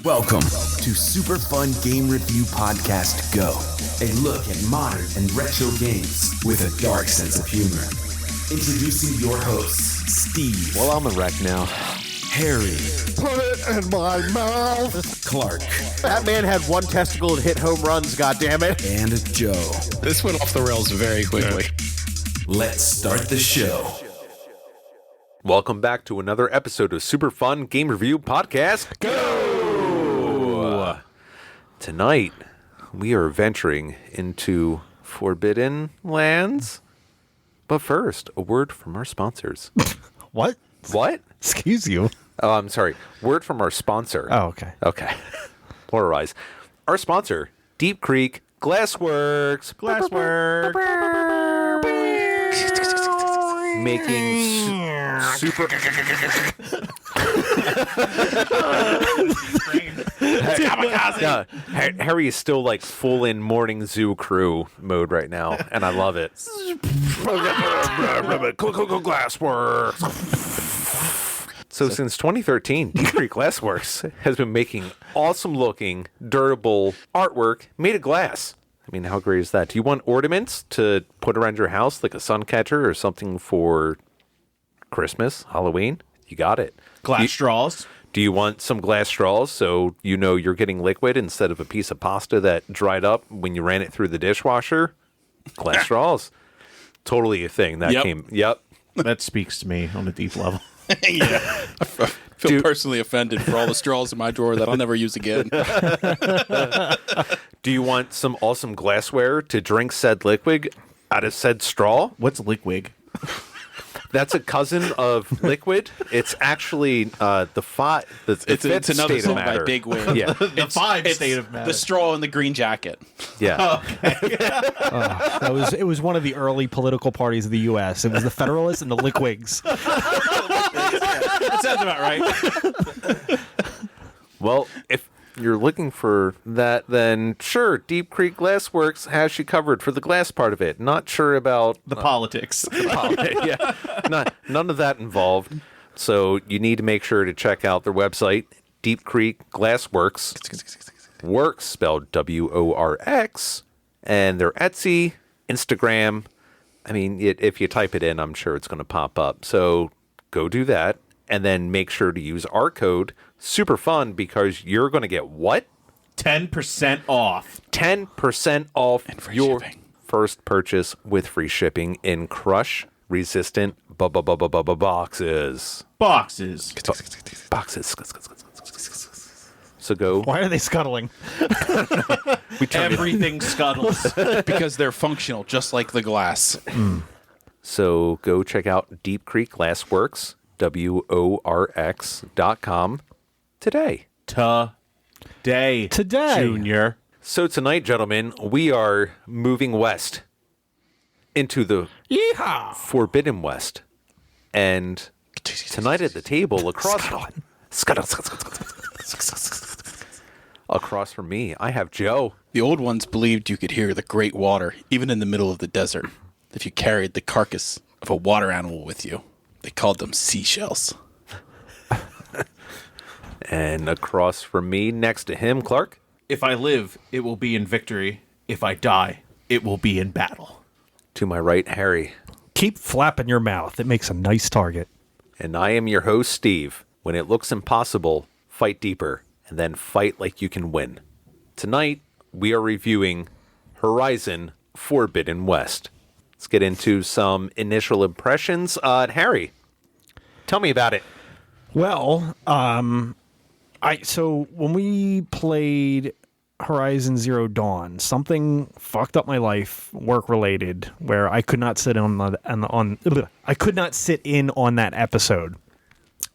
Welcome to Super Fun Game Review Podcast Go, a look at modern and retro games with a dark sense of humor. Introducing your hosts, Steve. Well, I'm a wreck now. Harry. Put it in my mouth. Clark. That man had one testicle to hit home runs, goddammit. And Joe. This went off the rails very quickly. Let's start the show. Welcome back to another episode of Super Fun Game Review Podcast. Go! Tonight, we are venturing into Forbidden Lands. But first, a word from our sponsors. What? What? Excuse you. Oh, I'm sorry. Word from our sponsor. Oh, okay. Okay. Pluralize. Our sponsor, Deep Creek Glassworks. Making super. Yeah, Harry is still like full in morning zoo crew mode right now, and I love it. Glassworks. So since 2013, Deep Creek Glassworks has been making awesome looking, durable artwork made of glass. I mean, how great is that? Do you want ornaments to put around your house, like a sun catcher or something for Christmas, Halloween? You got it. Glass straws. Do you want some glass straws so you know you're getting liquid instead of a piece of pasta that dried up when you ran it through the dishwasher? Glass straws. Totally a thing. That came. Yep. That speaks to me on a deep level. Yeah. I feel personally offended for all the straws in my drawer that I'll never use again. Do you want some awesome glassware to drink said liquid out of said straw? What's liquid? That's a cousin of liquid. It's actually the It's another state song of by matter. Big Wig. Yeah, The five state of matter. The straw and the green jacket. yeah. It was one of the early political parties of the U.S. It was the Federalists and the Lickwigs. That sounds about right. Well, if you're looking for that, then sure, Deep Creek Glassworks has you covered for the glass part of it. Not sure about The politics. yeah, none of that involved. So you need to make sure to check out their website, Deep Creek Glassworks. Works spelled WORX, and their Etsy, Instagram. I mean, if you type it in, I'm sure it's going to pop up. So go do that, and then make sure to use our code SUPERFUN because you're going to get what? 10% off. 10% off free your shipping. first purchase with free shipping in crush resistant boxes. Boxes. Boxes. So go. Why are they scuttling? We turned it. Everything scuttles. Because they're functional, just like the glass. So go check out Deep Creek Glassworks, WORX.com today. Today. Junior. So tonight, gentlemen, we are moving west into the Forbidden West. And tonight at the table across across from me, I have Joe. The old ones believed you could hear the great water, even in the middle of the desert, if you carried the carcass of a water animal with you. They called them seashells. And across from me, next to him, Clark. If I live, it will be in victory. If I die, it will be in battle. To my right, Harry. Keep flapping your mouth. It makes a nice target. And I am your host, Steve. When it looks impossible, fight deeper, and then fight like you can win. Tonight, we are reviewing Horizon Forbidden West. Let's get into some initial impressions. Harry, tell me about it. Well, so when we played Horizon Zero Dawn, something fucked up my life, work related, where I could not sit I could not sit in on that episode.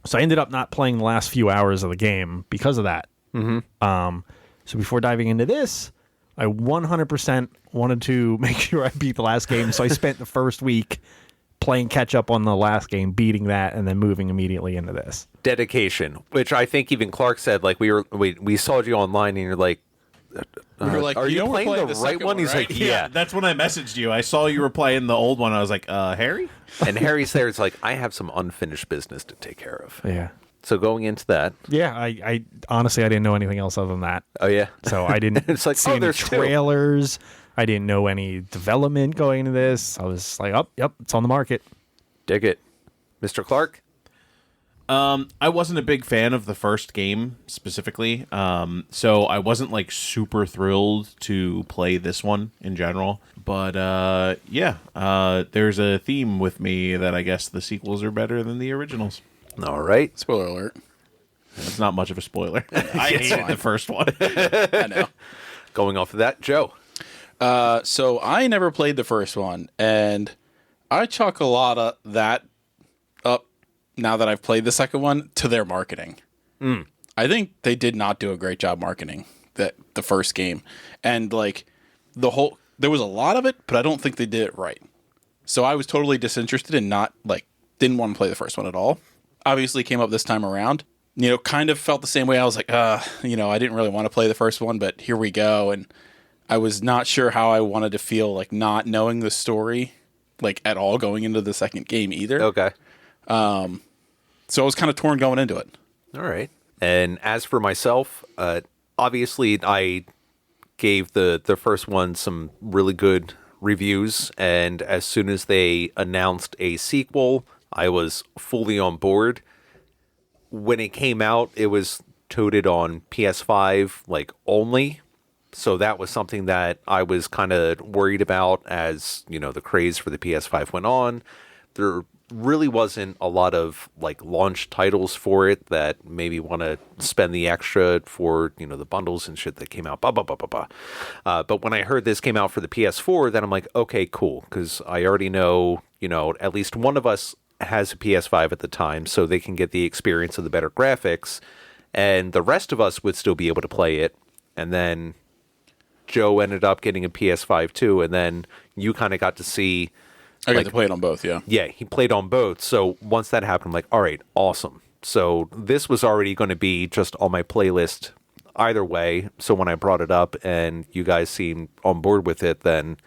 So I ended up not playing the last few hours of the game because of that. Mm-hmm. So before diving into this, I 100% wanted to make sure I beat the last game. So I spent the first week playing catch up on the last game, beating that, and then moving immediately into this. Dedication, which I think even Clark said, like we saw you online and you're like, We were like, are you we're playing the right second one? He's right? like, yeah. That's when I messaged you. I saw you were playing the old one. I was like, Harry? And Harry's there. It's like, I have some unfinished business to take care of. Yeah. So going into that. Yeah, I honestly I didn't know anything else other than that. Oh, yeah. So I didn't It's like, see oh, any there's two. trailers. I didn't know any development going into this. I was like, oh, yep, it's on the market. Dig it. Mr. Clark? I wasn't a big fan of the first game specifically, so I wasn't like super thrilled to play this one in general. But there's a theme with me that I guess the sequels are better than the originals. All right. Spoiler alert. It's not much of a spoiler. I hated the first one. I know. Going off of that, Joe. So I never played the first one, and I chalk a lot of that up now that I've played the second one to their marketing. I think they did not do a great job marketing the first game, and like there was a lot of it, but I don't think they did it right. So I was totally disinterested and didn't want to play the first one at all. Obviously came up this time around, kind of felt the same way. I was like, I didn't really want to play the first one, but here we go. And I was not sure how I wanted to feel like not knowing the story like at all going into the second game either. Okay. So I was kind of torn going into it. All right. And as for myself, obviously I gave the first one some really good reviews, and as soon as they announced a sequel, I was fully on board. When it came out, it was toted on PS5 only. So that was something that I was kind of worried about as, the craze for the PS5 went on. There really wasn't a lot of launch titles for it that maybe want to spend the extra for, the bundles and shit that came out. But when I heard this came out for the PS4, then I'm like, okay, cool. Because I already know, at least one of us has a PS5 at the time, so they can get the experience of the better graphics, and the rest of us would still be able to play it. And then Joe ended up getting a PS5 too, and then you kind of got to see. I got to play it on both, yeah. Yeah, he played on both. So once that happened, I'm like, all right, awesome. So this was already going to be just on my playlist either way. So when I brought it up and you guys seemed on board with it, then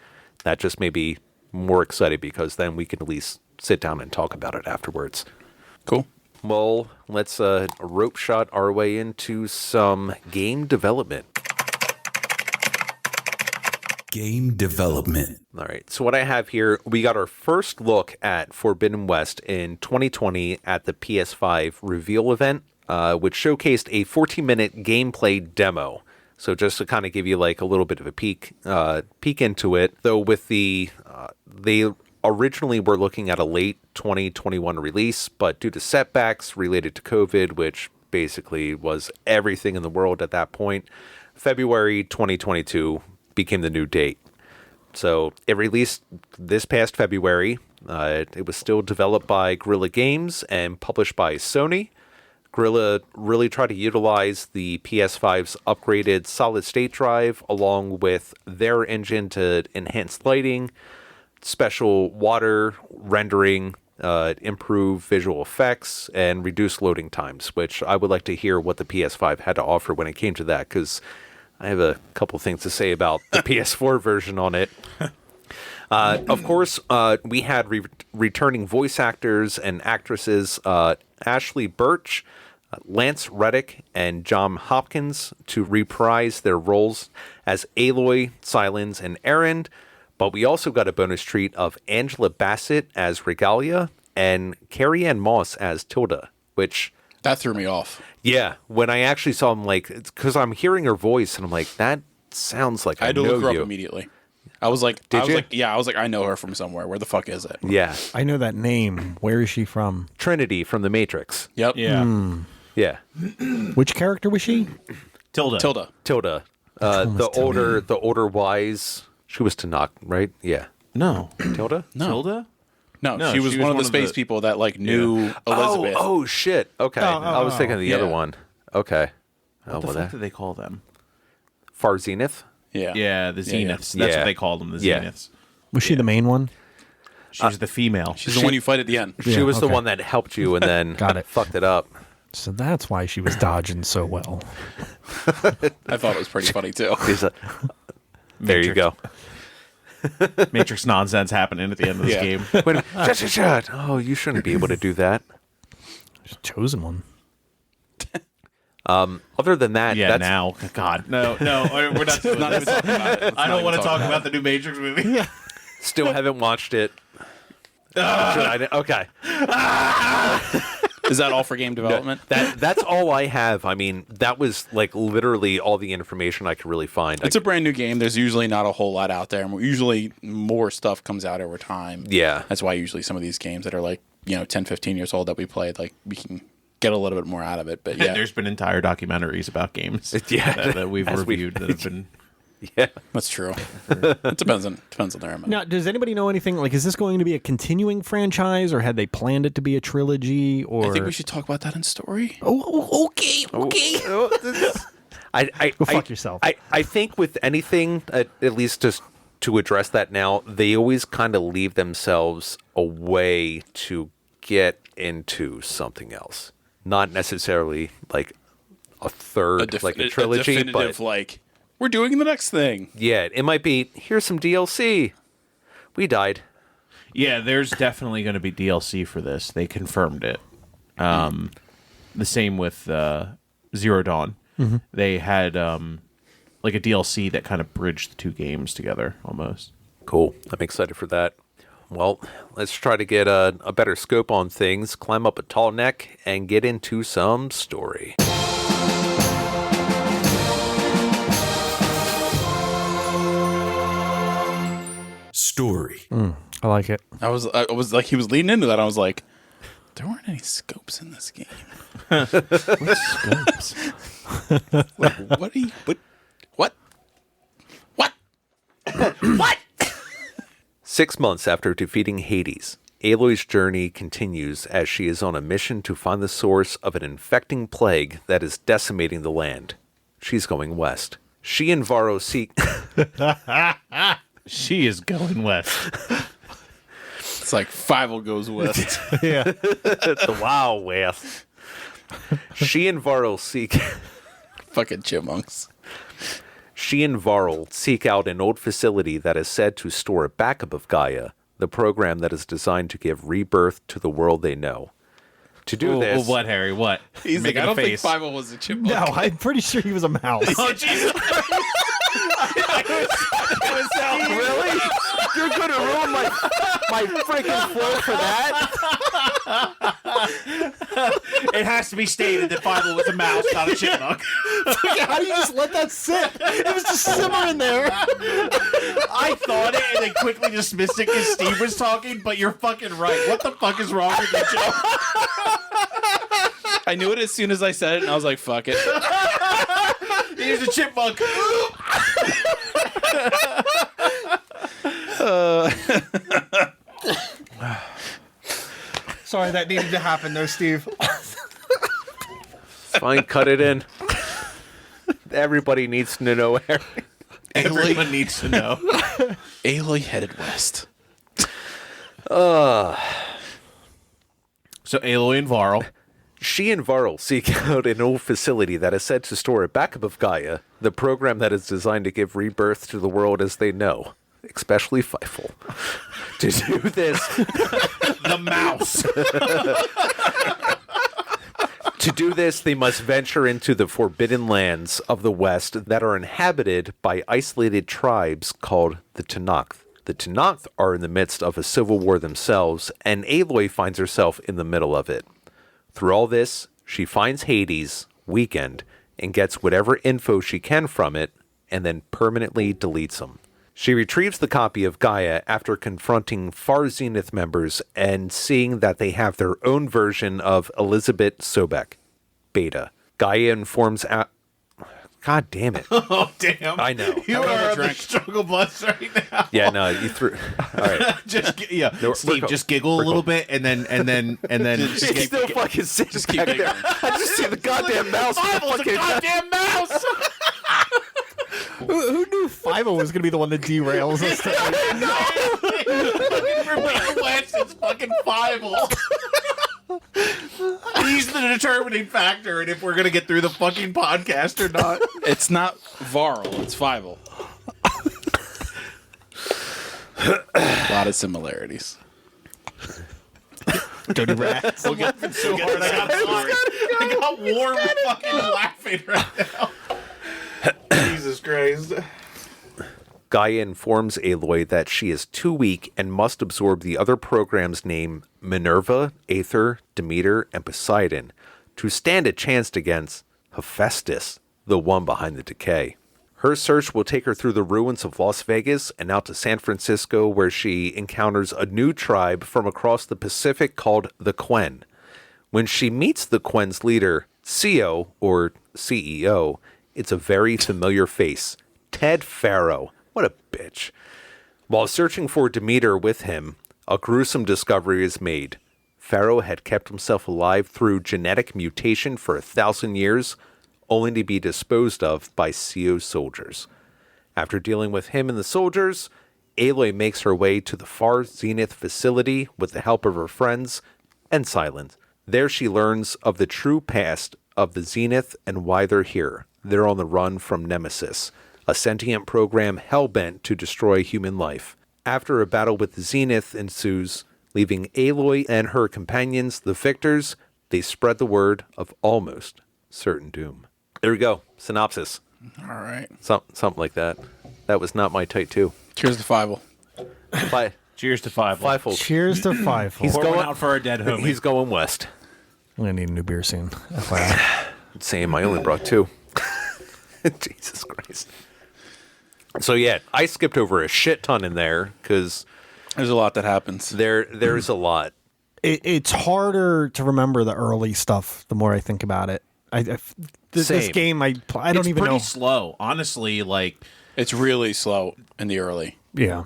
that just made me more excited because then we can at least sit down and talk about it afterwards. Cool. Well, let's rope shot our way into some game development. Game development. All right, so what I have here, we got our first look at Forbidden West in 2020 at the PS5 reveal event, which showcased a 14-minute gameplay demo. So just to kind of give you a little bit of a peek into it, though with they originally were looking at a late 2021 release, but due to setbacks related to COVID, which basically was everything in the world at that point, February 2022 became the new date. So it released this past February. It was still developed by Guerrilla Games and published by Sony. Guerrilla really tried to utilize the PS5's upgraded solid-state drive along with their engine to enhance lighting, special water rendering, improve visual effects, and reduce loading times, which I would like to hear what the PS5 had to offer when it came to that, because I have a couple things to say about the PS4 version on it. Of course, we had returning voice actors and actresses Ashley Birch, Lance Reddick, and John Hopkins to reprise their roles as Aloy, Sylens, and Erend. But we also got a bonus treat of Angela Bassett as Regalia and Carrie-Anne Moss as Tilda, which... That threw me off. Yeah, when I actually saw him, because I'm hearing her voice, and I'm like, that sounds like I had to know look her up you. immediately. I was like, I know her from somewhere. Where the fuck is it? Yeah. I know that name. Where is she from? Trinity from The Matrix. Yep. Yeah. Yeah. Which character was she? Tilda. Tilda. The older wise. She was Tanakh, right? Yeah. No. Tilda? No. Tilda? No, she was one of the space people that knew Elizabeth. Oh, shit. Okay. I was thinking of the other one. Okay. What the fuck did they call them? Far Zenith? Yeah. Yeah, the Zeniths. Yeah. That's what they called them, the Zeniths. Was she the main one? She's the female. She's the one you fight at the end. She was the okay. one that helped you and then Got it. fucked it up. So that's why she was dodging so well. I thought it was pretty funny too. There you go. Matrix nonsense happening at the end of this game. Shut. Oh, you shouldn't be able to do that. Chosen one. Other than that, Yeah, that's, now. God. No, we're not doing this. I don't want to talk about the new Matrix movie. still haven't watched it. Okay. Is that all for game development? That's all I have. I mean, that was like literally all the information I could really find. It's a brand new game. There's usually not a whole lot out there. And usually more stuff comes out over time. Yeah. That's why usually some of these games that are like, 10, 15 years old that we played, like we can get a little bit more out of it. But yeah, There's been entire documentaries about games that we've reviewed that have been... Yeah. that's true. It depends on their amount. Now, does anybody know anything? Like, is this going to be a continuing franchise, or had they planned it to be a trilogy? Or I think we should talk about that in story. Oh, okay. Go fuck yourself. I think with anything, at least just to address that now, they always kind of leave themselves a way to get into something else. Not necessarily like a third, like a trilogy, a definitive, but like, we're doing the next thing. yeah, it might be, here's some DLC. We died. Yeah, there's definitely going to be DLC for this. They confirmed it. The same with Zero Dawn. Mm-hmm. They had like a DLC that kind of bridged the two games together almost. Cool. I'm excited for that. Well, let's try to get a better scope on things, climb up a tall neck, and get into some story. Story. I like it. I was like, he was leading into that. I was like, there weren't any scopes in this game. Scopes. What are you? What? 6 months after defeating Hades, Aloy's journey continues as she is on a mission to find the source of an infecting plague that is decimating the land. She's going west. She and Varro seek... She is going west. It's like Fievel goes west. Yeah. the Wild West. She and Varro seek... Fucking chipmunks. She and Varl seek out an old facility that is said to store a backup of Gaia, the program that is designed to give rebirth to the world they know. To do this... What, Harry? What? He's like, Making I a don't think face. Fievel was a chipmunk. No, I'm pretty sure he was a mouse. Oh, Jesus Christ. Really? You're gonna ruin my freaking flow for that? It has to be stated that Fievel was a mouse, not a chipmunk. How do you just let that sit? It was just simmering there. I thought it and then quickly dismissed it because Steve was talking, but you're fucking right. What the fuck is wrong with you, Joe? I knew it as soon as I said it, and I was like, fuck it. He's a chipmunk. Sorry, that needed to happen there, Steve. Fine, cut it in. Everybody needs to know, Harry. Everyone needs to know. Aloy headed west. So Aloy and Varl. She and Varl seek out an old facility that is said to store a backup of Gaia, the program that is designed to give rebirth to the world as they know, especially Fievel. To do this, The mouse. To do this, they must venture into the forbidden lands of the West that are inhabited by isolated tribes called the Tenakth. The Tenakth are in the midst of a civil war themselves, and Aloy finds herself in the middle of it. Through all this, she finds Hades, Weekend, and gets whatever info she can from it, and then permanently deletes them. She retrieves the copy of Gaia after confronting Far Zenith members and seeing that they have their own version of Elizabeth Sobek, Beta. Gaia informs... God damn it. Oh, damn. I know. You Have another are on the drink. struggle bus right now. Yeah, no, you threw... All right. No, Steve, we're just giggle a little bit and then Just It's still fucking sitting Just keep back digging. there. I just see the goddamn mouse. Fievel's a goddamn mouse. Who knew Fievel was going to be the one that derails us? West, it's fucking Fievel. He's the determining factor in if we're gonna get through the fucking podcast or not. It's not Varl, it's Fievel. A lot of similarities. Dirty rats. We'll get so hard. I got warm fucking laughing right now. Jesus Christ. Gaia informs Aloy that she is too weak and must absorb the other programs named Minerva, Aether, Demeter, and Poseidon to stand a chance against Hephaestus, the one behind the decay. Her search will take her through the ruins of Las Vegas and out to San Francisco, where she encounters a new tribe from across the Pacific called the Quen. When she meets the Quen's leader, CEO, or CEO, it's a very familiar face, Ted Faro. What a bitch. While searching for Demeter with him, a gruesome discovery is made. Faro had kept himself alive through genetic mutation for 1,000 years, only to be disposed of by CEO's soldiers. After dealing with him and the soldiers, Aloy makes her way to the Far Zenith facility with the help of her friends and Silent. There she learns of the true past of the Zenith and why they're here. They're on the run from Nemesis, a sentient program hell-bent to destroy human life. After a battle with the Zenith ensues, leaving Aloy and her companions the victors, they spread the word of almost certain doom. There we go. Synopsis. All right. Something like that. That was not my type 2. Cheers to Fievel. Cheers to Five. Fivefold. Cheers to Five. He's Pour one going out for our dead homie. He's going west. I'm gonna need a new beer soon. FYI. Same. I only brought 2. Jesus Christ. So yeah, I skipped over a shit ton in there because There's a lot that happens. there's a lot. It's harder to remember the early stuff the more I think about it. This Same. game, I don't It's even pretty know. slow, honestly. Like, It's really slow in the early. Yeah.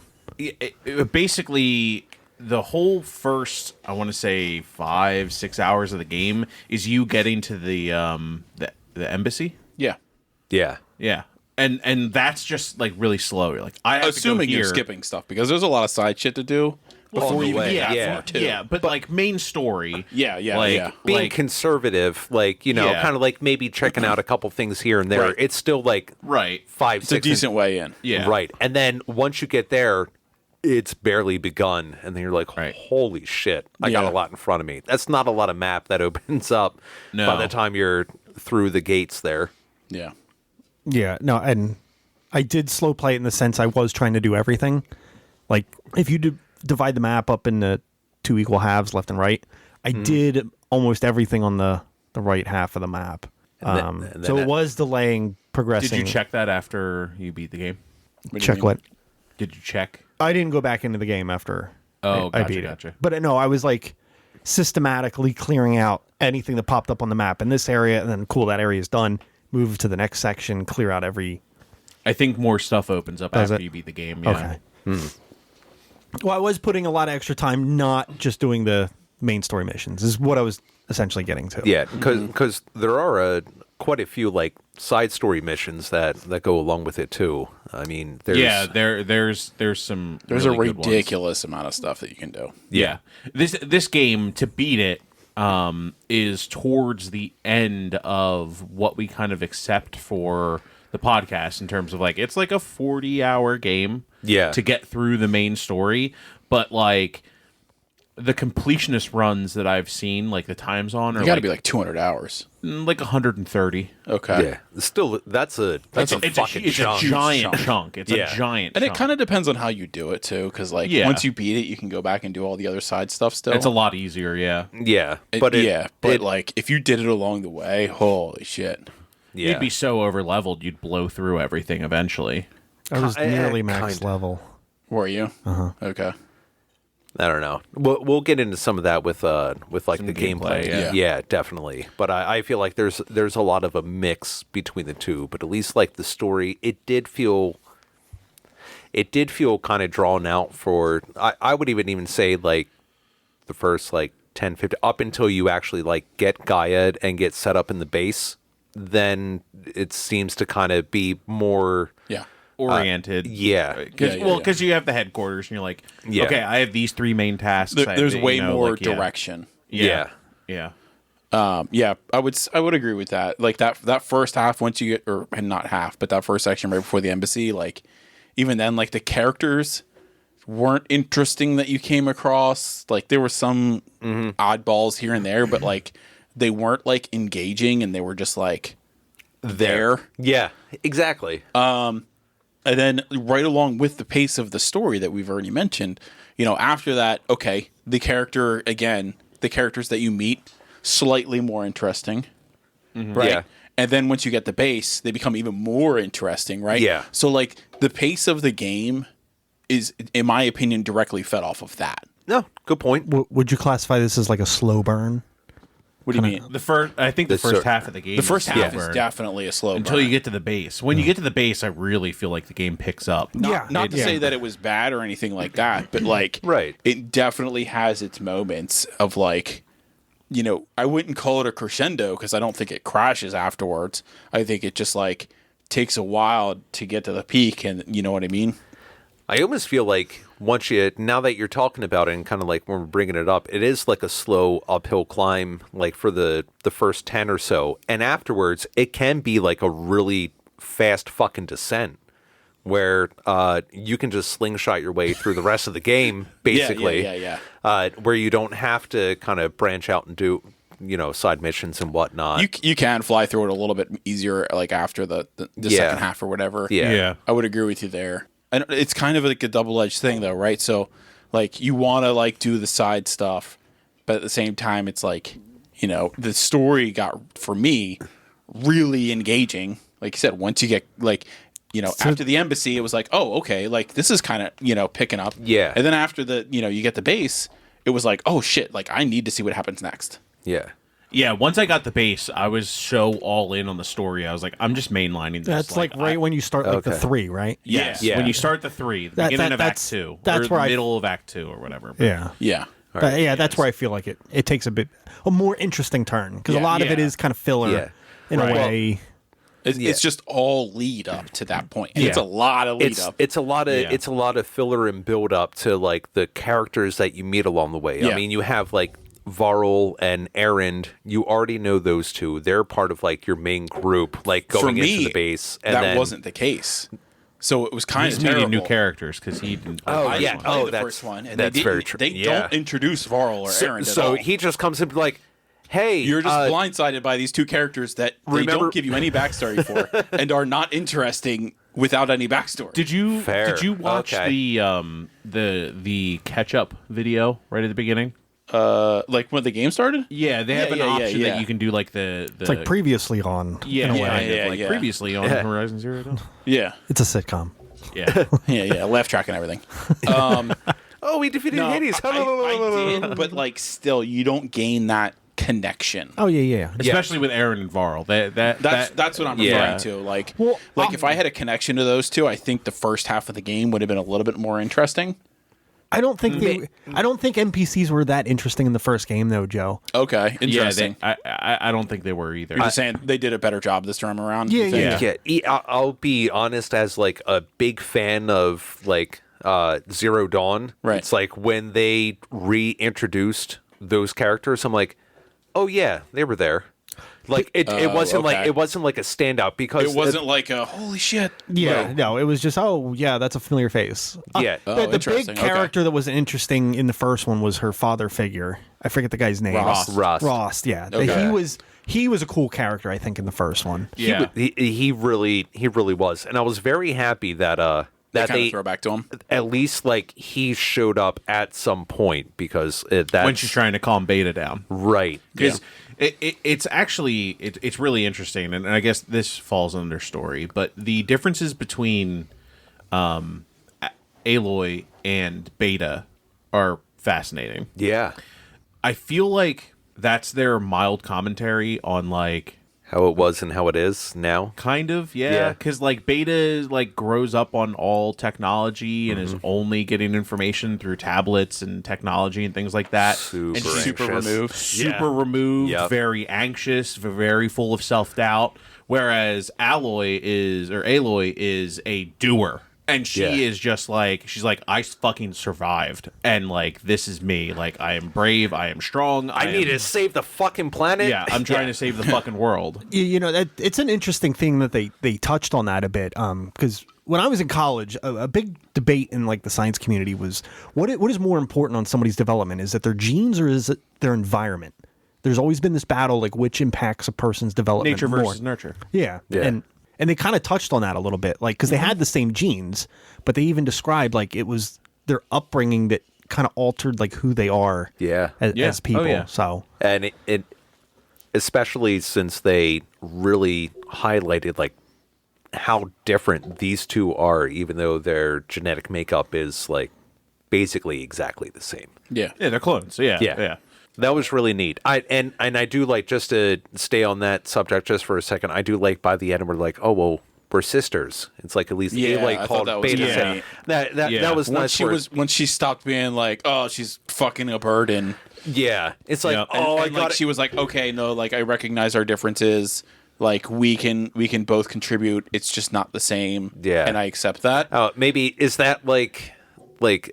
basically, the whole first, I want to say 5-6 hours of the game is you getting to the embassy. Yeah. Yeah. Yeah, and that's just like really slow. You're like, I have Assuming to go you're here. skipping stuff because there's a lot of side shit to do before you even way, get that yeah, far too. yeah, but like main story. Yeah, yeah, like, yeah. Being like conservative, like, Yeah. kind of like maybe checking out a couple things here and there. Right. It's still like right. 5, It's a 6 decent way in. Yeah, Right. And then once you get there, it's barely begun. And then you're like, Right. holy shit, I got Yeah. a lot in front of me. That's not a lot of map that opens up No. by the time you're through the gates there. Yeah. Yeah, no, and I did slow play it in the sense I was trying to do everything. Like, if you divide the map up into 2 equal halves, left and right, I did almost everything on the right half of the map. And then So it was delaying progressing. Did you check that after you beat the game? What do you Check mean? what? Did you check? I didn't go back into the game after Oh, I gotcha, beat gotcha. it. But no, I was like systematically clearing out anything that popped up on the map in this area, and then cool, that area is done. Move to the next section, clear out every. I think more stuff opens up Does after it? you beat the game. Yeah. Okay. Well, I was putting a lot of extra time, not just doing the main story missions. Is what I was essentially getting to. Yeah, because there are quite a few like side story missions that go along with it too. I mean, there's Yeah, there's some. There's really a good ones. ridiculous amount of stuff that you can do. Yeah. This game, to beat it, is towards the end of what we kind of accept for the podcast in terms of like it's like a 40-hour game. Yeah. To get through the main story, but like the completionist runs that I've seen, like the times on, are You got to like, be like 200 hours. like 130. Okay. yeah. Still, that's a fucking it's chunk. a giant chunk. It's Yeah. a giant, And it chunk. kind of depends on how you do it too, because like Yeah. once you beat it, you can go back and do all the other side stuff still. It's a lot easier. Yeah. Yeah, But it- like if you did it along the way, holy shit. yeah. You'd be so over leveled, you'd blow through everything eventually. I was nearly max kinda. level. Were you? Okay. I don't know. We'll get into some of that with like the gameplay. gameplay, yeah. Definitely. But I feel like there's a lot of a mix between the two. But at least like the story, it did feel kind of drawn out for. I would even say like the first like 10, 15 up until you actually like get Gaia and get set up in the base. Then it seems to kind of be more. Yeah. Oriented. Yeah. Because you have the headquarters and you're like, Yeah. okay, I have these 3 main tasks. I have There's to, way more like, yeah. direction. Yeah. Yeah. Yeah. Yeah, I would agree with that. Like that first half, once you get, or not half, but that first section right before the embassy, like even then, like the characters weren't interesting that you came across. Like there were some oddballs here and there, but like they weren't like engaging, and they were just like there. Yeah, exactly. And then right along with the pace of the story that we've already mentioned, after that, okay, the characters that you meet, slightly more interesting, right? Yeah. And then once you get the base, they become even more interesting, right? Yeah. So like the pace of the game is, in my opinion, directly fed off of that. No, good point. Would you classify this as like a slow burn? What do you mean? I think the first half of the game. The first half slow is burn definitely a slow until burn. you get to the base. When you get to the base, I really feel like the game picks up. Not to say that it was bad or anything like that, but like, Right. it definitely has its moments of like, I wouldn't call it a crescendo because I don't think it crashes afterwards. I think it just like takes a while to get to the peak, and you know what I mean? I almost feel like now that you're talking about it and kind of like when we're bringing it up, it is like a slow uphill climb, like for the first 10 or so. And afterwards, it can be like a really fast fucking descent where you can just slingshot your way through the rest of the game, basically. Yeah. Where you don't have to kind of branch out and do, side missions and whatnot. You can fly through it a little bit easier, like after the second half or whatever. Yeah. I would agree with you there. And it's kind of like a double-edged thing, though, right? So, like, you want to like do the side stuff, but at the same time, it's like, the story got, for me, really engaging. Like you said, once you get like, after the embassy, it was like, oh, okay, like this is kind of picking up. Yeah. And then after the you get the base, it was like, oh shit, like I need to see what happens next. Yeah. Yeah, once I got the base, I was so all in on the story. I was like, I'm just mainlining this. That's like right when you start like the Okay. 3, right? Yes, Yeah. when you start the 3, the That- beginning of that's- Act 2, that's or where the I- middle of Act 2 or whatever. Yeah. Yeah. That's where I feel like it takes a more interesting turn because a lot of it Yeah. is kind of filler Yeah. in Right. a way. It's just all lead up to that point. And it's Yeah. a lot of lead up. It's a lot of Yeah. it's a lot of filler and build up to like the characters that you meet along the way. Yeah. I mean, you have like Varl and Erend. You already know those two. They're part of like your main group, like For going me, into the base. And that then, wasn't the case. So it was kind He's of meeting terrible. new characters because he didn't. Oh, I yeah. didn't play Oh, the that's- first one, and that's they very didn't- true. They Yeah. don't introduce Varl or Aaron at so all. he just comes in like, "Hey, You're just blindsided by these two characters that they remember- don't give you any backstory for, and are not interesting without any backstory. Did you Fair. watch Okay. the catch up video right at the beginning? Like when the game started? Yeah, they have an yeah, option yeah. that you can do like the It's like previously on. yeah, in a way. kind of, like yeah. previously on Horizon Zero Dawn. Yeah, It's a sitcom. Yeah, yeah, laugh track and everything. oh, we defeated No, Hades." I did, but like still, you don't gain that connection. Oh yeah. especially with Aaron and Varl. That's what I'm yeah. referring to. Like, Well, if I had a connection to those two, I think the first half of the game would have been a little bit more interesting. I don't think NPCs were that interesting in the first game though, Joe. Okay, yeah. interesting. I don't think they were either. You're just saying they did a better job this time around. Yeah, you think? yeah. I'll be honest, as like a big fan of like Zero Dawn. Right. It's like when they reintroduced those characters, I'm like, oh yeah, they were there. Like it wasn't like okay. it wasn't like a standout because It wasn't like a holy shit. Yeah, no, it was just that's a familiar face. Yeah. Oh, the big interesting. Okay. character that was interesting in the first one was her father figure. I forget the guy's name. Rost. Yeah, Okay. he was a cool character. I think in the first one. Yeah. He really was, and I was very happy that That kind of throw back to him. at least like he showed up at some point because that when she's trying to calm Beta down. right. Because it's actually it's really interesting, and I guess this falls under story, but the differences between Aloy and Beta are fascinating. Yeah. I feel like that's their mild commentary on like How it was and how it is now. kind of Yeah. because like Beta like grows up on all technology and is only getting information through tablets and technology and things like that. Super and she's Super anxious. removed. super removed, Yep. very anxious, very full of self-doubt, whereas Aloy is a doer. And she Yeah. is just like, she's like, I fucking survived. And like, this is me. Like, I am brave. I am strong. I need to save the fucking planet. Yeah, I'm trying to save the fucking world. You know, it's an interesting thing that they touched on that a bit because when I was in college, a big debate in like the science community was what is more important on somebody's development? Is it their genes or is it their environment? There's always been this battle, like which impacts a person's development Nature more. versus nurture. Yeah. Yeah. And they kind of touched on that a little bit, like because they had the same genes, but they even described like it was their upbringing that kind of altered like who they are Yeah. as people. Oh, yeah. So And it especially since they really highlighted like how different these two are, even though their genetic makeup is like basically exactly the same. Yeah. Yeah, they're clones. So yeah. That was really neat. And I do like, just to stay on that subject just for a second, I do like by the end we're like, oh well, we're sisters. It's like at least Yeah, Aloy I thought called that was Beta. neat. That was nice. When she stopped being like, oh, she's fucking a burden. yeah, it's like Yeah. oh, And, like, she was like, okay, no, like I recognize our differences. Like we can both contribute. It's just not the same. Yeah. And I accept that. maybe is that like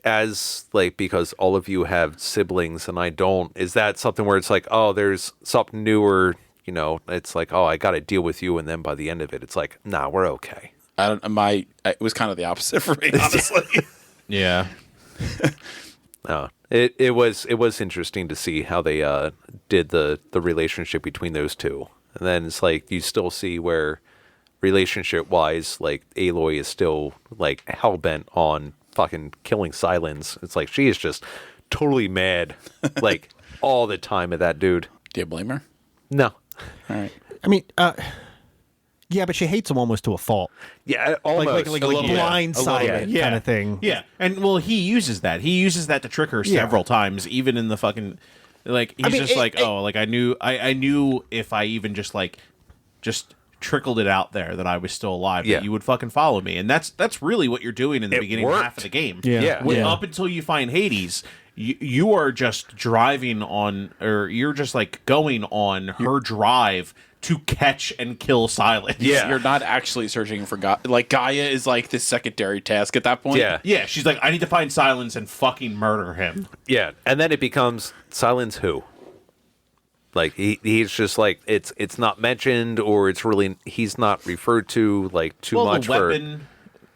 as like because all of you have siblings and I don't, is that something where it's like, oh, there's something newer, you know, it's like, oh, I got to deal with you, and then by the end of it it's like, nah, we're okay. It was kind of the opposite for me, honestly. Yeah. It was interesting to see how they did the relationship between those two, and then it's like you still see where relationship wise, like Aloy is still like hell bent on fucking killing Silence. It's like she is just totally mad, like all the time at that dude. Do you blame her? No, All right. I mean, yeah, but she hates him almost to a fault, yeah, almost like A little bit. blindsided kind of thing. Yeah, and well, he uses that. He uses that to trick her several times, even in the fucking like. He's just like, oh, like I knew if I even just trickled it out there that I was still alive, Yeah. that you would fucking follow me, and that's really what you're doing in the It beginning worked. half of the game. Yeah. Up until you find Hades. You are just driving on, or you're just like going on her drive to catch and kill Silence. Yeah. You're not actually searching for Gaia. Like Gaia is like the secondary task at that point. Yeah. Yeah, she's like, I need to find Silence and fucking murder him. Yeah, and then it becomes Silence who? Like he's just like it's not mentioned, or it's really he's not referred to like too much the weapon,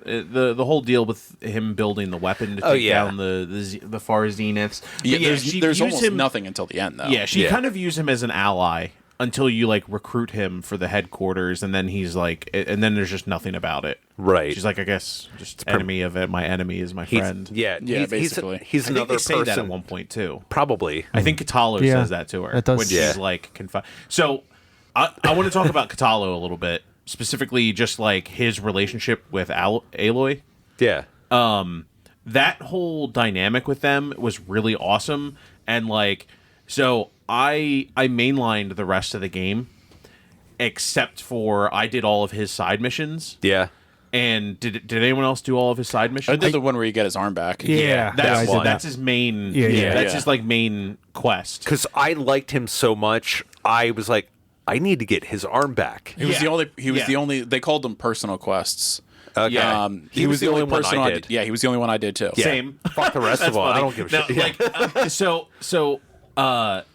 the whole deal with him building the weapon to take down the far zeniths. Yeah, But there's she almost used him, nothing until the end, though. Yeah, she Yeah. kind of used him as an ally until you like recruit him for the headquarters, and then he's like, and then there's just nothing about it. Right. She's like, I guess just enemy of it. My enemy is my He's, friend. yeah, Yeah, he's, basically. he's I think another they say person. that at one point too. Probably. I think Katalo Yeah, says that to her that does- when Yeah. she's like confined. So I want to talk about Katalo a little bit, specifically just like his relationship with Aloy. Yeah. That whole dynamic with them was really awesome, and like, so I mainlined the rest of the game, except for I did all of his side missions. Yeah. And did anyone else do all of his side missions? I did the one where you get his arm back. Yeah, That's I did that's his main. Yeah. That's his like main quest. Because I liked him so much, I was like, I need to get his arm back. He was Yeah. the only. He was Yeah. the only. They called them personal quests. Okay. He was the only one person I did. Yeah, he was the only one I did too. Yeah. Same. Fuck the rest of them. I don't give a Now, shit. Yeah. like,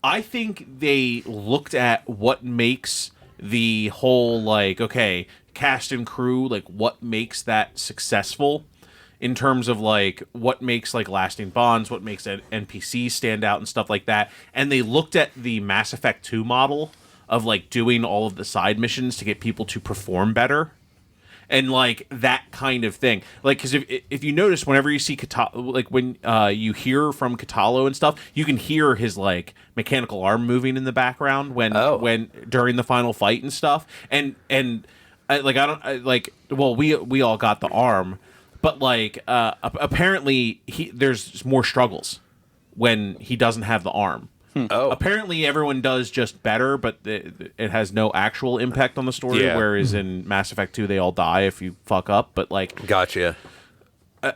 I think they looked at what makes the whole like, okay, cast and crew, like what makes that successful in terms of like what makes like lasting bonds, what makes an NPC stand out and stuff like that. And they looked at the Mass Effect 2 model of like doing all of the side missions to get people to perform better. And like that kind of thing, like because if you notice, whenever you see Katalo, like when you hear from Katalo and stuff, you can hear his like mechanical arm moving in the background when during the final fight and stuff. And we all got the arm, but like apparently there's more struggles when he doesn't have the arm. Apparently everyone does just better, but it has no actual impact on the story. Yeah. Whereas in Mass Effect 2, they all die if you fuck up. But like, Gotcha.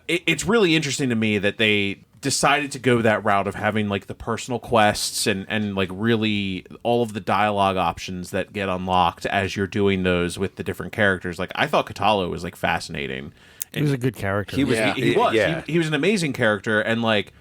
it's really interesting to me that they decided to go that route of having like the personal quests and like really all of the dialogue options that get unlocked as you're doing those with the different characters. Like I thought Katalo was like fascinating. He was a good character. He was. Yeah. He was. Yeah. He was an amazing character, and like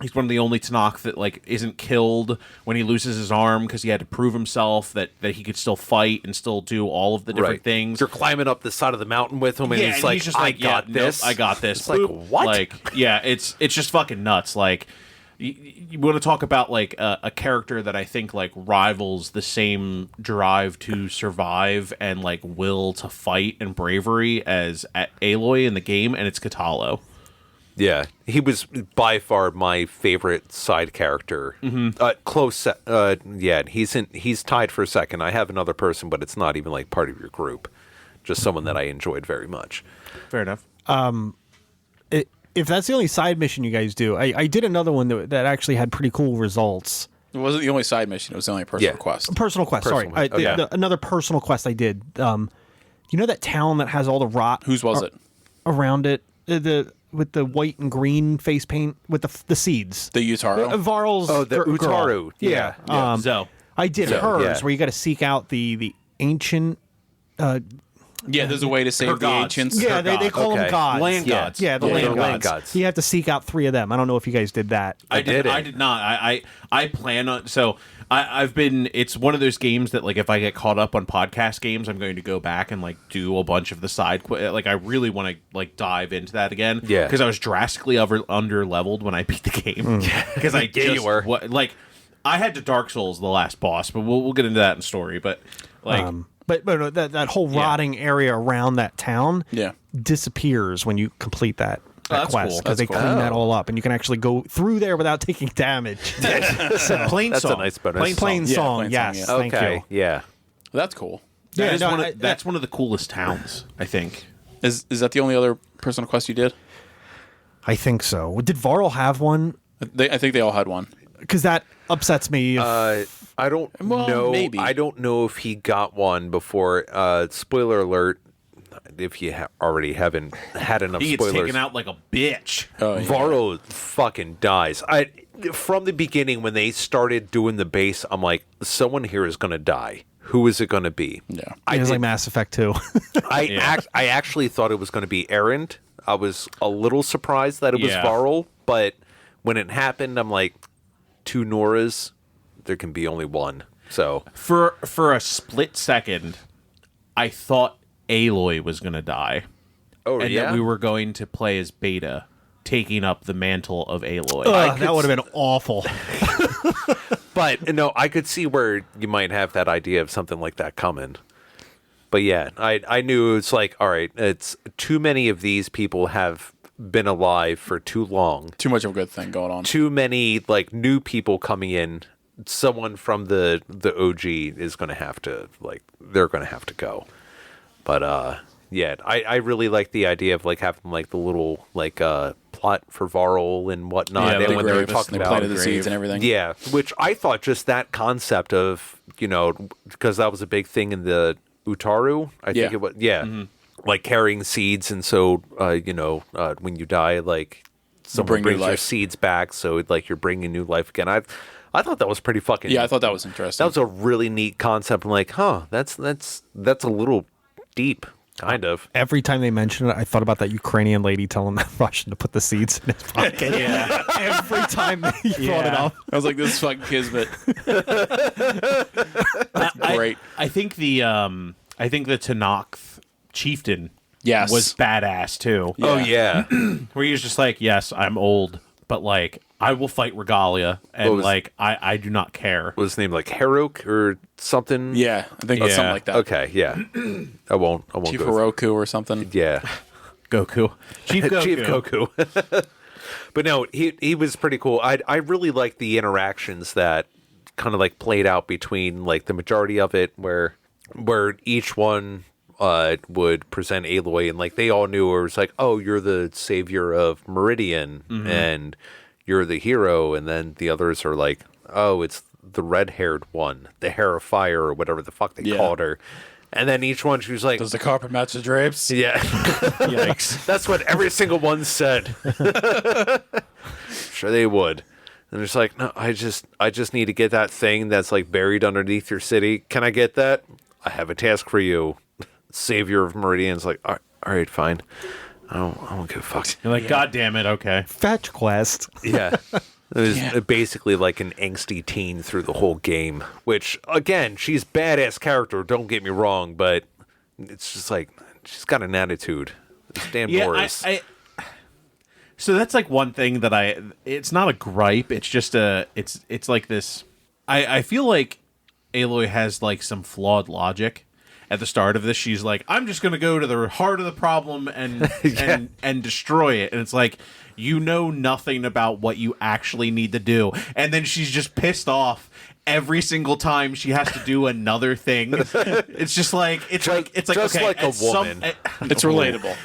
He's one of the only Tanakh that like isn't killed when he loses his arm because he had to prove himself that he could still fight and still do all of the different things. You're climbing up the side of the mountain with him, and Yeah, he's and he's just like, I got yeah, nope, this. I got this. It's like, Boop. what? Like, yeah, it's just fucking nuts. Like, you want to talk about like a character that I think like rivals the same drive to survive and like will to fight and bravery as Aloy in the game, and it's Katalo. Yeah, he was by far my favorite side character. Yeah, he's tied for second. I have another person, but it's not even like part of your group. Just someone that I enjoyed very much. Fair enough. If that's the only side mission you guys do, I did another one that actually had pretty cool results. It wasn't the only side mission. It was the only personal Yeah. quest. Personal quest. Personal Sorry, one. Okay. another personal quest I did. You know that town that has all the rot Whose was it? around it? With the white and green face paint with the seeds. The Utaro? Varl's The girl. Utaru. Yeah. Zo. I did Zo, hers yeah. where you got to seek out the ancient. Yeah, there's a way to save the gods. ancients. Yeah, they call them Okay. gods. Land gods. Yeah, the Yeah, land the gods. land gods. You have to seek out 3 of them. I don't know if you guys did that. I did didn't. not. I plan on. So I've been. It's one of those games that like if I get caught up on podcast games, I'm going to go back and like do a bunch of the side. Like I really want to like dive into that again. Yeah. Because I was drastically under leveled when I beat the game. Because I Yeah, you just, were. like I had to Dark Souls the last boss, but we'll get into that in story. But like. But no, that whole rotting area around that town Yeah. disappears when you complete that that's quest cool. because they That's clean cool. that all up and you can actually go through there without taking damage. Plain That's a song. nice bonus. Plain Yeah, song, plain yes. song, Thank Okay. you. Yeah. That's cool. Yeah, That is no, that's one of the coolest towns, I think. Is that the only other personal quest you did? I think so. Did Varl have one? I think they all had one. Because that upsets me. I don't Well, know. maybe. I don't know if he got one before. Spoiler alert! If you already haven't had enough He gets spoilers, taken out like a bitch. Oh, yeah. Varro fucking dies. From the beginning when they started doing the base, I'm like, someone here is gonna die. Who is it gonna be? Yeah. it was like Mass Effect 2. I actually thought it was going to be Erend. I was a little surprised that it was Yeah. Varl, but when it happened, I'm like, 2 Noras, there can be only one. So For a split second, I thought Aloy was going to die. And that we were going to play as Beta, taking up the mantle of Aloy. That would have been awful. But no, I could see where you might have that idea of something like that coming. But yeah, I knew it's like, all right, it's too many of these people have been alive for too long. Too much of a good thing going on. Too many like new people coming in. Someone from the OG is going to have to they're going to have to go. But yeah, I really like the idea of like having like the little like plot for Varl and whatnot. Yeah, and the when they were Graves, talking they about planted the seeds and everything. yeah, which I thought just that concept of, because that was a big thing in the Utaru, I think Yeah. it was, yeah, like carrying seeds, and so when you die, like someone bring new brings your life. seeds back, so like you're bringing new life again. I thought that was pretty fucking. Yeah, I thought that was interesting. that was a really neat concept. I'm like, that's a little deep, kind of. Every time they mentioned it, I thought about that Ukrainian lady telling that Russian to put the seeds in his pocket. yeah. Every time they brought it up. I was like, this is fucking kismet. Great. I think the Tanakh chieftain Yes. was badass too. Oh yeah, Where he was just like, yes, I'm old, but like I will fight Regalia, and was- like I do not care. was his name like Herok or something? Yeah, I think it's Yeah. something like that. Okay, yeah. I won't Chief go. Heroku or something. Yeah. Goku, Chief Goku. Chief Goku. But no, he was pretty cool. I really like the interactions that kind of like played out between like the majority of it, where each one would present Aloy, and like they all knew it was like, oh, you're the savior of Meridian, and you're the hero, and then the others are like, oh, it's the red-haired one, the hair of fire, or whatever the fuck they Yeah. called her. And then each one, she was like, Does the carpet match the drapes? yeah. Yikes! That's what every single one said. Sure they would. And it's like, no, I just need to get that thing that's like buried underneath your city. Can I get that? I have a task for you. Savior of Meridian's like, all right, fine. I don't give a fuck. You're like, God damn it, okay. Fetch quest. Yeah. It was basically like an angsty teen through the whole game, which, again, she's badass character, don't get me wrong, but it's just like, she's got an attitude. This damn Norris. So that's like one thing that it's not a gripe, it's just it's like this, I feel like Aloy has like some flawed logic. At the start of this, she's like, I'm just going to go to the heart of the problem and, and destroy it. And it's like, you know nothing about what you actually need to do. And then she's just pissed off every single time she has to do another thing. It's just like, it's like just okay, like a woman. It's relatable.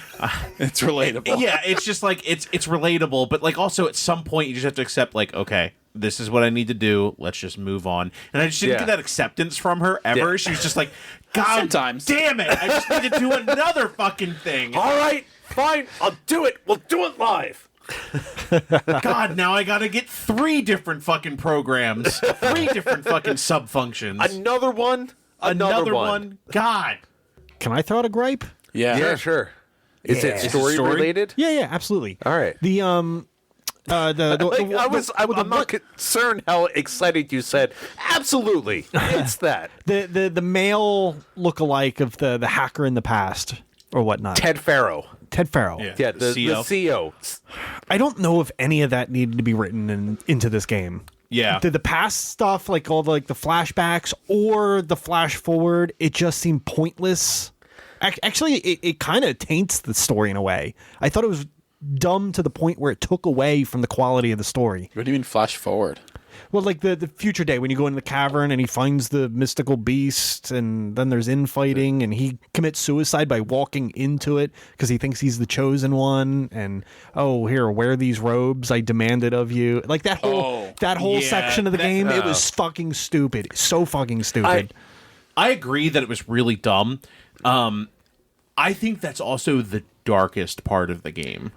It's relatable. Yeah, it's just like, it's relatable. But like also at some point, you just have to accept like, okay, this is what I need to do. Let's just move on. And I just didn't get that acceptance from her ever. Yeah. She was just like, God Sometimes. damn it. I just need to do another fucking thing. All right, fine, I'll do it. We'll do it live. God, now I gotta get 3 different fucking programs. 3 different fucking sub-functions. Another one? Another one. God. Can I throw out a gripe? Yeah, sure. Is it story related? Yeah, absolutely. All right. The I'm not concerned how excited you said. Absolutely, it's that the male lookalike of the hacker in the past or whatnot. Ted Farrow. Ted Farrow. Yeah, the CEO. I don't know if any of that needed to be written into this game. Yeah. The past stuff, like all the flashbacks or the flash forward, it just seemed pointless. Actually, it kind of taints the story in a way. I thought it was dumb to the point where it took away from the quality of the story. What do you mean flash forward? Well, like the future day when you go into the cavern and he finds the mystical beast and then there's infighting and he commits suicide by walking into it because he thinks he's the chosen one and, oh, here, wear these robes I demanded of you. Like that whole section of the game, it was fucking stupid. So fucking stupid. I agree that it was really dumb. I think that's also the darkest part of the game.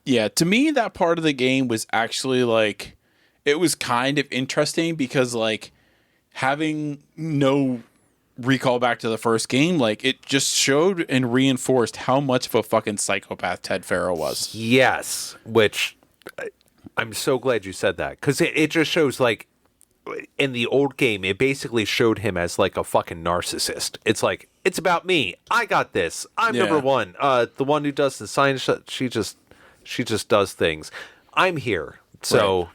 Yeah, to me, that part of the game was actually like, it was kind of interesting because like having no recall back to the first game, like it just showed and reinforced how much of a fucking psychopath Ted Farrow was. Yes, which I'm so glad you said that because it just shows like in the old game, it basically showed him as like a fucking narcissist. It's like, it's about me. I got this. I'm number one. The one who does the science, she just does things. I'm here. So,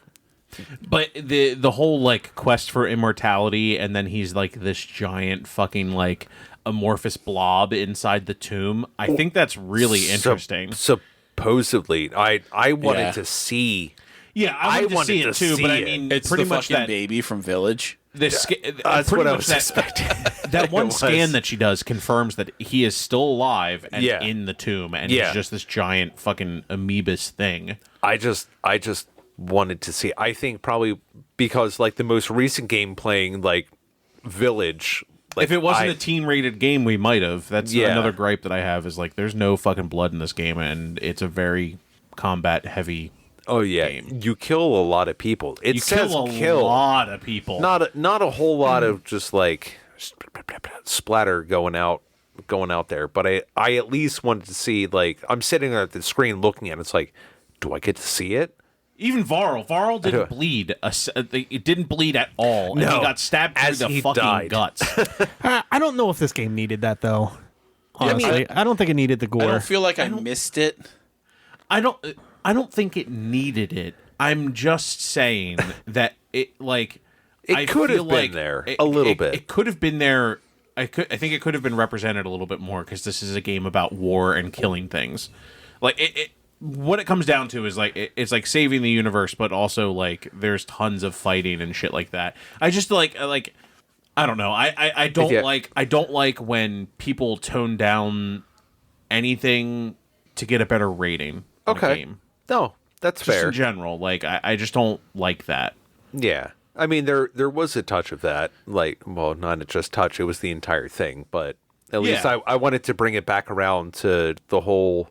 but the whole like quest for immortality, and then he's like this giant fucking like amorphous blob inside the tomb. I think that's really interesting. Supposedly, I wanted to see. Yeah, I wanted to see it too, but I mean, It's pretty the much fucking that baby from Village. That's pretty what I much was that, expecting. That one scan that she does confirms that he is still alive and in the tomb, and he's just this giant fucking amoebus thing. I just wanted to see. I think probably because like the most recent game playing like Village. Like, if it wasn't a teen-rated game, we might have. That's another gripe that I have is like there's no fucking blood in this game, and it's a very combat-heavy. Oh yeah, game. You kill a lot of people. It You says kill a lot of people. Not a whole lot of just like splatter going out there. But I at least wanted to see, like, I'm sitting there at the screen looking at it. It's like, do I get to see it? Even Varl didn't bleed. It didn't bleed at all. And he got stabbed through the fucking guts. I don't know if this game needed that though. Honestly, I don't think it needed the gore. I don't feel like I missed it. I don't think it needed it. I'm just saying that it like It could have been there a little bit. It could have been there. I think it could have been represented a little bit more because this is a game about war and killing things. Like what it comes down to is like it's like saving the universe, but also like there's tons of fighting and shit like that. I just like I don't know. I don't like when people tone down anything to get a better rating. In a game. No, that's Just fair. in general, like I just don't like that. Yeah. I mean, there was a touch of that. Like, well, not just touch. It was the entire thing. But at least I wanted to bring it back around to the whole,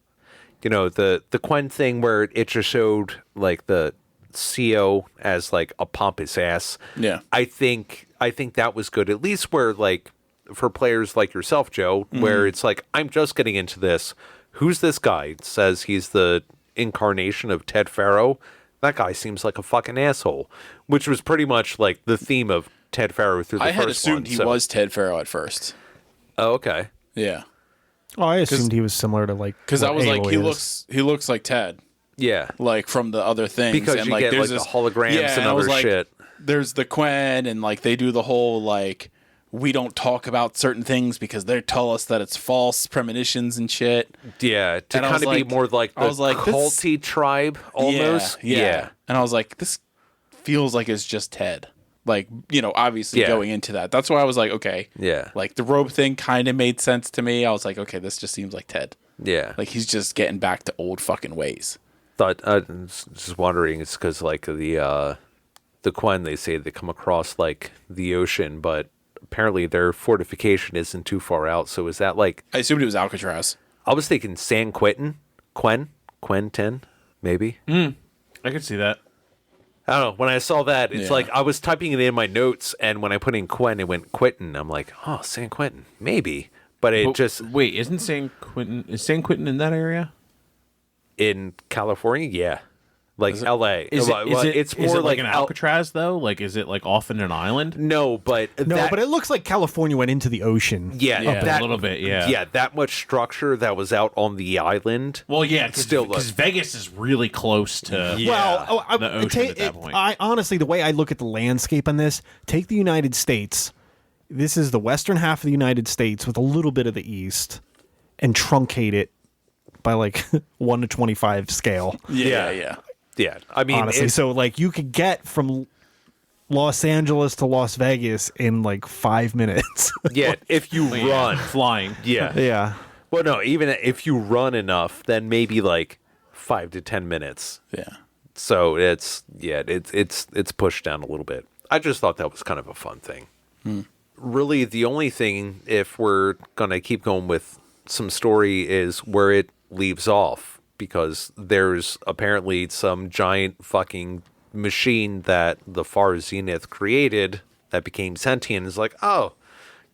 the Quen thing where it just showed, like, the CO as, like, a pompous ass. Yeah. I think that was good. At least where, like, for players like yourself, Joe, where it's like, I'm just getting into this. Who's this guy? It says he's the incarnation of Ted Farrow. that guy seems like a fucking asshole, which was pretty much like the theme of Ted Farrow through the I first had assumed one, he was Ted Farrow at first. Oh, okay. Yeah, Oh, I assumed he was similar to like because I what was like, Aloy he looks like Ted, Yeah. like from the other things, Because and you like get there's like this, the holograms yeah, and I was other like, shit. There's the Quen, and like they do the whole like we don't talk about certain things because they tell us that it's false premonitions and shit. Yeah, to And I kind was of be like- more like I the was like, this- culty tribe almost. Yeah. And I was like, this feels like it's just Ted. Like, you know, obviously Yeah. going into that. That's why I was like, okay. Yeah. Like the robe thing kind of made sense to me. I was like, okay, this just seems like Ted. Yeah. Like he's just getting back to old fucking ways. Thought I was just wondering, it's because like the Quen, they say they come across like the ocean, but apparently their fortification isn't too far out. So is that like, I assumed it was Alcatraz. I was thinking San Quentin, maybe. I could see that. I don't know. When I saw that, it's Yeah. like I was typing it in my notes, and when I put in Quen, it went Quentin. I'm like, oh, San Quentin, maybe. But it just Wait, isn't San Quentin in that area? in California, yeah, like L.A. Is Well, it's is more it like an Al- Alcatraz though? Like, is it like off in an island? No, but No, that, but it looks like California went into the ocean. yeah, Yeah, that, a little bit. Yeah. yeah, that much structure that was out on the island. Well, yeah, Still, because Vegas is really close to. Yeah. Well, the ocean at that point. I honestly, the way I look at the landscape on this, take the United States. This is the western half of the United States with a little bit of the east, and truncate it by like 1 to 25 scale. Yeah. Yeah, I mean, Honestly, so like you could get from Los Angeles to Las Vegas in like 5 minutes. yeah, if you Yeah, run, flying. yeah. yeah. Well, no, even if you run enough, then maybe like 5 to 10 minutes. Yeah. So it's pushed down a little bit. I just thought that was kind of a fun thing. Really, the only thing, if we're gonna keep going with some story, is where it leaves off, because there's apparently some giant fucking machine that the Far Zenith created that became sentient. Is like, oh,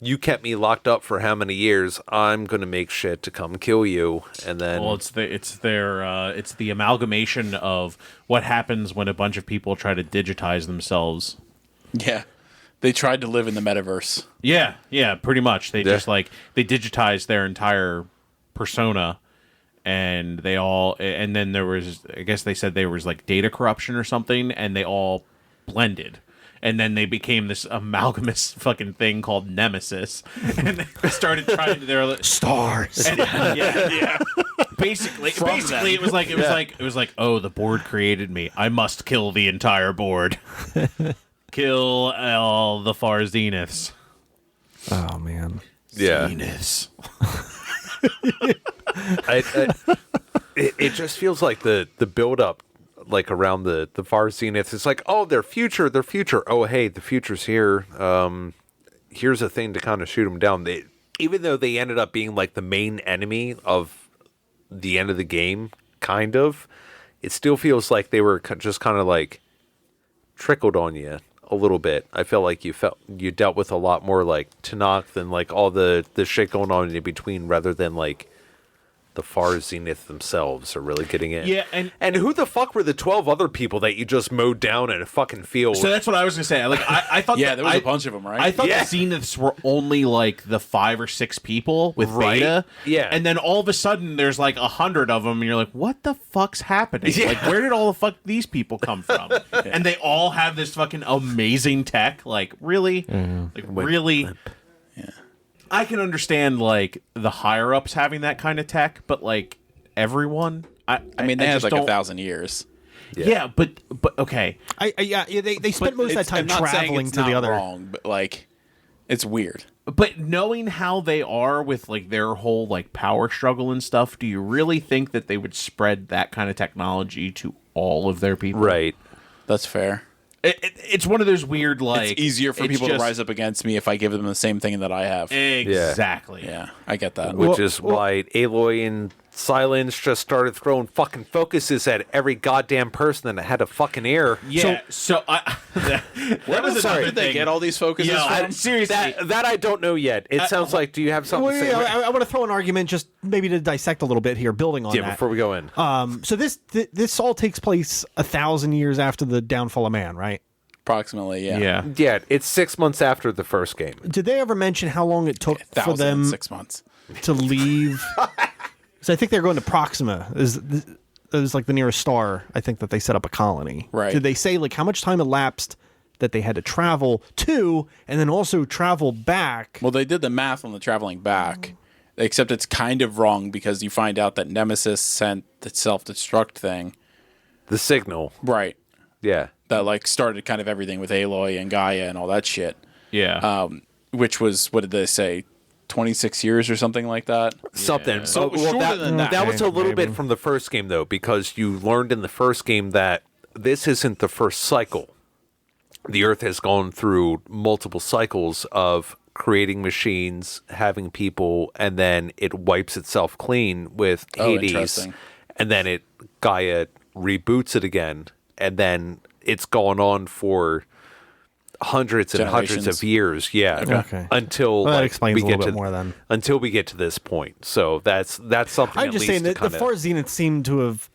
you kept me locked up for how many years? I'm gonna make shit to come kill you, and then Well, it's the amalgamation of what happens when a bunch of people try to digitize themselves. Yeah. They tried to live in the metaverse. Yeah, pretty much. They just like they digitized their entire persona, and then there was, I guess they said there was like data corruption or something, and they all blended. And then they became this amalgamous fucking thing called Nemesis, and they started trying to. They're like, Stars. yeah. Basically, it was like, oh, the board created me. I must kill the entire board. Kill all the Far Zeniths. Oh man. yeah. Zeniths. It just feels like the build up, like around the Far Zenith. It's like, oh, their future. Oh, hey, the future's here. Here's a thing to kind of shoot them down. Even though they ended up being like the main enemy of the end of the game, kind of, it still feels like they were just kind of like trickled on you a little bit. I felt like you dealt with a lot more like Tanakh than like all the shit going on in between, rather than like the Far Zenith themselves are really getting in. Yeah, and who the fuck were the 12 other people that you just mowed down in a fucking field? So that's what I was gonna say. Like I thought. Yeah, there was a bunch of them, right? I thought Yeah. the Zeniths were only like the 5 or 6 people with Right. Beta. Yeah. and then all of a sudden there's like 100 of them, and you're like, what the fuck's happening? Yeah. Like, where did all the fuck these people come from? And they all have this fucking amazing tech. Like, really? Like, really? I can understand like the higher ups having that kind of tech, but like everyone, I mean, they had just like don't- 1,000 years. Yeah, but okay. Yeah, they spent most of that It's- time I'm not saying traveling it's to the not other. wrong, but like, it's weird. But knowing how they are with like their whole like power struggle and stuff, do you really think that they would spread that kind of technology to all of their people? right. That's fair. It's one of those weird like It's easier for it's people to just- rise up against me if I give them the same thing that I have. Exactly. Yeah, I get that. Which is why Aloy and Silence just started throwing fucking focuses at every goddamn person that had a fucking ear. Yeah. So I that was Where another did they thing. get all these focuses Yeah, from? seriously. That I don't know yet. It sounds like. Do you have something Well, to say? I want to throw an argument, just maybe to dissect a little bit here, building on Yeah, that. before we go in. So this all takes place 1,000 years after the downfall of man, right? Approximately, yeah. Yeah. Yeah, it's 6 months after the first game. Did they ever mention how long it took for 1,000 in them 6 months. to leave? So I think they're going to Proxima. It was like the nearest star. I think that they set up a colony. Right. Did they say like how much time elapsed that they had to travel to, and then also travel back? Well, they did the math on the traveling back, except it's kind of wrong because you find out that Nemesis sent the self-destruct thing. The signal. Right. Yeah. That like started kind of everything with Aloy and Gaia and all that shit. Yeah. Which was, what did they say, 26 years or something like that? Something. So it was shorter than that. That was a little maybe. bit from the first game, though, because you learned in the first game that this isn't the first cycle. The Earth has gone through multiple cycles of creating machines, having people, and then it wipes itself clean with Oh, Hades, interesting. and then Gaia reboots it again, and then it's gone on for hundreds and hundreds Generations. of years, Okay. until Well, that like, explains we a get little to bit more then. until we get to this point. So that's something. I'm at just least saying to that the kinda- Far Zenith seemed to have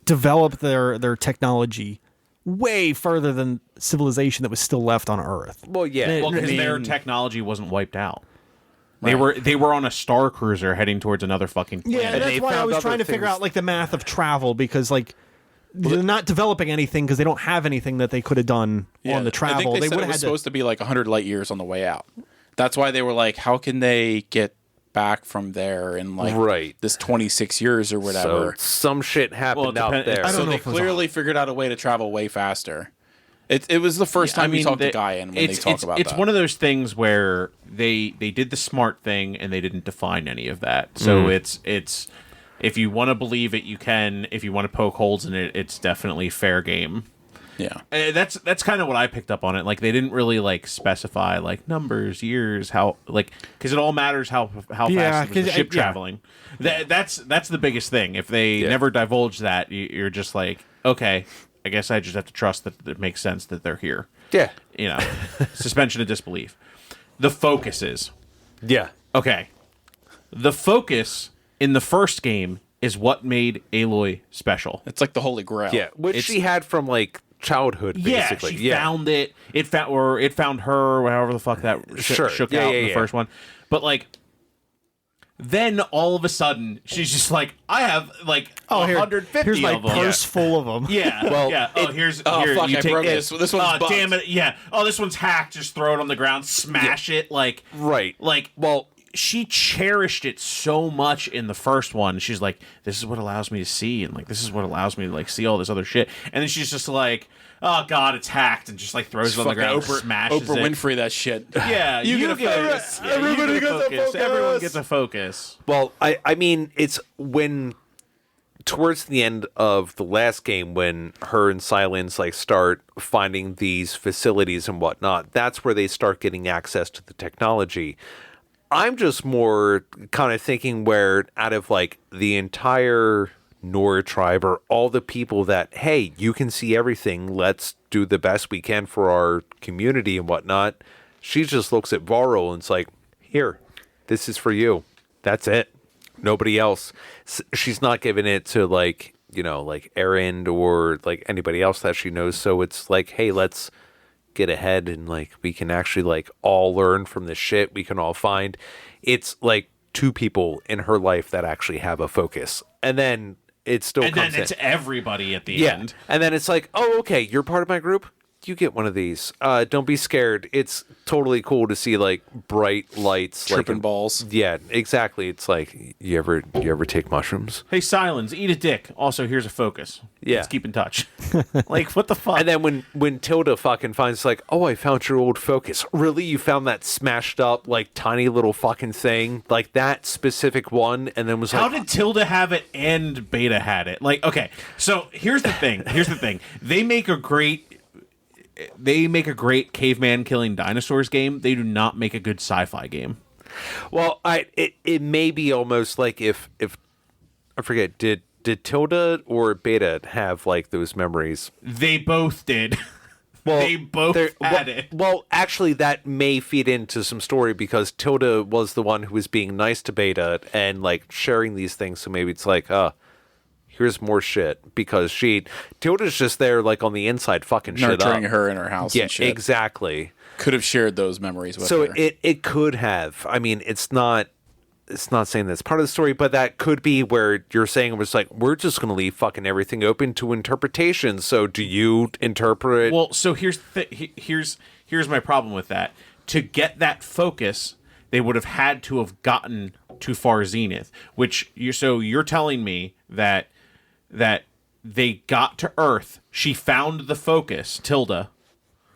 developed their technology way further than civilization that was still left on Earth. Well, yeah. Well, because their technology wasn't wiped out. They were on a star cruiser heading towards another fucking planet. Yeah, And that's they why I found was other trying to figure things. out like the math of travel, because like they're not developing anything because they don't have anything that they could have done on the I travel. think they said would it have was had to. supposed to be like 100 light years on the way out. That's why they were like, how can they get back from there in like Right. this 26 years or So whatever? some shit happened out depend- there. I don't So know they if it was clearly figured out a way to travel way faster. It was the first time we talked to Gaia and when they talk about it's that. one of those things where they did the smart thing and they didn't define any of that. So it's if you want to believe it, you can. If you want to poke holes in it, it's definitely fair game. Yeah. That's kind of what I picked up on it. Like they didn't really like specify like numbers, years, how like because it all matters how Yeah, fast was the 'cause ship yeah. traveling. That's the biggest thing. If they never divulge that, you're just like, okay, I guess I just have to trust that it makes sense that they're here. Yeah. You know, suspension of disbelief. The focuses. Yeah. Okay. The focus in the first game is what made Aloy special. It's like the Holy Grail. Yeah. Which It's- she had from like childhood, basically. Yeah, she found it. It found her, or however the fuck that Sure. shook Yeah, out yeah, in the yeah. first one. But like, then all of a sudden, she's just like, I have like 150 here's my of them. purse full of them. Yeah. Well, yeah. Oh, here fuck, you I take broke this. this one's bugged. damn it. Yeah. Oh, this one's hacked. Just throw it on the ground. Smash it. Like Right. Like Well, she cherished it so much in the first one. She's like, this is what allows me to see, and like this is what allows me to like see all this other shit. And then she's just like, oh god, it's hacked, and just like throws it on the Fucking ground, Oprah, smashes Oprah it. Winfrey, that shit. Yeah, You get get a a focus. focus. Yeah, you Everybody get a gets a focus. Everyone focus. gets a focus. well, I mean, it's when towards the end of the last game when her and Silence like start finding these facilities and whatnot, that's where they start getting access to the technology. I'm just more kind of thinking where out of like the entire Nora tribe or all the people that, hey, you can see everything, let's do the best we can for our community and whatnot. She just looks at Varl and it's like, here, this is for you. That's it. Nobody else. She's not giving it to like, you know, like Erend or like anybody else that she knows. So it's like, hey, let's get ahead and like we can actually like all learn from the shit we can all find. It's like two people in her life that actually have a focus. And then it still And comes then it's in. everybody at the end. And then it's like, oh, okay, you're part of my group. You get one of these. Don't be scared. It's totally cool to see like bright lights, Tripping like balls. Yeah, exactly. It's like you ever take mushrooms? Hey, Silence, eat a dick. Also, here's a focus. Yeah. Let's keep in touch. Like, what the fuck? And then when Tilda fucking finds like, oh, I found your old focus. Really, you found that smashed up like tiny little fucking thing, like that specific one, and then was How like, did Tilda have it and Beta had it? Like, okay, so here's the thing. They make a great caveman killing dinosaurs game. They do not make a good sci-fi game. Well, it may be almost like if I forget, did Tilda or Beta have like those memories? They both did. Well, they both had it. Well, actually, that may feed into some story because Tilda was the one who was being nice to Beta and like sharing these things. So maybe it's like, here's more shit because Tilda's just there like on the inside fucking shit up. Nurturing her in her house Yeah, and shit. Exactly. Could have shared those memories with So her. it could have. I mean, it's not saying that's part of the story, but that could be where you're saying it was like, we're just going to leave fucking everything open to interpretation. So do you interpret? Well, so here's my problem with that. To get that focus, they would have had to have gotten to Far Zenith, you're telling me that they got to Earth. She found the focus, Tilda.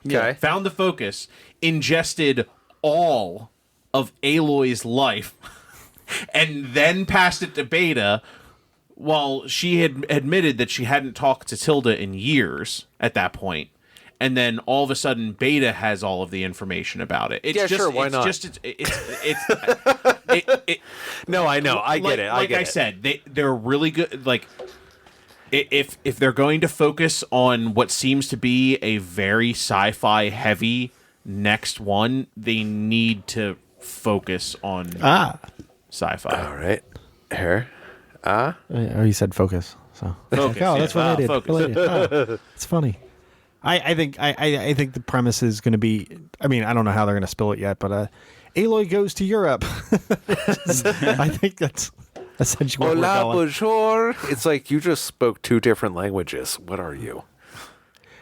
Okay. Found the focus, ingested all of Aloy's life, and then passed it to Beta, while she had admitted that she hadn't talked to Tilda in years at that point. And then all of a sudden, Beta has all of the information about it. It's sure, why not? No, I know. I get it. Like I said, they're really good. Like, if they're going to focus on what seems to be a very sci-fi heavy next one, they need to focus on sci-fi. All right. Here. Oh, you said focus. So Focus, oh, that's yeah. related. Focus. Related. Oh, it's funny. I think the premise is going to be. I mean, I don't know how they're going to spill it yet, but Aloy goes to Europe. I think that's essentially what we're Hola, going. bonjour. It's like you just spoke two different languages. What are you?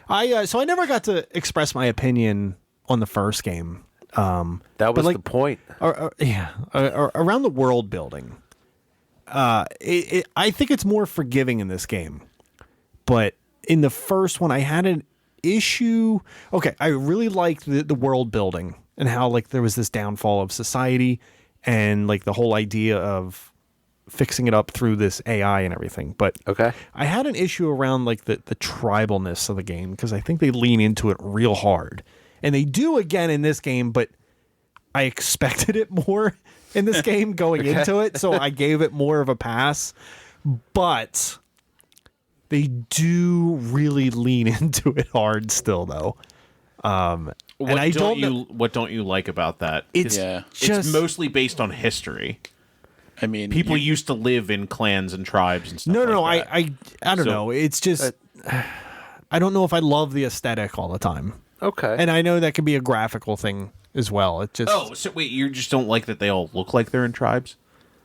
So I never got to express my opinion on the first game. That was like- the point. Around the world building. I think it's more forgiving in this game, but in the first one, I had an issue. Okay, I really liked the world building and how like there was this downfall of society and like the whole idea of fixing it up through this AI and everything. But Okay. I had an issue around like the tribalness of the game because I think they lean into it real hard, and they do again in this game. But I expected it more in this game going into it, so I gave it more of a pass. But they do really lean into it hard still, though. What I don't don't know- you What don't you like about that? It's Yeah. just It's mostly based on history. I mean, People used to live in clans and tribes and stuff. no. like that. I don't So- know. It's just I don't know if I love the aesthetic all the time, Okay. and I know that could be a graphical thing as well. It just Oh, so wait, you just don't like that they all look like they're in tribes?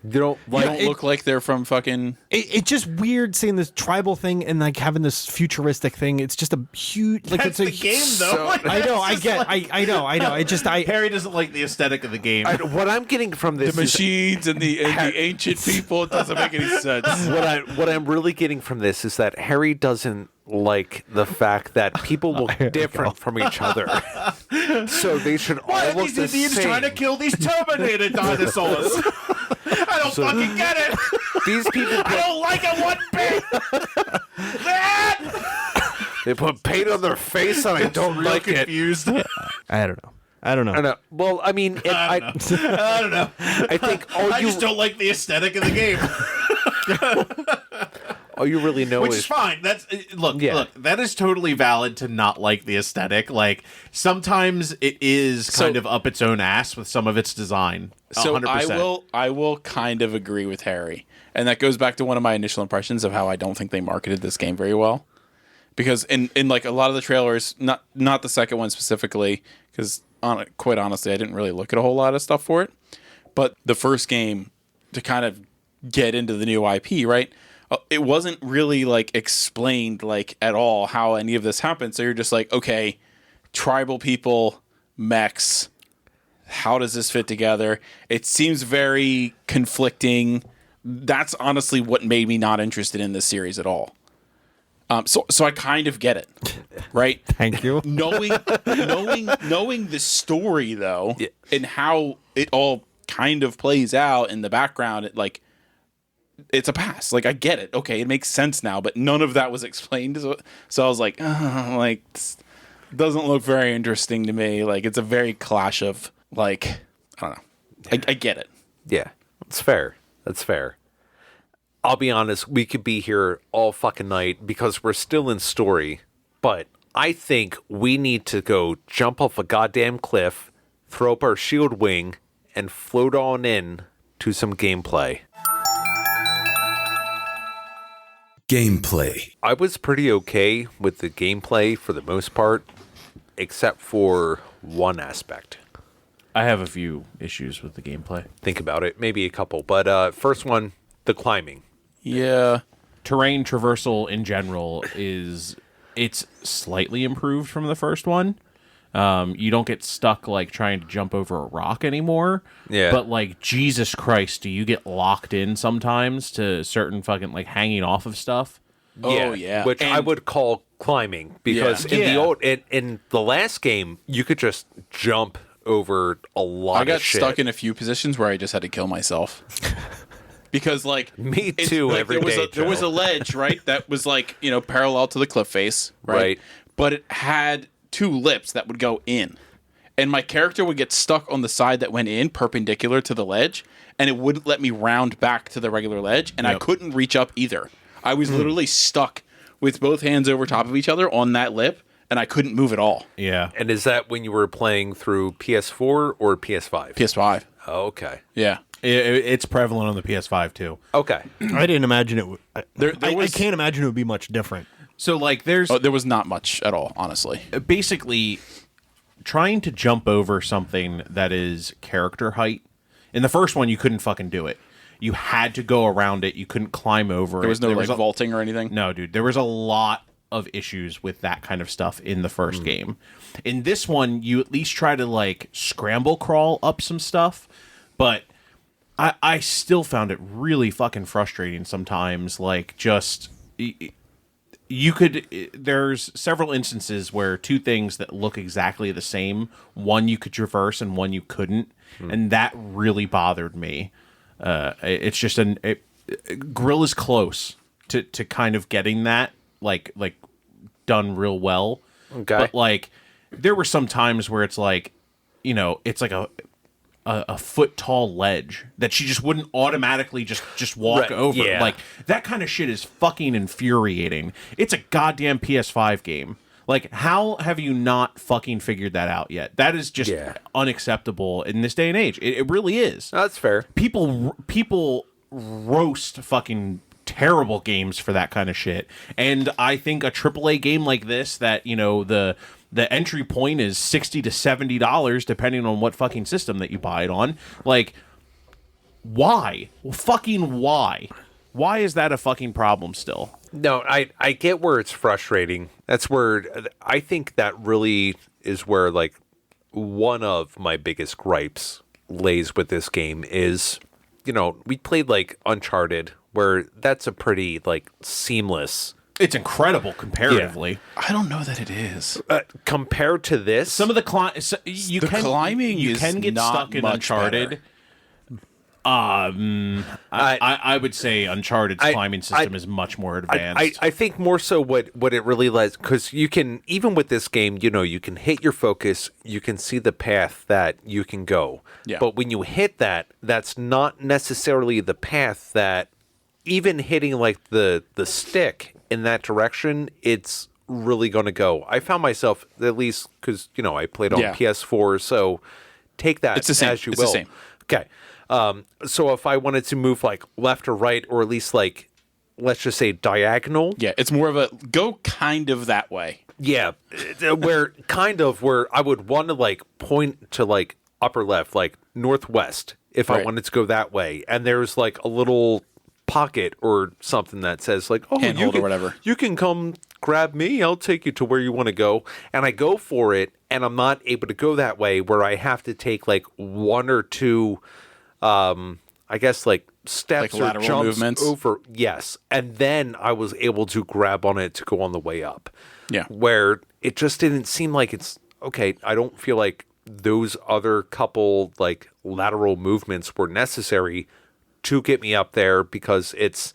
you don't they like don't look like they're from fucking. It's just weird seeing this tribal thing and like having this futuristic thing. It's just a huge like That's it's a the game, though. I know, I get, I know. It just Harry doesn't like the aesthetic of the game. what I'm getting from this The is machines and the ancient people. It doesn't make any sense. what I'm really getting from this is that Harry doesn't like the fact that people look different from each other. So they should Why all are look these the Indians same. trying to kill these Terminator dinosaurs? I don't fucking get it. These people I put, don't like it one bit. That they put paint on their face and I don't like it. confused. I don't know. I don't know. Well, I mean, I don't know. I think all I you just don't like the aesthetic of the game, all you really know which is is fine. That's look, Yeah. look. That is totally valid to not like the aesthetic. Like sometimes it is kind of up its own ass with some of its design. So 100%. I will kind of agree with Harry, and that goes back to one of my initial impressions of how I don't think they marketed this game very well, because in like a lot of the trailers, not the second one specifically, because quite honestly, I didn't really look at a whole lot of stuff for it, but the first game to kind of get into the new IP, right? It wasn't really like explained like at all how any of this happened. So you're just like, okay, tribal people, mechs. How does this fit together? It seems very conflicting. That's honestly what made me not interested in this series at all. So I kind of get it, right? Thank you. knowing the story though, and how it all kind of plays out in the background, it's a pass. Like I get it. Okay, it makes sense now, but none of that was explained. So I was like, this doesn't look very interesting to me. Like it's a very clash of like, I don't know. I get it. Yeah, that's fair. That's fair. I'll be honest, we could be here all fucking night because we're still in story, but I think we need to go jump off a goddamn cliff, throw up our shield wing, and float on in to some gameplay. Gameplay. I was pretty okay with the gameplay for the most part, except for one aspect. I have a few issues with the gameplay. Think about it, maybe a couple, but first one, the climbing. Yeah. Terrain traversal in general it's slightly improved from the first one. You don't get stuck like trying to jump over a rock anymore. Yeah. But like Jesus Christ, do you get locked in sometimes to certain fucking like hanging off of stuff? Oh, yeah. Which I would call climbing because Yeah. in the last game you could just jump over a lot I got of shit. stuck in a few positions where I just had to kill myself. Because like Me it's too, like, every there was day, there was Joe. a ledge, right, that was like, parallel to the cliff face, right? Right. But it had two lips that would go in. And my character would get stuck on the side that went in perpendicular to the ledge, and it wouldn't let me round back to the regular ledge, and I couldn't reach up either. I was literally stuck with both hands over top of each other on that lip, and I couldn't move at all. Yeah. And is that when you were playing through PS4 or PS5? PS5. Oh, okay. Yeah. It's prevalent on the PS5 too. Okay. I didn't imagine it would. There was- I can't imagine it would be much different. So like there's There was not much at all, honestly. basically trying to jump over something that is character height. In the first one, you couldn't fucking do it. You had to go around it. You couldn't climb over it. There was no a- vaulting or anything. No, dude. There was a lot of issues with that kind of stuff in the first game. In this one, you at least try to like scramble crawl up some stuff, but I still found it really fucking frustrating sometimes. Like just you could there's several instances where two things that look exactly the same, one you could traverse and one you couldn't, and that really bothered me. It's just Grill is close to kind of getting that like done real well. Okay. But like there were some times where it's like, it's like a foot tall ledge that she just wouldn't automatically just walk Right, over. yeah. Like that kind of shit is fucking infuriating. It's a goddamn PS5 game. Like, how have you not fucking figured that out yet? That is just unacceptable in this day and age. It really is. That's fair. People roast fucking terrible games for that kind of shit. And I think a AAA game like this that, the entry point is $60 to $70 depending on what fucking system that you buy it on. Like, why? Well, fucking why? Why is that a fucking problem still? No, I get where it's frustrating. That's where I think that really is where like one of my biggest gripes lays with this game is, we played like Uncharted, where that's a pretty like seamless. It's incredible comparatively. I don't know that it is. Compared to this, Some of the climbing you is can get not stuck in much Uncharted. better. I would say Uncharted's climbing system is much more advanced. I think more so what it really lies, because you can, even with this game, you can hit your focus, you can see the path that you can go. Yeah. But when you hit that, that's not necessarily the path that, even hitting like the stick in that direction, it's really going to go. I found myself, at least because, I played on PS4, so take that It's the same. as you It's the will. same. Okay. So if I wanted to move like left or right, or at least like, let's just say diagonal. Yeah, it's more of a go kind of that way. Yeah. Where I would want to like point to like upper left, like northwest, if I Right. wanted to go that way. And there's like a little pocket or something that says like, oh, Handhold or whatever. You can come grab me. I'll take you to where you want to go. And I go for it, and I'm not able to go that way, where I have to take like one or two, I guess like steps Like or lateral jumps movements? over. Yes. And then I was able to grab on it to go on the way up. Yeah. Where it just didn't seem like it's okay. I don't feel like those other couple like lateral movements were necessary to get me up there, because it's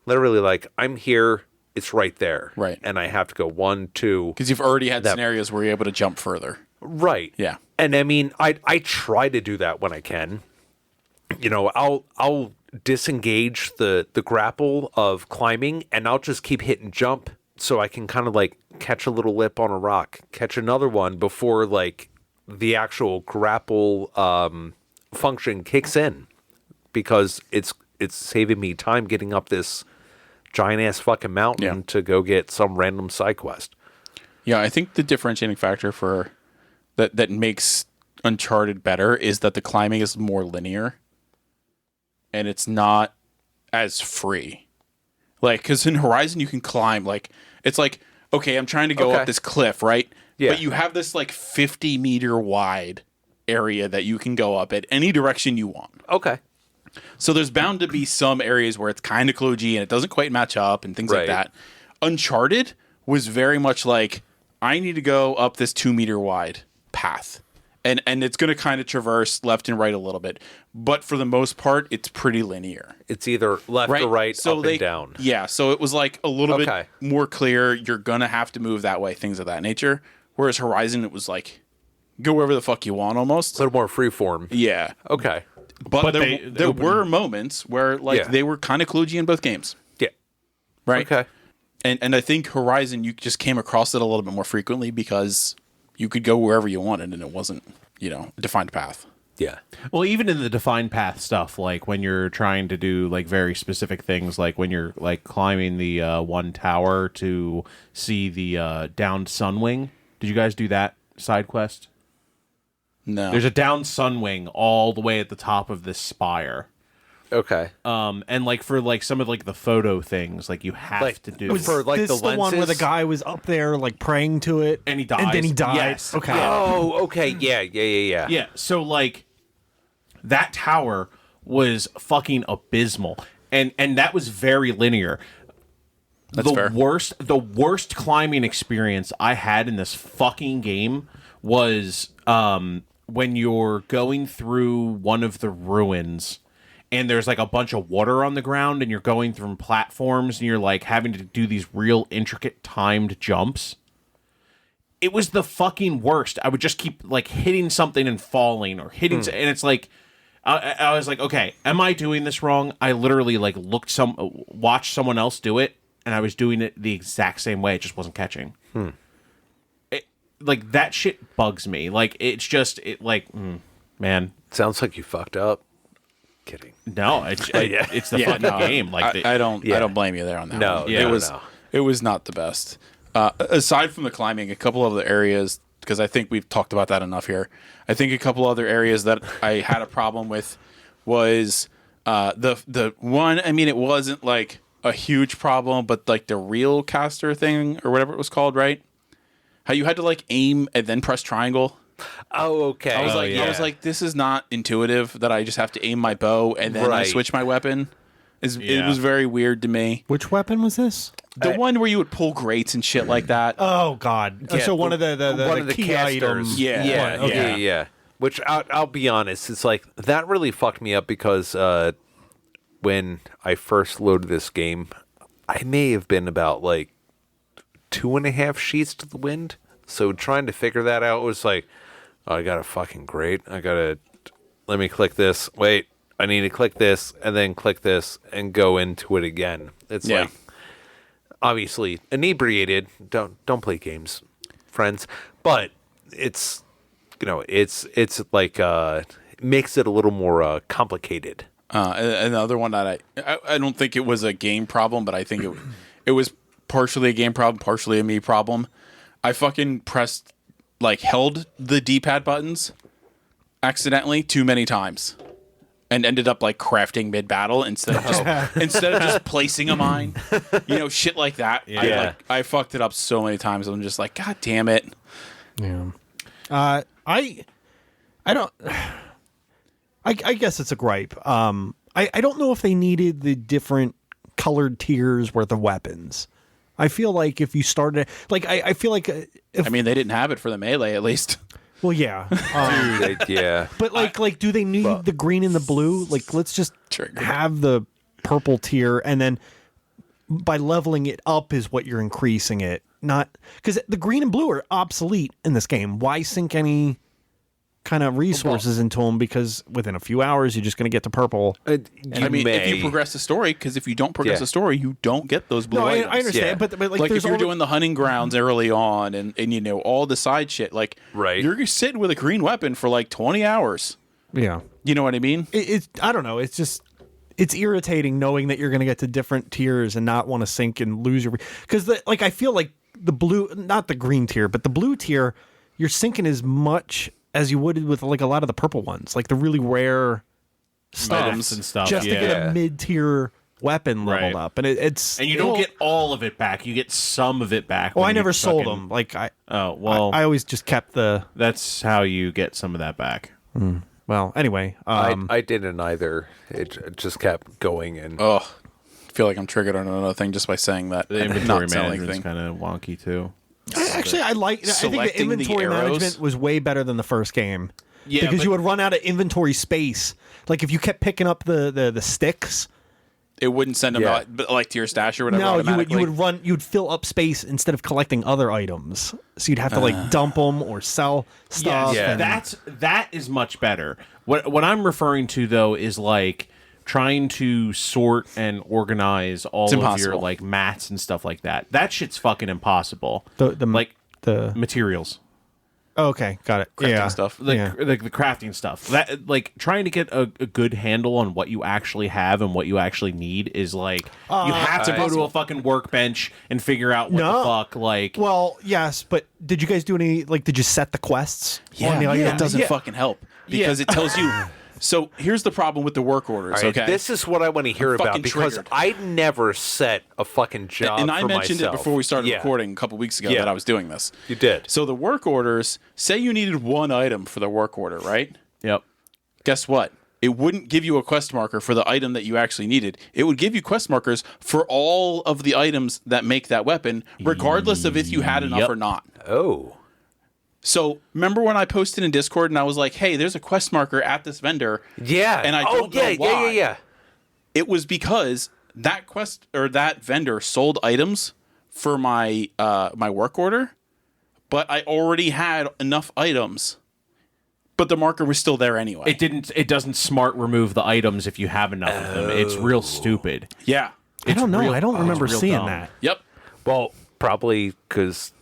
literally like, I'm here, it's right there. Right. And I have to go 1, 2. Because you've already had That- scenarios where you're able to jump further. Right. Yeah. And I mean, I try to do that when I can, I'll disengage the grapple of climbing, and I'll just keep hitting jump so I can kind of like catch a little lip on a rock, catch another one before like the actual grapple function kicks in, because it's saving me time getting up this giant ass fucking mountain to go get some random side quest. Yeah, I think the differentiating factor for that makes Uncharted better is that the climbing is more linear and it's not as free. Like, because in Horizon you can climb, like, it's like, okay, I'm trying to go up this cliff, right? Yeah. But you have this like 50-meter wide area that you can go up at any direction you want. Okay. So there's bound to be some areas where it's kind of kludgy and it doesn't quite match up and things like that. Uncharted was very much like, I need to go up this 2-meter wide path. And it's going to kind of traverse left and right a little bit. But for the most part, it's pretty linear. It's either left or right, so up and down. Yeah, so it was like a little bit more clear. You're going to have to move that way, things of that nature. Whereas Horizon, it was like, go wherever the fuck you want almost. A little more freeform. Yeah. Okay. But there were moments where like they were kind of kludgy in both games. Yeah. Right? Okay. And I think Horizon, you just came across it a little bit more frequently because you could go wherever you wanted and it wasn't, a defined path. Yeah. Well, even in the defined path stuff, like when you're trying to do like very specific things, like when you're like climbing the one tower to see the downed Sunwing. Did you guys do that side quest? No. There's a downed Sunwing all the way at the top of this spire. Okay. And like for like some of like the photo things, like you have to do. for like this the the one where the lenses? guy was up there like praying to it And he dies. and then he died. Yes. Okay. Oh, okay. Yeah. Yeah, so like that tower was fucking abysmal. And that was very linear. That's fair. The worst climbing experience I had in this fucking game was when you're going through one of the ruins and there's like a bunch of water on the ground and you're going through platforms and you're like having to do these real intricate timed jumps. It was the fucking worst. I would just keep like hitting something and falling or hitting and it's like I was like, okay, am I doing this wrong? I literally like watched someone else do it and I was doing it the exact same way. It just wasn't catching. Like that shit bugs me. Like it's just man. Sounds like you fucked up. Kidding. No, it's the fucking game. Like I don't blame you there on that. No, one. no. It was not the best. Aside from the climbing, a couple of the areas, because I think we've talked about that enough here. I think a couple other areas that I had a problem with was the one. I mean, it wasn't like a huge problem, but like the real caster thing or whatever it was called, right? How you had to like aim and then press triangle. Oh, okay. I was like, this is not intuitive. That I just have to aim my bow and then I switch my weapon. It was very weird to me. Which weapon was this? The one where you would pull grates and shit like that. Oh God! Yeah, so one of the key casters. items. Yeah. Which I'll be honest, it's like that really fucked me up because when I first loaded this game, I may have been about like 2.5 sheets to the wind. So trying to figure that out was like, oh, I got a fucking grate. Let me click this. Wait, I need to click this and then click this and go into it again. It's like, obviously inebriated. Don't play games, friends. But it's, it's like makes it a little more complicated. Another one that I don't think it was a game problem, but I think it was partially a game problem, partially a me problem. I fucking held the D-pad buttons accidentally too many times and ended up like crafting mid-battle instead of just placing a mine. Shit like that. Yeah. I fucked it up so many times. I'm just like, God damn it. Yeah. I don't. I guess it's a gripe. I don't know if they needed the different colored tiers worth of weapons. I feel like if you started, like, I feel like if they didn't have it for the melee at least. Well, yeah, Yeah. but like, do they need the green and the blue? Like, let's just have the purple tier, and then by leveling it up is what you're increasing it. Not because the green and blue are obsolete in this game. Why sink any kind of resources into them because within a few hours you're just going to get to purple. You I mean, may. if you progress the story, because if you don't progress Yeah. the story, you don't get those blue No, items. I understand, Yeah. but like, Like there's if you're already- doing the hunting grounds early on and you know all the side shit, like Right. you're sitting with a green weapon for like 20 hours. yeah. You know what I mean? It's I don't know. It's just it's irritating knowing that you're going to get to different tiers and not want to sink and lose your because like I feel like the blue, not the green tier, but the blue tier, you're sinking as much as you would with like a lot of the purple ones, like the really rare stuff Items and stuff, just to yeah. get a mid tier weapon leveled Right. up, and it's And you don't get all of it back. You get some of it back. Oh, when I you never sold fucking- them. Like Oh well, I always just kept the. that's how you get some of that back. Well, anyway, I didn't either. It just kept going, and Oh, I feel like I'm triggered on another thing just by saying that. The inventory Not selling management's thing. kind of wonky too. actually I like. I think the Selecting the inventory arrows. management was way better than the first game. Yeah, because but- you would run out of inventory space. Like if you kept picking up the sticks. It wouldn't send them Yeah. out, but like to your stash or whatever. No, you would automatically. you'd fill up space instead of collecting other items. So you'd have to like dump them or sell stuff. Yeah. and- that is much better. What I'm referring to though is like trying to sort and organize all It's of your impossible. like mats and stuff like that. That shit's fucking impossible. the like the materials. okay, got it. Crafting yeah, stuff. The, Yeah. the crafting stuff, that like trying to get a good handle on what you actually have and what you actually need is like you have to go to a fucking workbench and figure out what No. the fuck like. Well, yes, but did you guys do any like? Did you set the quests? Yeah, on the item? it doesn't fucking help because it tells you. So here's the problem with the work orders. all right, Okay, this is what I want to hear about fucking because triggered. I never set a fucking job. and I for mentioned myself. it before we started Yeah. recording a couple weeks ago Yeah. that I was doing this. You did. So the work orders, say you needed one item for the work order, right? Yep. Guess what? It wouldn't give you a quest marker for the item that you actually needed. It would give you quest markers for all of the items that make that weapon, regardless of if you had enough Yep. or not. Oh, So remember when I posted in Discord and I was like, "Hey, there's a quest marker at this vendor." yeah. And I oh, don't know yeah, why. yeah. It was because that quest or that vendor sold items for my my work order, but I already had enough items. But the marker was still there anyway. It doesn't smart remove the items if you have enough of them. It's real stupid. Yeah. I don't know. real- I don't remember real seeing dumb. that. Yep. Well, probably because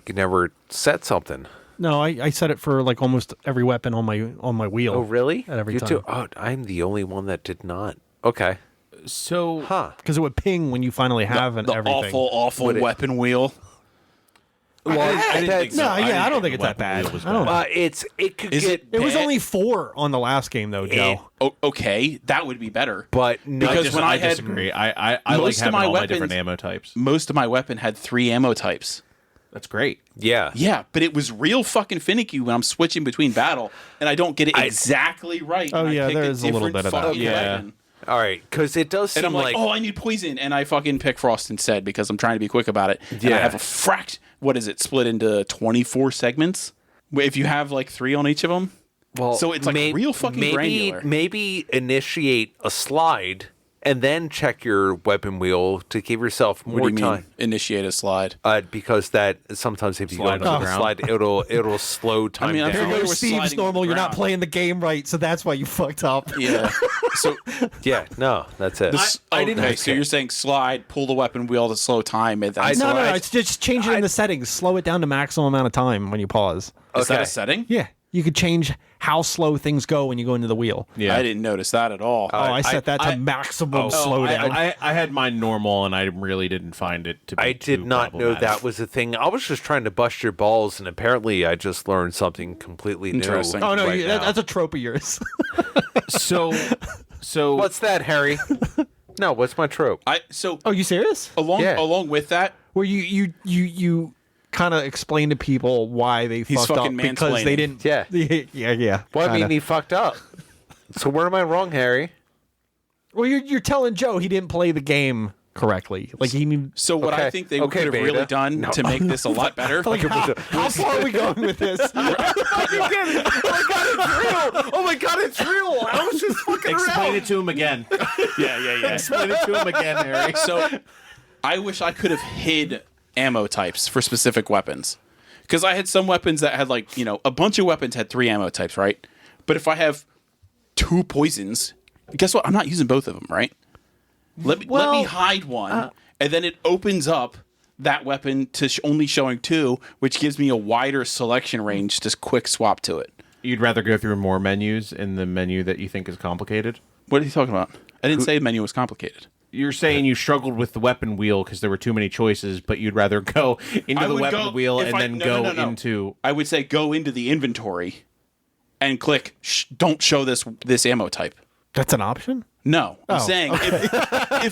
you never set something. No, I set it for like almost every weapon on my wheel. Oh, really? At every you time. too? Oh, I'm the only one that did not. Okay. So Huh. Because it would ping when you finally have The everything. awful Would it- weapon wheel. well, I didn't think so. No, yeah, I don't think think the it's that weapon bad. wheel was I don't know. It could Is get. It was bad? only 4 on the last game though, Joe. Okay, that would be better. But no, Because when I had- disagree. I like most of having my all my weapons- different ammo types. Most of my weapon had 3 ammo types. That's great. yeah. Yeah, but it was real fucking finicky when I'm switching between battle and I don't get it exactly right. Oh, and I yeah, pick there is a little different bit of that. fucking Yeah. weapon. All right, because it does seem And I'm like, oh, I need poison, and I fucking pick frost instead because I'm trying to be quick about it. And I Yeah. have a what is it, split into 24 segments? If you have like 3 on each of them. well, So it's like real fucking maybe, granular. Maybe initiate a slide and then check your weapon wheel to give yourself What more do you mean? time. Initiate a slide. Because that sometimes if you Slide go on to the the ground. slide, it'll slow time mean, I'm down. familiar Here goes with Steve's sliding on normal. the You're not ground. playing the game right, so that's why you fucked up. Yeah. So Yeah, no, that's it. I didn't- Okay, so you're saying slide, pull the weapon wheel to slow time, and then No, slide. no, it's just change it in the settings. Slow it down to maximum amount of time when you pause. Is that Okay. a setting? Yeah, you could change how slow things go when you go into the wheel. Yeah. I didn't notice that at all. Oh, I set that to I- maximum Oh, slowdown. I had mine normal, and I really didn't find it to be. I did too not know problematic. that was a thing. I was just trying to bust your balls, and apparently I just learned something completely Interesting. new. Oh no, right now. that's a trope of yours. So What's that, Harry? No, what's my trope? Oh, you serious? Yeah. along with that, Where you kind of explain to people why they He's fucked up fucking because they mansplaining. didn't. Yeah. yeah. Well, I mean, kinda. he fucked up. So where am I wrong, Harry? Well, you're telling Joe he didn't play the game correctly. Like he. so what I Okay. think they Okay, could have really Beta. done to make this a lot better. Like how far are we going with this? Oh my god, it's real! I was just fucking Explain it to him again. yeah. Explain it to him again, Harry. So I wish I could have hid ammo types for specific weapons. Because I had some weapons that had like, a bunch of weapons had 3 ammo types, right? But if I have 2 poisons, guess what? I'm not using both of them, right? Let me hide one, and then it opens up that weapon to only showing 2, which gives me a wider selection range to quick swap to it. You'd rather go through more menus in the menu that you think is complicated? What are you talking about? I didn't say the menu was complicated. You're saying you struggled with the weapon wheel because there were too many choices, but you'd rather go into the weapon wheel and then go into... I would say go into the inventory and click, don't show this ammo type. That's an option? No. I'm saying if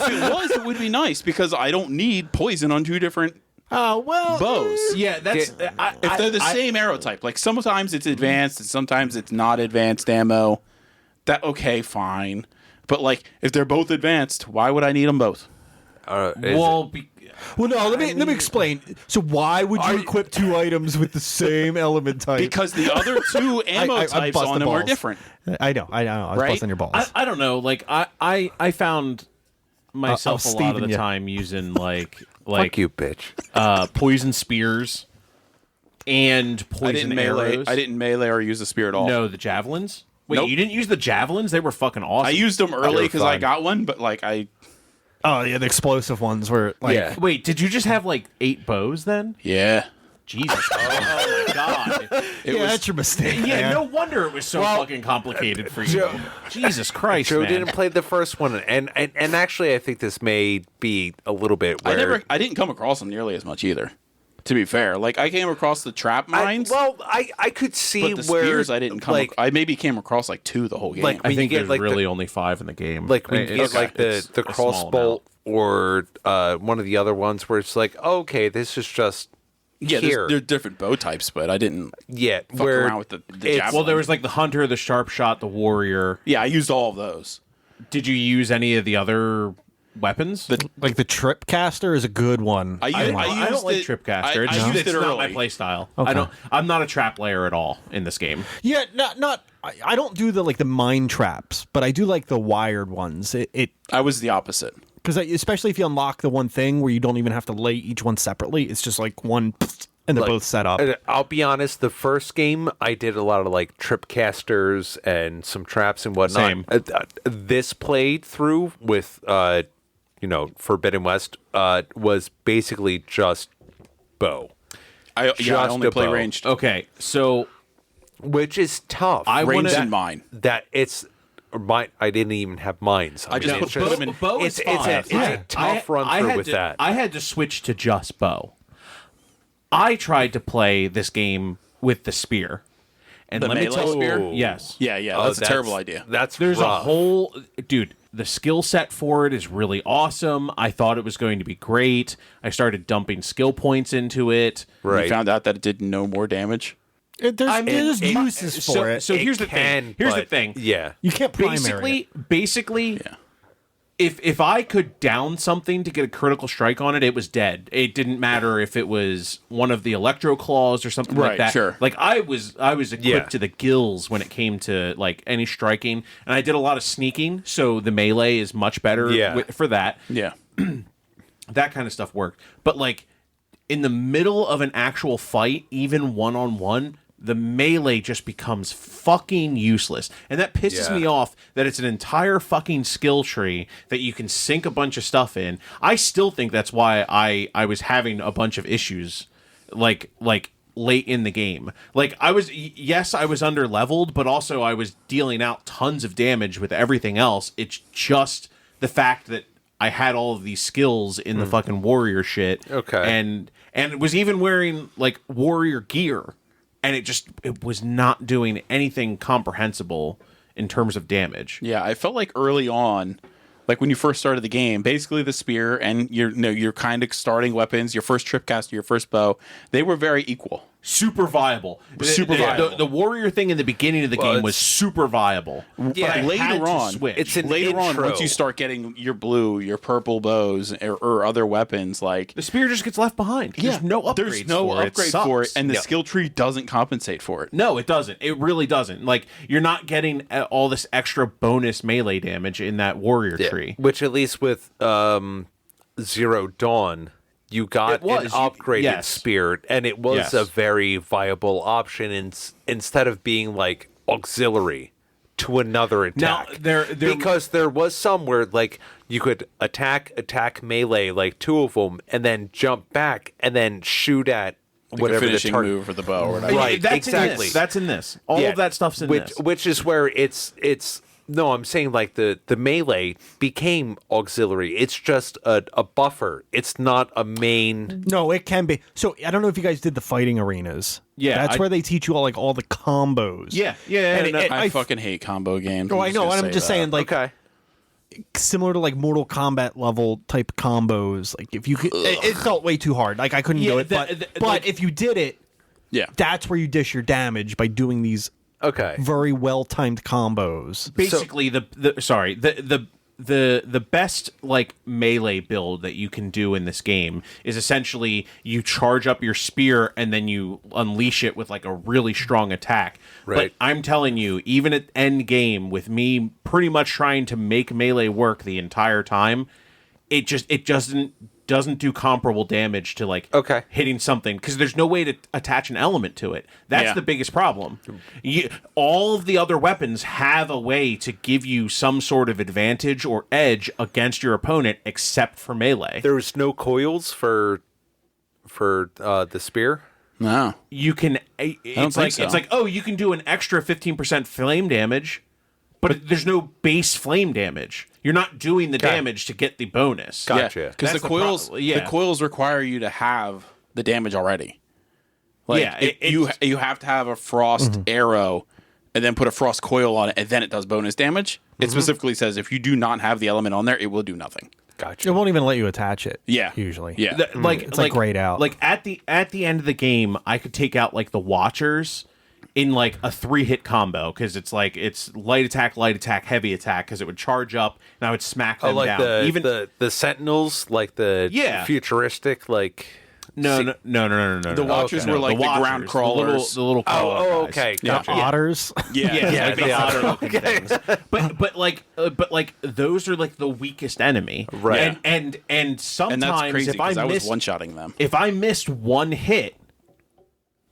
it was, it would be nice because I don't need poison on 2 different bows. Yeah, that's... If they're the same arrow type, like sometimes it's advanced and sometimes it's not advanced ammo, okay, fine. But like, if they're both advanced, why would I need them both? Well, no. Let me explain. So, why would you equip 2 items with the same element type? Because the other 2 ammo types on them are different. I know. I was Right? busting your balls. I don't know. Like, I found myself a lot of the time using like Fuck you, bitch. Poison spears and poison arrows. I didn't melee or use the spear at all. No, the javelins. Wait, Nope. you didn't use the javelins? They were fucking awesome. I used them early because I fine. got one, but like Oh, yeah, the explosive ones were like... Yeah. Wait, did you just have like 8 bows then? yeah. Jesus. Oh my god. that's your mistake, Yeah, man. no wonder it was so fucking complicated for you. Jesus Christ, Joe man. didn't play the first one, and actually, I think this may be a little bit where I didn't come across them nearly as much either. To be fair, like I came across the trap mines. I could see but the where spears I didn't come. like I maybe came across like 2 the whole game. Like, I when think you get, there's like, really only 5 in the game. like when you It's- get like it's the a small crossbow or one of the other ones where it's like, okay, this is just yeah, here. there's different bow types, but I didn't Yeah, fuck where around with the it's- javelin. Well, there was like the hunter, the sharp shot, the warrior. Yeah, I used all of those. Did you use any of the other weapons? Like the trip caster is a good one. I I used don't like it- Tripcaster. I used It's it not my early. play style. Okay. I'm not a trap player at all in this game. Yeah, not. I don't do the mine traps, but I do like the wired ones. I was the opposite. Because especially if you unlock the one thing where you don't even have to lay each one separately, it's just like one, and they're both set up. I'll be honest, the first game I did a lot of like trip casters and some traps and whatnot. Same. This played through with Forbidden West was basically just bow, I Just only a play bow. ranged. Okay, so which is tough. Ranged and mine. that it's mine. I didn't even have mines. I just mean, put it's just- them in. bow is it's fine. a tough run through had with to, that. I had to switch to just bow. I tried to play this game with the spear, and The let me melee tell spear? you, yes, Yeah, Oh, that's a terrible idea. there's rough. a whole dude. The skill set for it is really awesome. I thought it was going to be great. I started dumping skill points into it. right. You found out that it did no more damage. There's uses for it. So here's the can, thing. Here's the but- thing. Yeah. You can't primary it. Basically, Yeah. if I could down something to get a critical strike on it, it was dead. It didn't matter if it was one of the electro claws or something like Right, that. sure. Like I was equipped Yeah. to the gills when it came to like any striking, and I did a lot of sneaking, so the melee is much better Yeah. for that. Yeah. That kind of stuff worked. But like in the middle of an actual fight, even one-on-one, the melee just becomes fucking useless. And that pisses Yeah. me off that it's an entire fucking skill tree that you can sink a bunch of stuff in. I still think that's why I was having a bunch of issues like late in the game. Like I was under leveled, but also I was dealing out tons of damage with everything else. It's just the fact that I had all of these skills in the fucking warrior shit. Okay. And it was even wearing like warrior gear, and it was not doing anything comprehensible in terms of damage. Yeah, I felt like early on, like when you first started the game, basically the spear and your kind of starting weapons, your first tripcaster, your first bow, they were very equal. Super viable. Super viable. The warrior thing in the beginning of the game was it's- super viable. Yeah, But I had later to on, switch. it's an Later on, intro. once you start getting your blue, your purple bows, or other weapons, like the spear just gets left behind. There's no upgrades. there's no for it. upgrade Sucks. for it, and the Yeah. skill tree doesn't compensate for it. No, it doesn't. It really doesn't. Like you're not getting all this extra bonus melee damage in that warrior tree. Which at least with Zero Dawn, you got It was. an upgraded Yes. spear, and it was Yes. a very viable option instead of being like auxiliary to another Now, attack. there- because there was some where like you could attack melee, like two of them, and then jump back and then shoot at Like whatever a the finishing target. move for the bow or whatever. Right, That's exactly. In this. That's in this. All Yeah, of that stuff's in this. which is where it's no, I'm saying like the melee became auxiliary. It's just a buffer. It's not a main. No, it can be. So I don't know if you guys did the fighting arenas. Yeah, that's where they teach you all the combos. Yeah. And no, I fucking hate combo games. Oh, I know. And I'm just saying, like, Okay. similar to like Mortal Kombat level type combos. Like, if you could, it felt way too hard. Like, I couldn't Yeah, do it. But like- if you did it, Yeah. that's where you dish your damage by doing these Okay. very well timed combos. basically the best like melee build that you can do in this game is essentially you charge up your spear and then you unleash it with like a really strong attack. Right. But I'm telling you, even at end game with me pretty much trying to make melee work the entire time, it doesn't do comparable damage to like Okay. hitting something because there's no way to attach an element to it. That's Yeah. the biggest problem. All of the other weapons have a way to give you some sort of advantage or edge against your opponent, except for melee. There's no coils for the spear. No. You can. It's think like so. it's like, oh, you can do an extra 15% flame damage, but there's no base flame damage. You're not doing the Okay. damage to get the bonus. Gotcha. Because the That's the coils, problem. Yeah. the coils require you to have the damage already. Like, Yeah, you have to have a frost arrow, and then put a frost coil on it, and then it does bonus damage. It specifically says if you do not have the element on there, it will do nothing. Gotcha. It won't even let you attach it. Yeah. Usually. Yeah. It's like grayed out. Like at the end of the game, I could take out like the Watchers in like a 3-hit combo because it's like it's light attack, heavy attack because it would charge up and I would smack them like down. the Sentinels, like the Yeah. futuristic, like no. The The Watchers were like the ground crawlers. the little crawler guys. okay, Yeah. gotcha. Otters. Yeah. Yeah, like the yeah. otter looking things. But like those are like the weakest enemy, Right. And sometimes And that's crazy if I because I was missed one-shotting them. if I missed one hit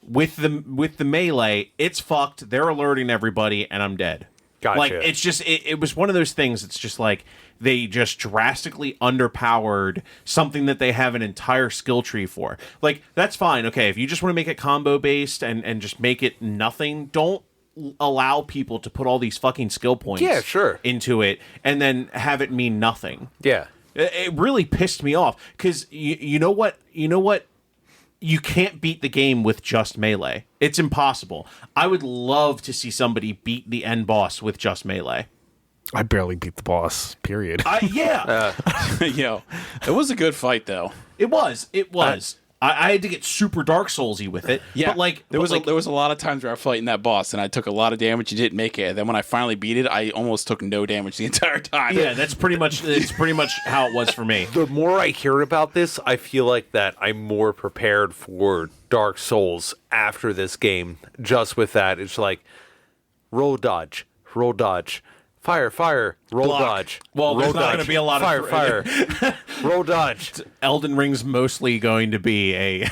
with the melee, it's fucked. They're alerting everybody, and I'm dead. Gotcha. Like it's just it was one of those things. It's just like they just drastically underpowered something that they have an entire skill tree for. Like that's fine. Okay, if you just want to make it combo based and just make it nothing, don't allow people to put all these fucking skill points Yeah, sure. into it and then have it mean nothing. Yeah. It really pissed me off because you know what you can't beat the game with just melee. It's impossible. I would love to see somebody beat the end boss with just melee. I barely beat the boss. Period. Yeah, Yo, it was a good fight though. it was. I had to get super Dark Soulsy with it. Yeah, but like there was a lot of times where I was fighting that boss and I took a lot of damage and didn't make it. And then when I finally beat it, I almost took no damage the entire time. yeah, that's pretty much how it was for me. The more I hear about this, I feel like that I'm more prepared for Dark Souls after this game. Just with that, it's like roll dodge, fire, roll Block. dodge. Well, roll there's not dodge, gonna be a lot of fire, roll dodge, Elden Ring's mostly going to be a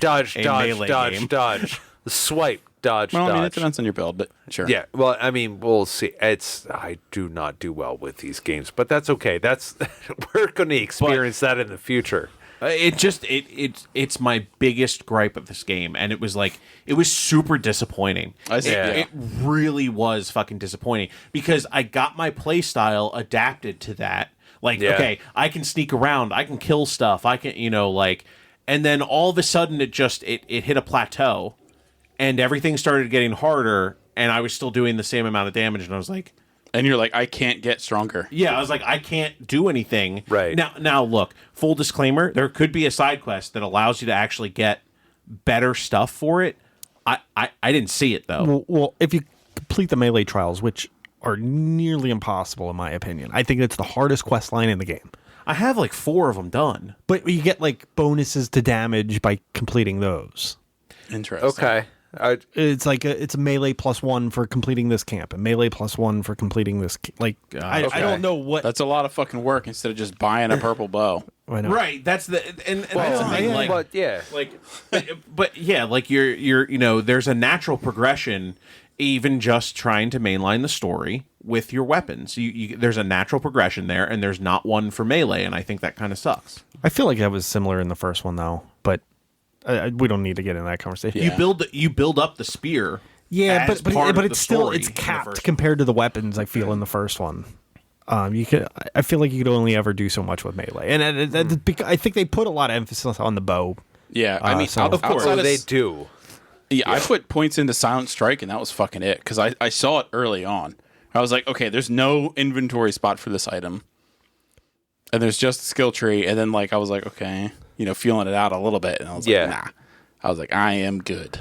dodge, A dodge, melee dodge, game. dodge, swipe, dodge, Well, I mean, it dodge. depends on your build, but sure. Yeah, well, I mean, we'll see. I do not do well with these games, but that's okay. That's we're going to experience that in the future. It's my biggest gripe of this game, and it was super disappointing. I see. Yeah. It really was fucking disappointing because I got my play style adapted to that. Like, Yeah. okay, I can sneak around, I can kill stuff, I can, and then all of a sudden it hit a plateau, and everything started getting harder, and I was still doing the same amount of damage, and I was like, And you're like, I can't get stronger. yeah, I was like, I can't do anything. Right. Now, look, full disclaimer, there could be a side quest that allows you to actually get better stuff for it. I didn't see it, though. Well, if you complete the melee trials, which are nearly impossible in my opinion, I think it's the hardest quest line in the game. I have like 4 of them done. But you get like bonuses to damage by completing those. Interesting. Okay. It's like it's a melee +1 for completing this camp, and melee +1 for completing this. I Okay. don't know what. That's a lot of fucking work instead of just buying a purple bow. Why not? Right. That's the and that's the thing. Like, but yeah, but yeah, like you're there's a natural progression, even just trying to mainline the story with your weapons. There's a natural progression there, and there's not one for melee, and I think that kind of sucks. I feel like that was similar in the first one though, but we don't need to get into that conversation. Yeah. You build up the spear. Yeah, as but part of it's the still story it's in the capped first compared to the weapons. I feel in the first one. I feel like you could only ever do so much with melee, and I think they put a lot of emphasis on the bow. Yeah, I mean, so- of course they do. Yeah, I put points into Silent Strike, and that was fucking it because I saw it early on. I was like, okay, there's no inventory spot for this item, and there's just a skill tree, and then like I was like, okay, feeling it out a little bit, and I was like, nah. I was like, I am good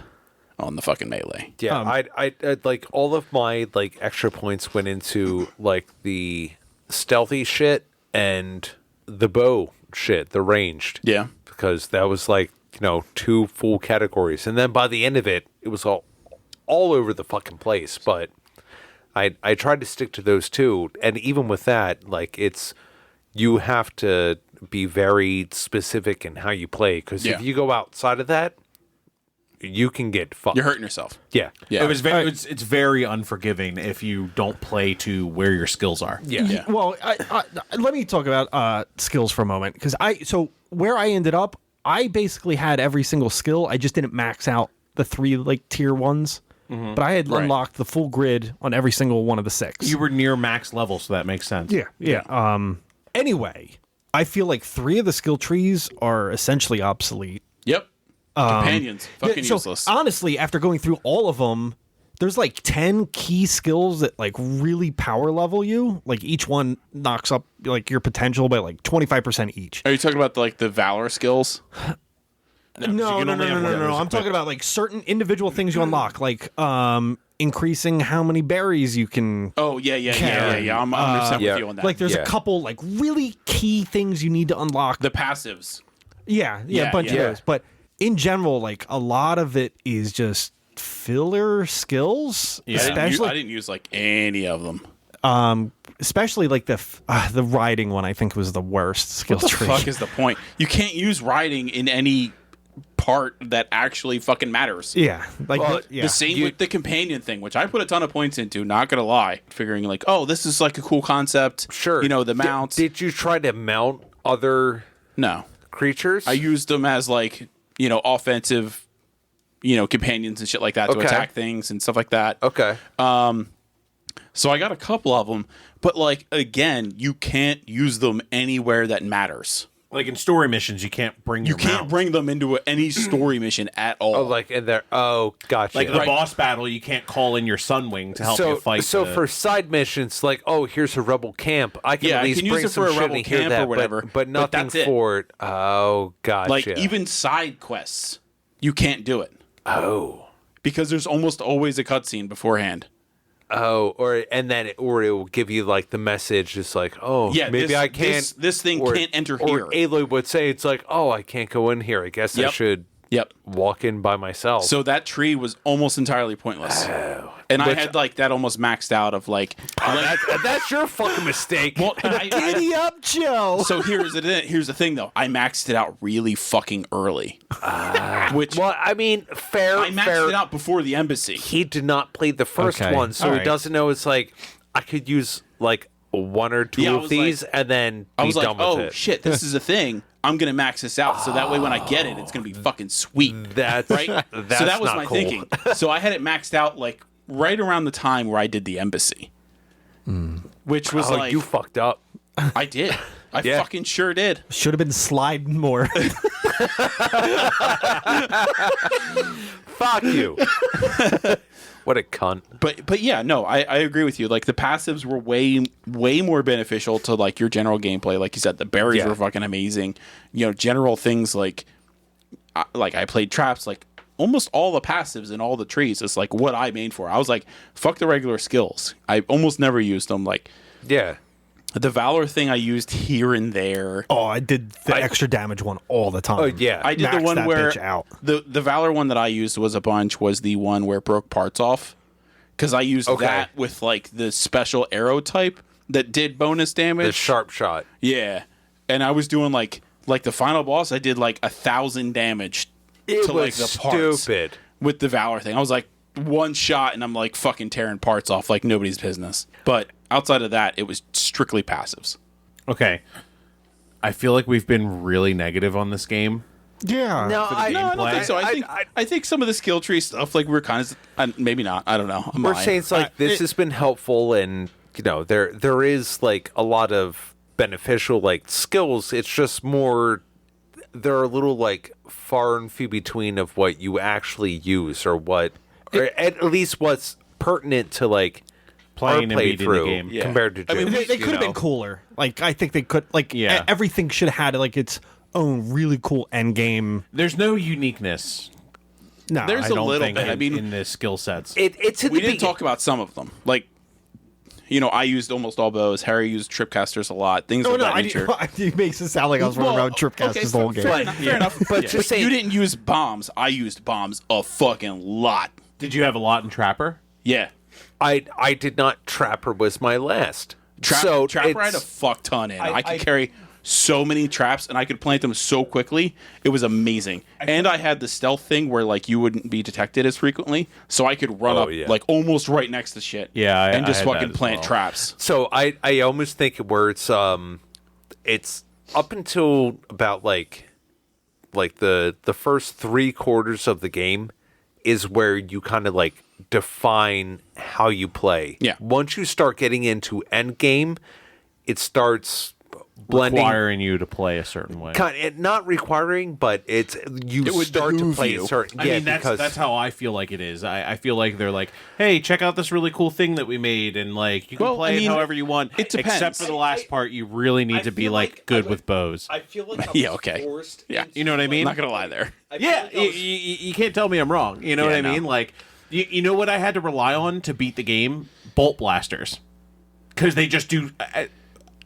on the fucking melee. Yeah, I like all of my like extra points went into like the stealthy shit and the bow shit, the ranged. Yeah. Because that was like, 2 full categories. And then by the end of it, it was all over the fucking place. But I tried to stick to those two. And even with that, like you have to be very specific in how you play. Because if you go outside of that, you can get fucked. You're hurting yourself. Yeah. Yeah. It's very unforgiving if you don't play to where your skills are. Yeah. Well, let me talk about skills for a moment because where I ended up, I basically had every single skill. I just didn't max out the 3 like tier ones, but I had unlocked the full grid on every single one of the 6. You were near max level, so that makes sense. Yeah. Anyway, I feel like 3 of the skill trees are essentially obsolete. Yep. Companions. Fucking So useless. honestly, after going through all of them, there's like 10 key skills that like really power level you. Like each one knocks up like your potential by like 25% each. Are you talking about like the Valor skills? No. I'm talking about like certain individual things you unlock, like increasing how many berries you can. Oh, yeah. Carry. I'm 100% yeah. with you on that. Like there's Yeah. a couple like really key things you need to unlock. the passives. Yeah, Yeah, a bunch of yeah. those. But in general, like a lot of it is just filler skills. Yeah, especially I didn't use like any of them. especially like the riding one. I think was the worst skill What the tree. fuck is the point? You can't use riding in any part that actually fucking matters. Yeah, like The same with the companion thing, which I put a ton of points into, not gonna lie, figuring like, oh, this is like a cool concept. Sure. The mounts. Did you try to mount other No. creatures? I used them as like, offensive, companions and shit like that to Okay. attack things and stuff like that. Okay. So I got a couple of them, but like, again, you can't use them anywhere that matters. Like in story missions, you can't bring You your can't mount. bring them into any story mission at all. Oh, like in there. Oh, gotcha. Like the Right. boss battle, you can't call in your Sunwing to help you fight. So for side missions, like, oh, here's a rebel camp. I can Yeah, at I least can use bring it some for a shit rebel in here camp or that, whatever, but but nothing that's it. for. Oh, gotcha. like even side quests, you can't do it oh, because there's almost always a cutscene beforehand. or it will give you like the message. It's like, oh, Yeah, maybe this- I can't. this thing can't enter or here. Aloy would say, it's like, oh, I can't go in here. I guess I Yep. should Yep. walk in by myself. So that tree was almost entirely pointless. And I had like that almost maxed out of like. that's your fucking mistake. Well, Giddy up, Joe. so here's the thing though. I maxed it out really fucking early, which Well, I mean, fair. I maxed fair. it out before the embassy. He did not play the first Okay. one, so All he right. doesn't know. It's like I could use like 1 or 2 Yeah, I of was these like- and then I be was like, done with oh it. shit, this is a thing. I'm gonna max this out so that way when I get it, it's gonna be fucking sweet. That's Right? That's So that was not my cool. thinking. So I had it maxed out like right around the time where I did the embassy, which was Oh, like you fucked up. I did. I Yeah. fucking sure did. Should have been sliding more. Fuck you. What a cunt. But yeah, no, I agree with you. Like the passives were way more beneficial to like your general gameplay. Like you said, the berries Yeah. were fucking amazing. General things like I played traps. Like almost all the passives and all the trees is like what I made for. I was like, fuck the regular skills. I almost never used them. Like Yeah. the Valor thing I used here and there. Oh, I did the extra damage one all the time. Oh, yeah. I did the Maxed one that where bitch out. the Valor one that I used was the one where it broke parts off. Because I used Okay. that with like the special arrow type that did bonus damage. The sharp shot. Yeah. And I was doing like Like the final boss, I did like 1,000 damage It to was like the parts stupid. with the Valor thing. I was like one shot and I'm like fucking tearing parts off like nobody's business. But outside of that, it was strictly passives. Okay. I feel like we've been really negative on this game. Yeah. No, No, I don't gameplay. think so. I think some of the skill tree stuff, like we're kind of maybe not. I don't know. I'm We're lying. saying it's like this has been helpful, and there is like a lot of beneficial like skills. It's just more they're a little like far and few between of what you actually use or what, or at least what's pertinent to like Playing our and beating the playthrough game. Yeah. compared to. I mean, James, They you could have been know. cooler. Like I think they could. Like Yeah. everything should have had like its own really cool end game. There's no uniqueness. No, There's I a don't little think bit. I mean, in the skill sets. It's in we the didn't talk about some of them. Like, I used almost all bows. Harry used tripcasters a lot. Things No, of no, that nature. it makes it sound like I was running around tripcasters the whole game. Fair enough. But just But saying, you didn't use bombs. I used bombs a fucking lot. Did you have a lot in Trapper? Yeah. I did not. Trapper was my last. Trapper I had a it's- fuck ton in. I could carry so many traps and I could plant them so quickly. It was amazing. And I had the stealth thing where like you wouldn't be detected as frequently, so I could run Oh, up yeah. like almost right next to shit. Yeah, and I just had that fucking as plant well. traps. So I almost think where it's up until about like the first 3/4 of the game is where you kind of like define how you play. Yeah. Once you start getting into end game, it starts blending. Requiring you to play a certain way. Not requiring, but it would start to behoove play you. a certain. I mean, that's how I feel like it is. I feel like they're like, hey, check out this really cool thing that we made, and like you can Well, play I mean, it however you want. it depends. Except for the last part, you really need to be like good with bows. I feel like Yeah, okay. Yeah. You know what I mean? I'm not gonna lie there. Yeah, you can't tell me I'm wrong. You know Yeah, what I no. mean? Like, you know what I had to rely on to beat the game? Bolt blasters, because they just do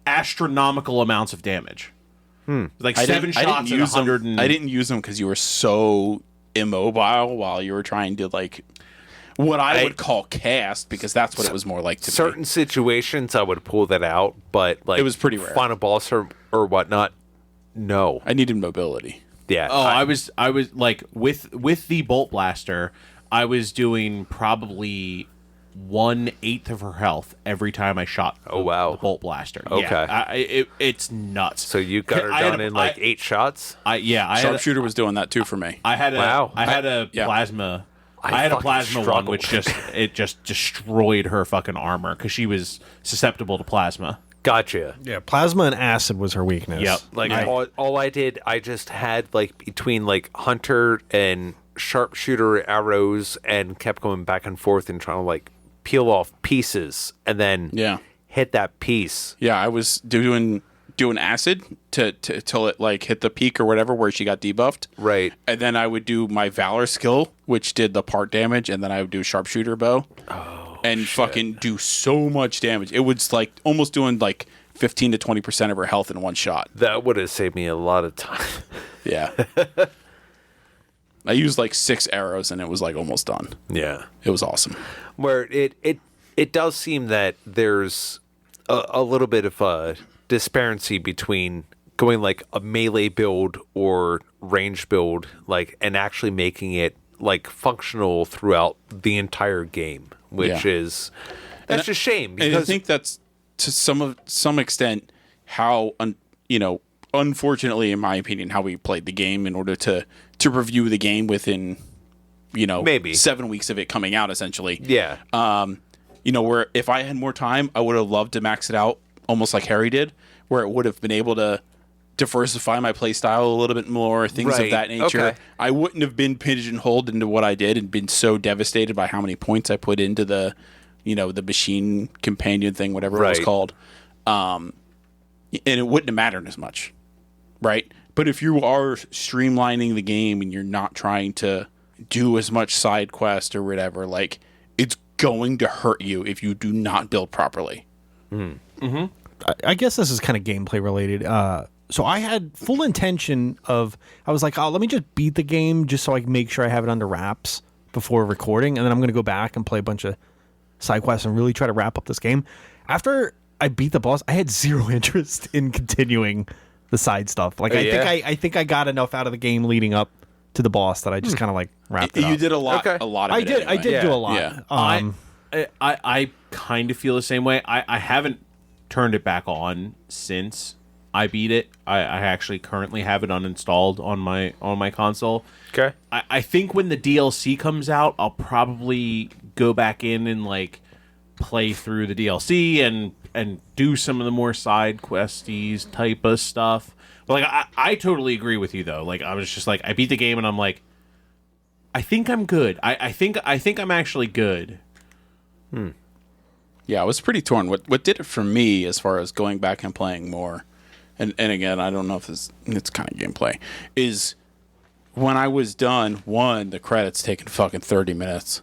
astronomical amounts of damage. Like I seven didn't shots at use 100. them. I didn't use them because you were so immobile while you were trying to like what I would call cast, because that's what it was more like to certain me. situations I would pull that out, but like It was pretty rare. Final boss or whatnot. No. I needed mobility. Yeah. Oh, I was like with the bolt blaster, I was doing probably 1/8 of her health every time I shot. Oh, wow. the bolt blaster. Okay. Yeah, it's nuts. So you got her I had done a- in like I- 8 shots? I had Sharpshooter was doing that too for me. I had a Wow. I had a Yeah. plasma. I I had a fucking plasma one, struggled. which just destroyed her fucking armor because she was susceptible to plasma. Gotcha. Yeah, plasma and acid was her weakness. Yep. Like I- all I did, I just had like between like hunter and sharpshooter arrows and kept going back and forth and trying to like peel off pieces and then Yeah. hit that piece. Yeah, I was doing acid to till it like hit the peak or whatever where she got debuffed. Right. And then I would do my Valor skill, which did the part damage, and then I would do sharpshooter bow. And fucking do so much damage. It was like almost doing like 15 to 20% of her health in one shot. That would have saved me a lot of time. Yeah. I used like 6 arrows and it was like almost done. Yeah. It was awesome. Where it does seem that there's a little bit of a disparity between going like a melee build or range build, like, and actually making it like functional throughout the entire game, which Yeah. is that's a shame And I because think that's to some extent how unfortunately, in my opinion, how we played the game in order to review the game within Maybe. 7 weeks of it coming out, essentially. yeah, Where if I had more time, I would have loved to max it out almost like Harry did, where it would have been able to diversify my play style a little bit more, things Right. of that nature. Okay. I wouldn't have been pigeonholed into what I did and been so devastated by how many points I put into the machine companion thing, whatever it was Right. called. And it wouldn't have mattered as much, right? But if you are streamlining the game and you're not trying to do as much side quest or whatever, like, it's going to hurt you if you do not build properly. I guess this is kind of gameplay related. So I had full intention of, I was like, oh, let me just beat the game just so I can make sure I have it under wraps before recording. And then I'm going to go back and play a bunch of side quests and really try to wrap up this game. After I beat the boss, I had zero interest in continuing the side stuff. Like I think I got enough out of the game leading up to the boss that I just kind of like wrapped it up. You did a lot. Okay. A lot of I it. did. Anyway. I did do a lot. Yeah. I kind of feel the same way. I haven't turned it back on since I beat it. I actually currently have it uninstalled on my console. Okay. I think when the DLC comes out, I'll probably go back in and like play through the DLC and do some of the more side questies type of stuff. But like I totally agree with you though. Like I was just like I beat the game and I'm like I think I'm good. I think I'm actually good. Yeah, I was pretty torn. What did it for me as far as going back and playing more, and again, I don't know if it's kind of gameplay, is when I was done, the credits taking fucking 30 minutes.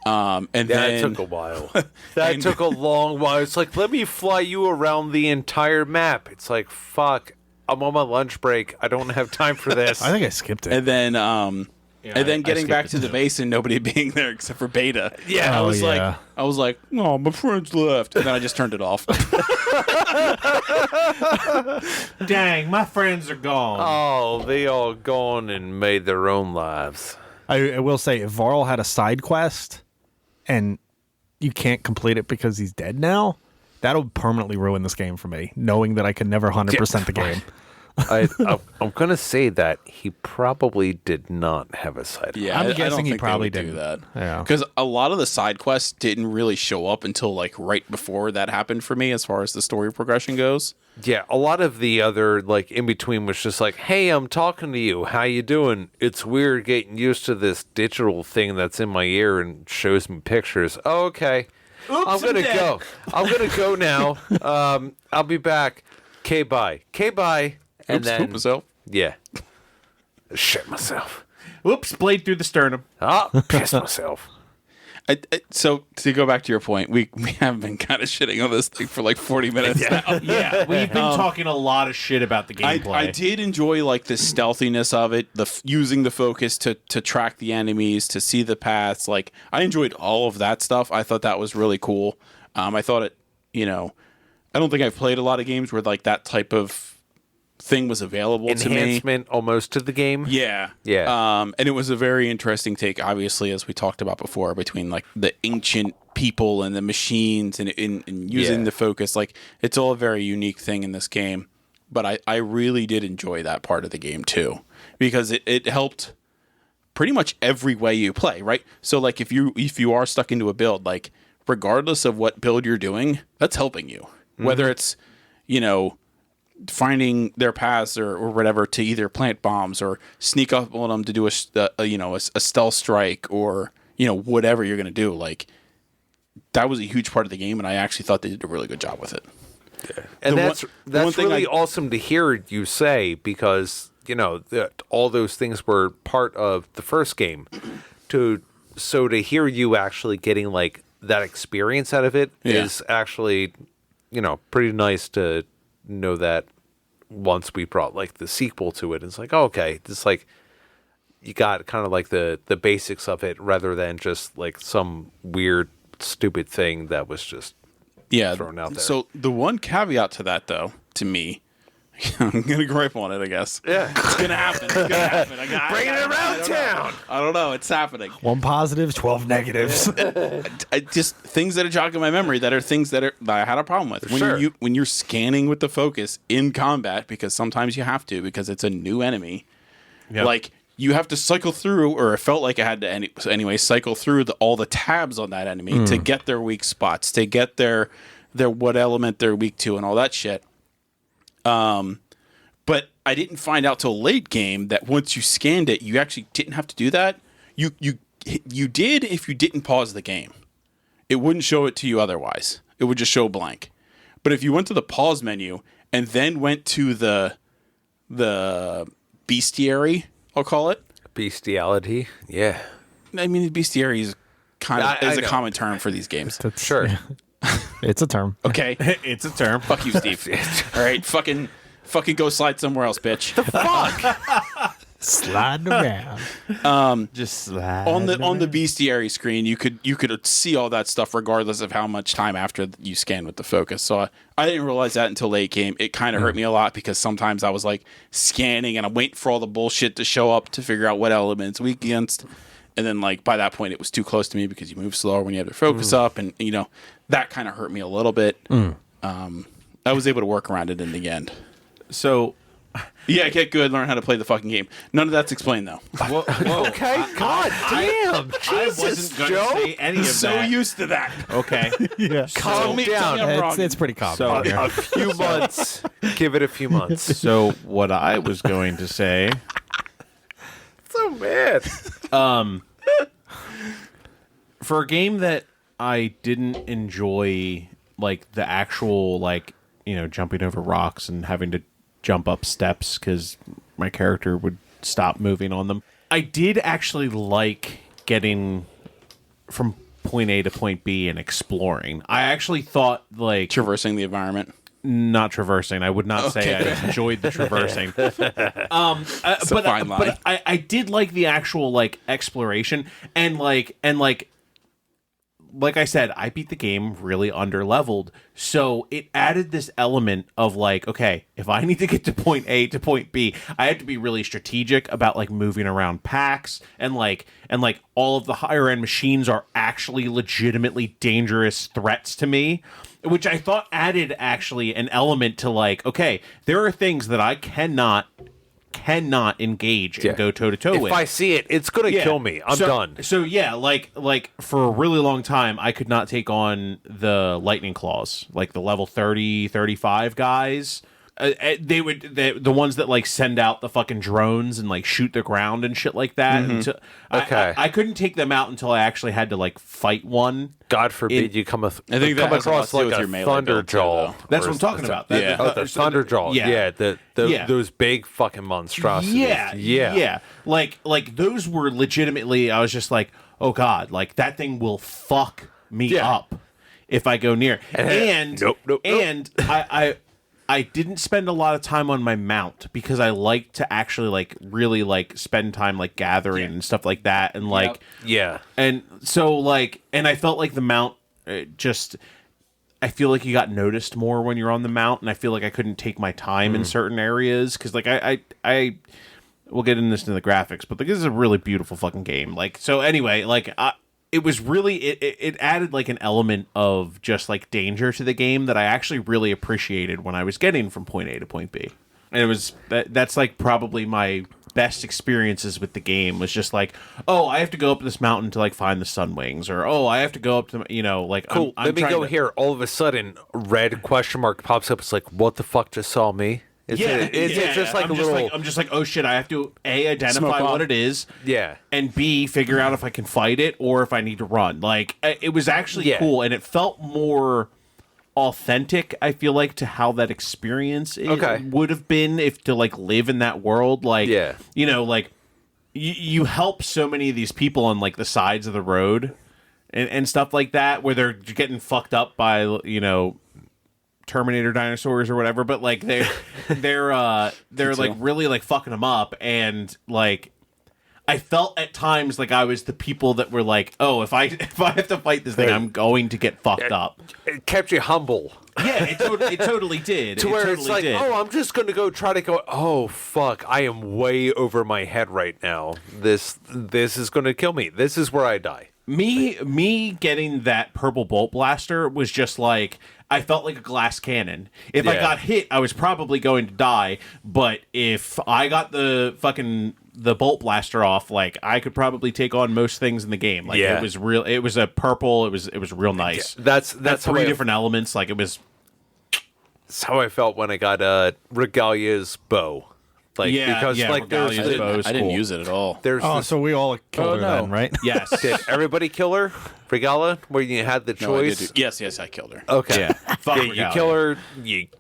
And That then took a while. That took a long while. It's like, let me fly you around the entire map. It's like, fuck, I'm on my lunch break. I don't have time for this. I think I skipped it. and then I getting back skipped to it the too. base and nobody being there except for Beta. Yeah. I was yeah. like, oh, my friends left, and then I just turned it off. Dang, my friends are gone. Oh, they all gone and made their own lives. I will say, if Varl had a side quest and you can't complete it because he's dead now, that'll permanently ruin this game for me, knowing that I could never 100% the game. I'm going to say that he probably did not have a side. Yeah, I'm I don't guessing he think they probably would do didn't. that. Yeah. Because a lot of the side quests didn't really show up until like right before that happened for me, as far as the story progression goes. Yeah, a lot of the other, like, in between was just like, hey, I'm talking to you. How you doing? It's weird getting used to this digital thing that's in my ear and shows me pictures. Oh, okay. I'm going to go. I'm going to go now. I'll be back. Okay, bye. Okay, bye. And Oops, then, poop myself. yeah. Shit myself. Whoops, blade through the sternum. Ah, piss myself. So to go back to your point, we have been kind of shitting on this thing for like 40 minutes now. Yeah, we've been talking a lot of shit about the gameplay. I did enjoy like the stealthiness of it, using the focus to track the enemies, to see the paths. Like I enjoyed all of that stuff. I thought that was really cool. I thought it, I don't think I've played a lot of games where like that type of thing was available to me. Enhancement almost to the game. Yeah. Yeah. And it was a very interesting take, obviously, as we talked about before, between like the ancient people and the machines and using the focus. Like it's all a very unique thing in this game. But I really did enjoy that part of the game too, because it helped pretty much every way you play, right? So like if you are stuck into a build, like regardless of what build you're doing, that's helping you. Whether it's, finding their paths or whatever to either plant bombs or sneak up on them to do a stealth strike or whatever you're gonna do. Like that was a huge part of the game, and I actually thought they did a really good job with it. And The that's one thing really awesome to hear you say, because that all those things were part of the first game. So to hear you actually getting like that experience out of it is actually pretty nice to know that once we brought like the sequel to it. It's like, oh, okay, it's like you got kind of like the basics of it rather than just like some weird stupid thing that was just thrown out there. So the one caveat to that, though, to me, I'm gonna gripe on it, I guess. Yeah. It's gonna happen. It's gonna happen. Bring it around town. I don't know. It's happening. 1 positive, 12 negatives. Just things that are jogging my memory that are things that I had a problem with. When you're scanning with the focus in combat, because sometimes you have to, because it's a new enemy. Yep. Like you have to cycle through, or it felt like I had to anyway, cycle through all the tabs on that enemy to get their weak spots, to get their what element they're weak to, and all that shit. But I didn't find out till late game that once you scanned it, you actually didn't have to do that. You did if you didn't pause the game. It wouldn't show it to you otherwise. It would just show blank. But if you went to the pause menu and then went to the bestiary, I'll call it. Bestiality. Yeah. I mean, bestiary is I a know. common term for these games. Sure. It's a term. Okay. It's a term. Fuck you, Steve. All right, fucking go slide somewhere else, bitch. Sliding around. Just slide on the bestiary screen, you could see all that stuff regardless of how much time after you scan with the focus. So I didn't realize that until late game. It kind of hurt me a lot because sometimes I was like scanning and I'm waiting for all the bullshit to show up to figure out what element it's weak against. And then like by that point it was too close to me because you move slower when you have your focus up, and that kind of hurt me a little bit. I was able to work around it in the end. So Yeah, get good, learn how to play the fucking game. None of that's explained though. whoa, Okay, God damn, I Jesus, wasn't going Joe. to say any of So that. used to that. Okay. Yeah. Calm Tell down. me I'm wrong. It's pretty common. So- here. A few months. Give it a few months. So what I was going to say, So mad. for a game that I didn't enjoy, like the actual jumping over rocks and having to jump up steps because my character would stop moving on them, I did actually like getting from point A to point B and exploring. I actually thought like Traversing the environment. not traversing. I would not say I enjoyed the traversing. a fine line. But I did like the actual like exploration and like I said, I beat the game really under-leveled, so it added this element of like, okay, if I need to get to point A to point B, I had to be really strategic about like moving around packs and like all of the higher end machines are actually legitimately dangerous threats to me, which I thought added actually an element to like, okay, there are things that I cannot engage and go toe to toe with. If I see it, it's gonna kill me. I'm done. So yeah, like for a really long time, I could not take on the lightning claws, like the level 30, 35 guys. The ones that like send out the fucking drones and like shoot the ground and shit like that. Okay. I couldn't take them out until I actually had to like fight one. God forbid you come I think that come has a lot across to do like with a your melee build, too, thunderjaw. though. That's what I'm talking about. Yeah. The thunderjaw. Yeah. Those big fucking monstrosities. Yeah. Like those were legitimately. I was just like, oh god, like that thing will fuck me up if I go near. And Nope. And I didn't spend a lot of time on my mount because I like to actually like really like spend time like gathering and stuff like that, and like Yeah. and so like, and I felt like the mount just. I feel like you got noticed more when you're on the mount, and I feel like I couldn't take my time in certain areas because, like, I we'll get into this in the graphics, but like, this is a really beautiful fucking game. Like, so anyway, like, it was really it added like an element of just like danger to the game that I actually really appreciated when I was getting from point A to point B, and it was that's like probably my best experiences with the game was just like, oh, I have to go up this mountain to like find the sun wings, or oh, I have to go up to like Cool. I'm Let me trying go to- here. All of a sudden, red question mark pops up. It's like, what the fuck just saw me? It's just like I'm a just little. I'm just like, oh shit, I have to A, identify Smoke what on. it is, Yeah. and B, figure out if I can fight it or if I need to run. Like, it was actually Yeah. cool, and it felt more authentic, I feel like, to how that experience would have been if to like live in that world. Like, Yeah. like you help so many of these people on like the sides of the road and stuff like that, where they're getting fucked up by Terminator dinosaurs or whatever, but like they're like really like fucking them up, and like I felt at times like I was the people that were like, oh, if I have to fight this thing, I'm going to get fucked up. It kept you humble. Yeah, it totally did. To where it's like, oh, I'm just going to go try to go. Oh, fuck. I am way over my head right now. This is going to kill me. This is where I die. Me getting that purple bolt blaster was just like, I felt like a glass cannon. If I Yeah. got hit, I was probably going to die. But if I got the bolt blaster off, like I could probably take on most things in the game. Like Yeah. it was real. It was a purple. It was real nice. That's Had how three I, different elements. Like it was. that's how I felt when I got Regalia's bow. Like because like there's Regalia's bow is I didn't cool. use it at all. there's Oh, this, so we all killed her then, right? Yes. did everybody kill her? Regala, where you had the No, I did choice. do- yes, I killed her. Okay. Yeah. Fuck Yeah, you Regalia. kill her.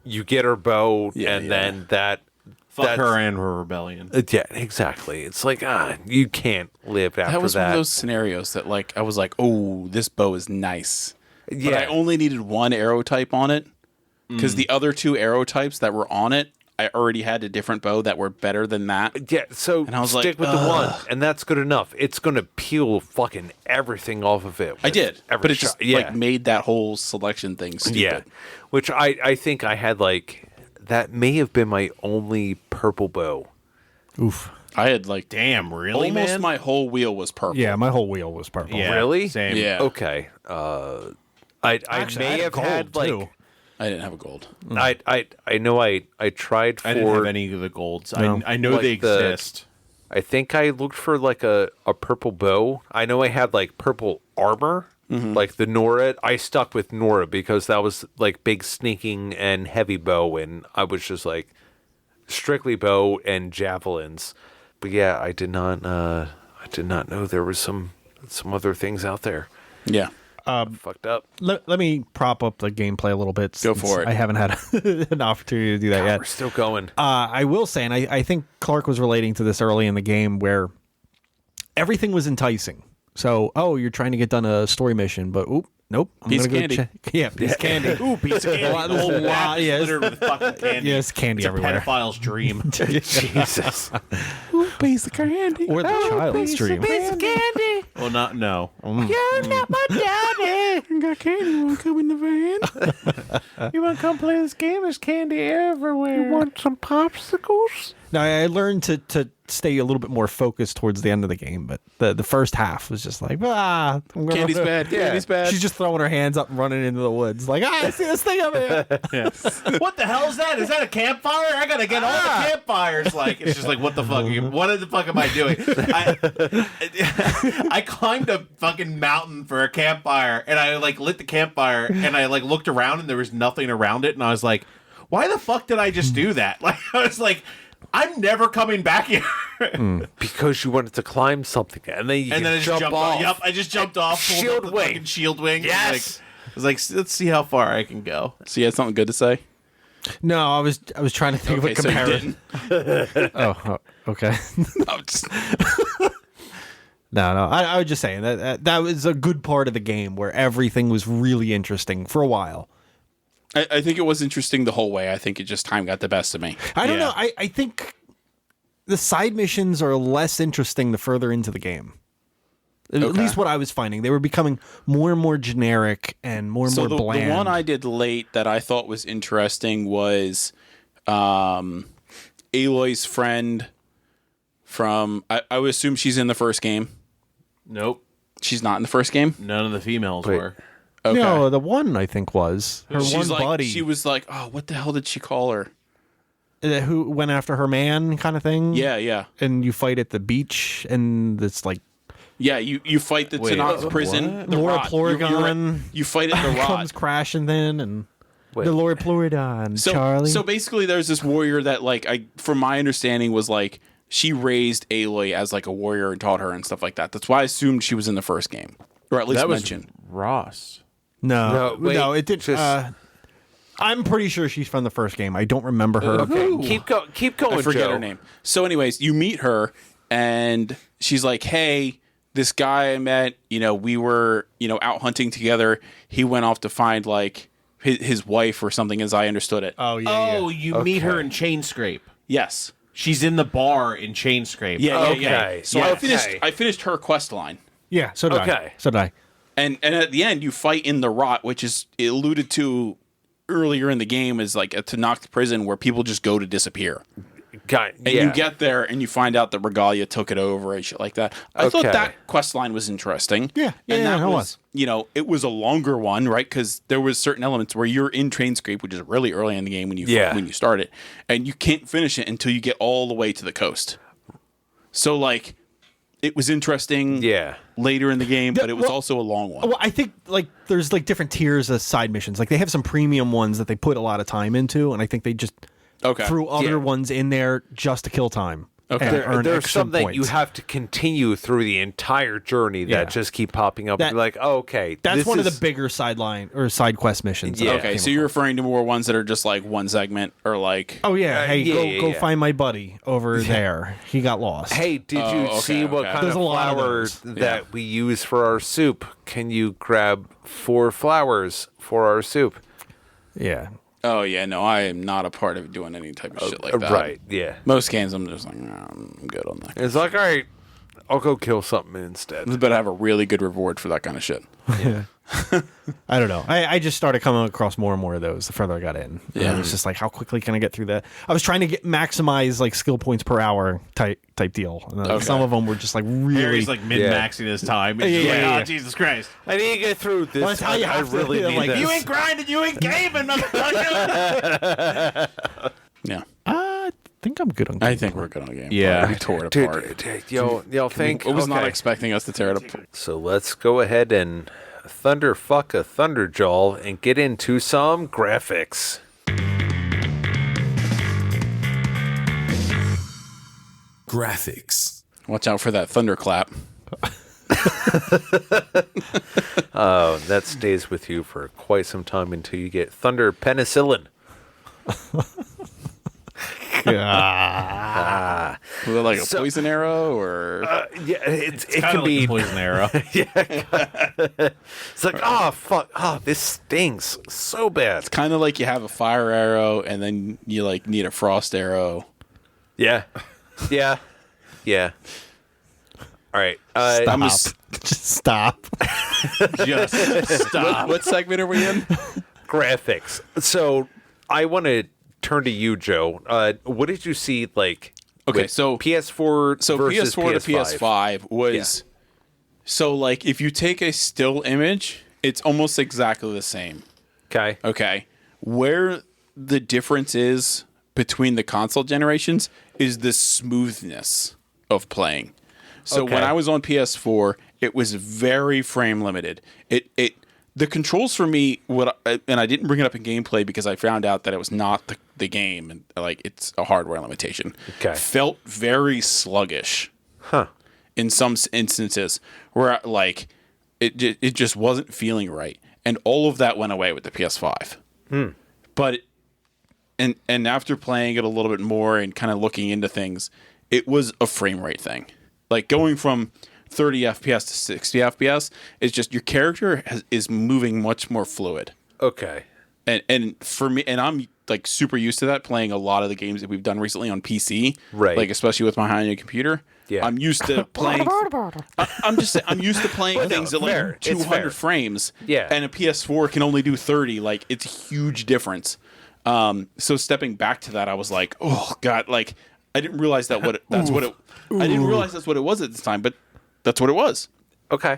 You get her bow, Yeah, and yeah. then that. Fuck that's- her and her rebellion. Yeah, exactly. It's like you can't live after That was that. one of those scenarios that like I was like, oh, this bow is nice. But Yeah. I only needed one arrow type on it because the other two arrow types that were on it, I already had a different bow that were better than that. Yeah, so And I was stick like, with the one, and that's good enough. It's going to peel fucking everything off of it. I with did, every but it just shot. like made that whole selection thing stupid. Yeah, which I think I had like that may have been my only purple bow. Oof. I had like Damn, really, almost man? my whole wheel was purple. Yeah, my whole wheel was purple. Yeah, Really? Same. Yeah. Okay, I Actually, I may had have gold, had like too. I didn't have a gold. I know I tried for I didn't have any of the golds. No. I know Like they the- exist. I think I looked for like a purple bow. I know I had like purple armor, like the Nora. I stuck with Nora because that was like big sneaking and heavy bow, and I was just like strictly bow and javelins. But yeah, I did not know there was some other things out there. Yeah. Fucked up. Let me prop up the gameplay a little bit. Go since for it. I haven't had an opportunity to do that yet. We're still going. I will say, and I think Clark was relating to this early in the game, where everything was enticing. So, you're trying to get done a story mission, but nope. I'm Piece gonna of go candy. Yeah, piece of candy. Ooh, piece of candy. lot- The there's whole a map lot, is yes. littered with fucking candy. Yes, candy It's everywhere. a pedophile's dream. Jesus. Piece of candy. Or the child's dream. Well, no. Got candy. Won't come in the van. You want to come play this game? There's candy everywhere. You want Some popsicles? Now, I learned to stay a little bit more focused towards the end of the game, but the first half was just like, I'm gonna- Candy's bad. Candy's bad. She's just throwing her hands up and running into the woods, like, I see this thing over here. What the hell is that? Is that a campfire? I gotta get all the campfires. Like it's just like what the fuck? What the fuck am I doing? I climbed a fucking mountain for a campfire, and I like lit the campfire, and I like looked around, and there was nothing around it, and I was like, why the fuck did I just do that? Like I was like, I'm never coming back here. Because you wanted to climb something, and then you And then I just jump jumped off. off. Yep, I just jumped off. Pulled Shield up the wing. fucking shield wing. Yes. I was like, let's see how far I can go. So you had something good to say? No, I was trying to think Okay, of a so you comparison. didn't. Oh, okay. No, just- No, I was just saying that was a good part of the game where everything was really interesting for a while. I think it was interesting the whole way. I think it just time got the best of me. I don't Yeah. know. I think the side missions are less interesting the further into the game. At Okay. least what I was finding. They were becoming more and more generic and more and So more the bland. one I did late that I thought was interesting was Aloy's friend from I would assume she's in the first game. Nope. She's not in the first game. None of the females Wait. were. Okay. No, the one I think was her She's one like, buddy She was like, oh, what the hell did she call her? who went after her man kind of thing. Yeah. And you fight at the beach and it's like Yeah, you fight the Wait, Tanox prison. The Laura rod. You're Plurigon you fight at the comes rod. crashing then and Wait. the Laura Plurigon, So, Charlie. so basically, there's this warrior that, like, from my understanding, was like she raised Aloy as like a warrior and taught her and stuff like that. That's why I assumed she was in the first game, or at least That was mentioned. Ross. No, wait, it didn't. just- I'm pretty sure she's from the first game. I don't remember her. Okay, keep going, I forget Joe. her name. So, anyways, you meet her, and she's like, "Hey, this guy I met, we were, out hunting together. He went off to find like his wife or something, as I understood it. Oh yeah. Oh, you meet her in Chain Scrape. Yes, She's in the bar in Chain Scrape. yeah. Okay. So Yeah. I finished her quest line. Yeah. So did I. Okay. So did I. And at the end, you fight in the rot, which is alluded to earlier in the game as like a Tanox prison where people just go to disappear. And you get there and you find out that Regalia took it over and shit like that. I thought Okay. that quest line was interesting. Yeah, and yeah, that it was, it was a longer one, right? Because there was certain elements where you're in Trainscape, which is really early in the game when you start it, and you can't finish it until you get all the way to the coast. So like, it was interesting. Yeah. Later in the game, but it was well- also a long one. Well, I think like there's like different tiers of side missions. Like they have some premium ones that they put a lot of time into, and I think they just threw other Yeah. ones in there just to kill time. Okay. and earn There's extra some that points. you have to continue through the entire journey that Yeah. just keep popping up. That- and you're like, oh, okay, That's this one of is- the bigger sideline or side quest missions. that Yeah. I Okay, came so you're across. referring to more ones that are just like one segment or like. Oh yeah, hey, go yeah. find my buddy over there. He got lost. Hey, did you okay, see what okay. kind There's of a lot of flour those. that we use for our soup? Can you grab 4 flowers for our soup? yeah. Oh yeah, no, I am not a part of doing any type of shit like that. Right, yeah. Most games, I'm just like, nah, I'm good on that. It's like, all right, I'll go kill something instead. But I have a really good reward for that kind of shit. I don't know. I just started coming across more and more of those the further I got in. Yeah. And it was just like, how quickly can I get through that? I was trying to maximize like skill points per hour type deal. And Okay. some of them were just like really. Harry's like min-maxing his time. He's just Yeah. like, oh, Jesus Christ. I need to get through this. Well, that's how you have to really do it, need like, this. You ain't grinding, you ain't gaming, motherfucker. Yeah, I think I'm good on. I think we're good on the game. Yeah. We tore it Dude, apart. yo, think. I was not okay. expecting us to tear it apart. So let's go ahead and thunderfuck a Thunderjaw and get into some graphics. Graphics. Watch out for that thunderclap. Oh, that stays with you for quite some time until you get Thunder Penicillin. Yeah. Was it like a poison arrow or? Yeah, it Kind can of like be. a poison arrow. It's like, oh fuck, oh this stings so bad. Kind of like you have a fire arrow and then you like need a frost arrow. Yeah, yeah, yeah. All right, I'm Stop. Just stop. Just stop. What segment are we in? graphics. So I want to turn to you, Joe. What did you see? Like, Okay, with so- PS4, So versus PS4 to PS5. PS5 was so like if you take a still image, it's almost exactly the same. Okay. Okay. Where the difference is between the console generations is the smoothness of playing. So Okay. when I was on PS4, it was very frame limited. The controls for me, and I didn't bring it up in gameplay because I found out that it was not the game, and like it's a hardware limitation. Okay. Felt very sluggish. Huh. In some instances where like it just wasn't feeling right, and all of that went away with the PS5. But and after playing it a little bit more and kind of looking into things, it was a frame rate thing. Like going from 30 FPS to 60 FPS is just your character is moving much more fluid. Okay. And for me, and I'm like super used to that playing a lot of the games that we've done recently on PC, Right. Like especially with my high-end computer. Yeah. I'm used to playing. I'm just saying, I'm used to playing things at fair. like It's fair. 200 frames. Yeah. And a PS4 can only do 30. Like it's a huge difference. So stepping back to that, I was like, oh god, like I didn't realize that I didn't realize that's what it was at this time, but that's what it was. Okay.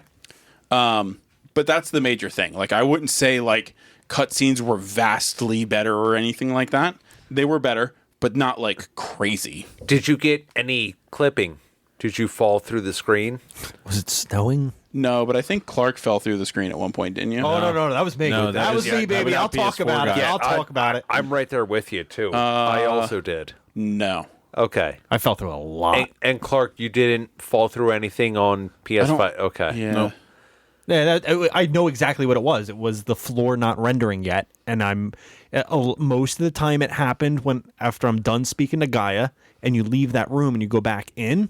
But that's the major thing. Like I wouldn't say like cutscenes were vastly better or anything like that. They were better, but not like crazy. Did you get any clipping? Did you fall through the screen? Was it snowing? No, but I think Clark fell through the screen at one point, didn't you? Oh no, that was me. No, that was me, that baby. was I'll that talk PS4 about it. guy. I'll talk about it. I'm right there with you too. I also did. No. Okay. I fell through a lot. And Clark, you didn't fall through anything on PS5. Okay. Yeah. Nope. Yeah, I know exactly what it was. It was the floor not rendering yet, and most of the time it happened after I'm done speaking to Gaia, and you leave that room and you go back in.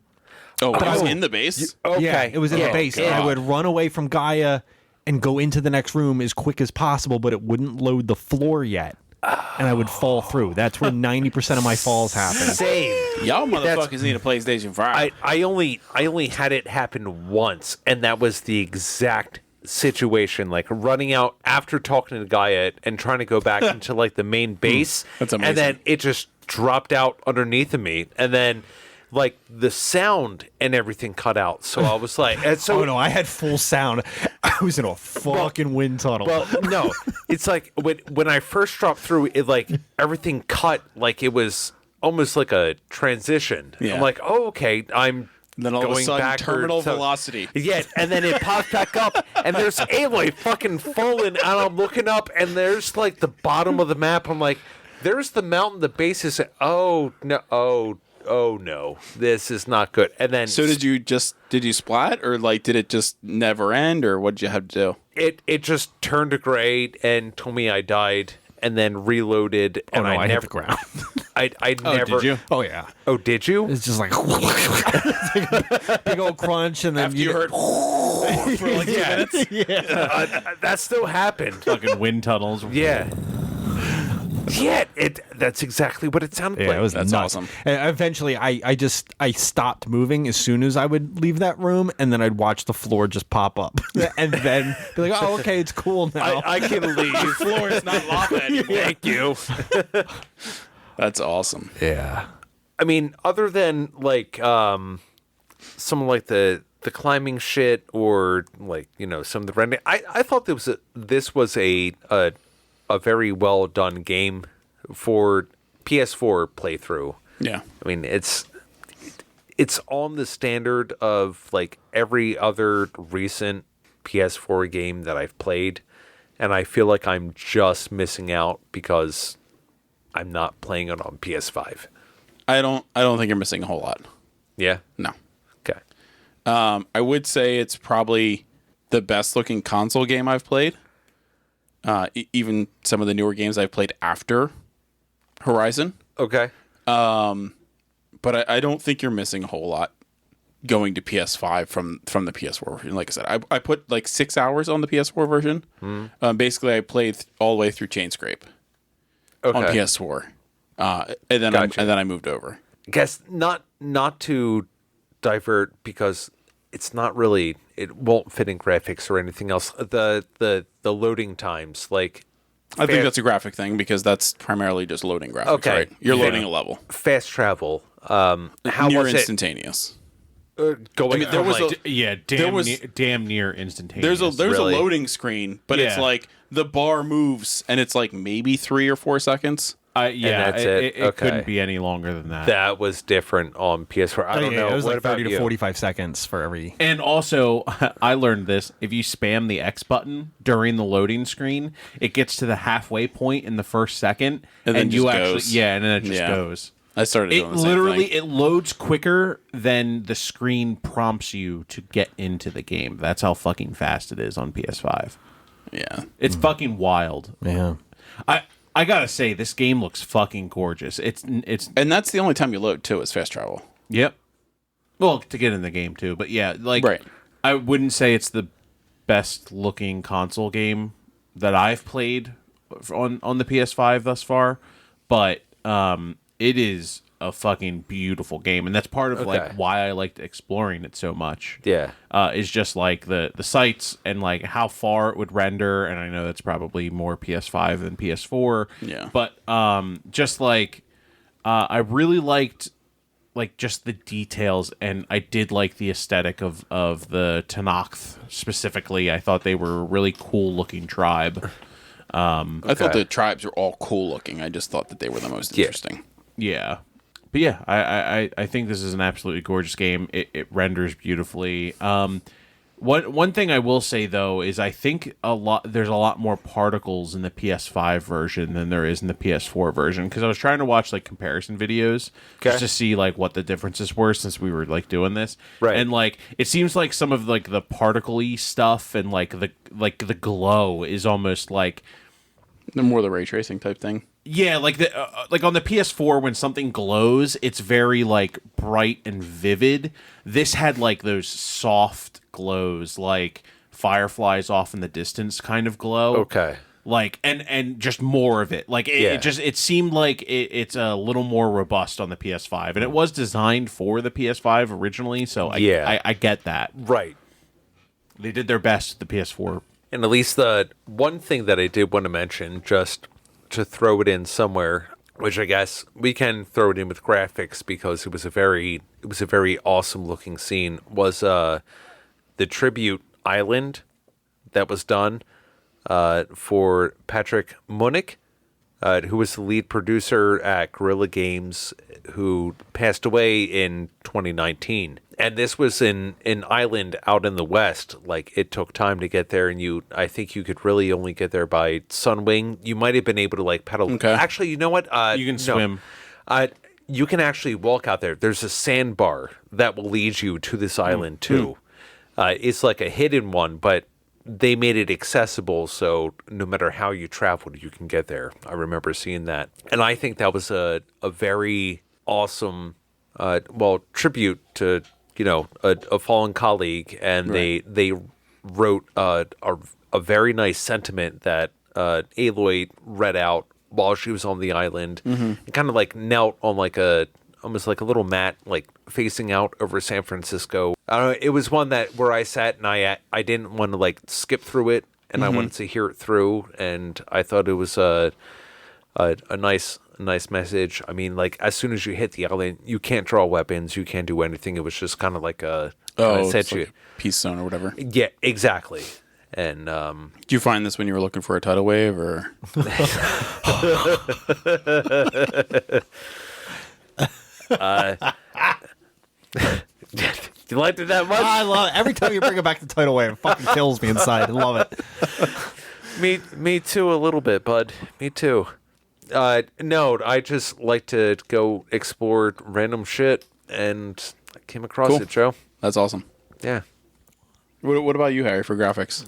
Oh, it was in the base? Okay. Yeah, it was in the base, and I would run away from Gaia and go into the next room as quick as possible, but it wouldn't load the floor yet, and I would fall through. That's where 90% of my falls happen. Same. Y'all motherfuckers need a PlayStation 5. I only had it happen once, and that was the exact situation. Like running out after talking to Gaia and trying to go back into like the main base. That's amazing. And then it just dropped out underneath of me, and then like the sound and everything cut out. So I was like, and so Oh no, I had full sound. I was in a fucking wind tunnel. well, no, it's like when I first dropped through it, like everything cut, like it was almost like a transition. Yeah. I'm like, oh, okay, I'm then all of a going sudden, backwards. terminal So- velocity. Yeah, and then it pops back up, and there's Aloy fucking falling, and I'm looking up, and there's like the bottom of the map. I'm like, there's the mountain, the base is. Oh no! Oh no! This is not good. And then So did you splat, or like did it just never end, or what did you have to do? it just turned to gray and told me I died, and then reloaded, oh and no, I never. hit the ground. I never. Did you? Oh yeah, Oh, did you? it's just like big old crunch, and then After you heard for like 2 minutes? That still happened. Fucking wind tunnels. Yeah. Yeah, that's exactly what it sounded Yeah, like. it was That's nuts. awesome. And eventually, I stopped moving as soon as I would leave that room, and then I'd watch the floor just pop up, and then be like, "Oh, okay, it's cool now." I can leave. The floor is not lava anymore. Thank you. That's awesome. yeah, I mean, other than like some like the climbing shit or like some of the rendering, I thought this was a very well done game for PS4 playthrough. Yeah. I mean, it's on the standard of like every other recent PS4 game that I've played, and I feel like I'm just missing out because I'm not playing it on PS5. I don't think you're missing a whole lot. Yeah. No. Okay. I would say it's probably the best looking console game I've played. Even some of the newer games I've played after Horizon. Okay. But I don't think you're missing a whole lot going to PS5 from the PS4 version. Like I said, I put like 6 hours on the PS4 version. Basically, I played all the way through Chain Scrape on PS4, and then Gotcha. and then I moved over. Guess not to divert because it's not really, it won't fit in graphics or anything else. The loading times, like I think that's a graphic thing because that's primarily just loading graphics. Okay. Right? You're Yeah. loading a level. fast travel. How Near was instantaneous. it going? I mean, there from, was like, Yeah, damn near instantaneous. There's Really? a loading screen, but it's Yeah. like the bar moves and it's like maybe 3 or 4 seconds. Yeah, that's it? it Okay. couldn't be any longer than that. that was different on PS4. I don't know. It was What like about 30 to you? 45 seconds for every. And also, I learned this: if you spam the X button during the loading screen, it gets to the halfway point in the first second, And then you just actually goes. and then it just Yeah. goes. I started It doing the same literally thing. it loads quicker than the screen prompts you to get into the game. That's how fucking fast it is on PS5. Yeah. It's fucking wild. Yeah. I gotta say, this game looks fucking gorgeous. It's And that's the only time you load too is fast travel. Yep. Well, to get in the game too, but yeah, like Right. I wouldn't say it's the best looking console game that I've played on the PS5 thus far, but it is a fucking beautiful game, and that's part of Okay. like why I liked exploring it so much. Yeah. Is just like the sights and like how far it would render, and I know that's probably more PS5 than PS4. Yeah. But just like I really liked like just the details, and I did like the aesthetic of the Tenakth specifically. I thought they were a really cool looking tribe. I thought the tribes were all cool looking. I just thought that they were the most interesting. Yeah. But yeah, I think this is an absolutely gorgeous game. It renders beautifully. One thing I will say though is I think there's a lot more particles in the PS5 version than there is in the PS4 version, because I was trying to watch like comparison videos just to see like what the differences were since we were like doing this. Right. And like it seems like some of like the particle-y stuff and like the glow is almost like They're more the ray tracing type thing. yeah, like the like on the PS4 when something glows, it's very like bright and vivid. This had like those soft glows, like fireflies off in the distance kind of glow. Okay. Like and just more of it. Like it seemed like it's a little more robust on the PS5, and it was designed for the PS5 originally. So I get that Right. they did their best with the PS4. And at least the one thing that I did want to mention, just to throw it in somewhere, which I guess we can throw it in with graphics because it was a very awesome looking scene, was the tribute island that was done for Patrick Munich, who was the lead producer at Guerrilla Games, who passed away in 2019. And this was in an island out in the west. Like, it took time to get there, and I think you could really only get there by Sunwing. You might have been able to like pedal. Okay. Actually, you know what? You can swim. You can actually walk out there. There's a sandbar that will lead you to this island too. It's like a hidden one, but they made it accessible, so no matter how you traveled, you can get there. I remember seeing that, and I think that was a very awesome, tribute to a fallen colleague, and they wrote a very nice sentiment that Aloy read out while she was on the island, and kind of like knelt on like almost like a little mat, like facing out over San Francisco. I don't know. It was one that where I sat and I didn't want to like skip through it, and I wanted to hear it through, and I thought it was a nice message. I mean, like as soon as you hit the island, you can't draw weapons, you can't do anything. It was just kind of like a it's like Peace Zone or whatever. Yeah, exactly. And Did you find this when you were looking for a tidal wave, or? you liked it that much? I love it. Every time you bring it back to Tidal Wave, it fucking kills me inside. I love it. Me too, a little bit, bud. Me too. No, I just like to go explore random shit, and I came across Cool. it, Joe. That's awesome. Yeah. What about you, Harry, for graphics?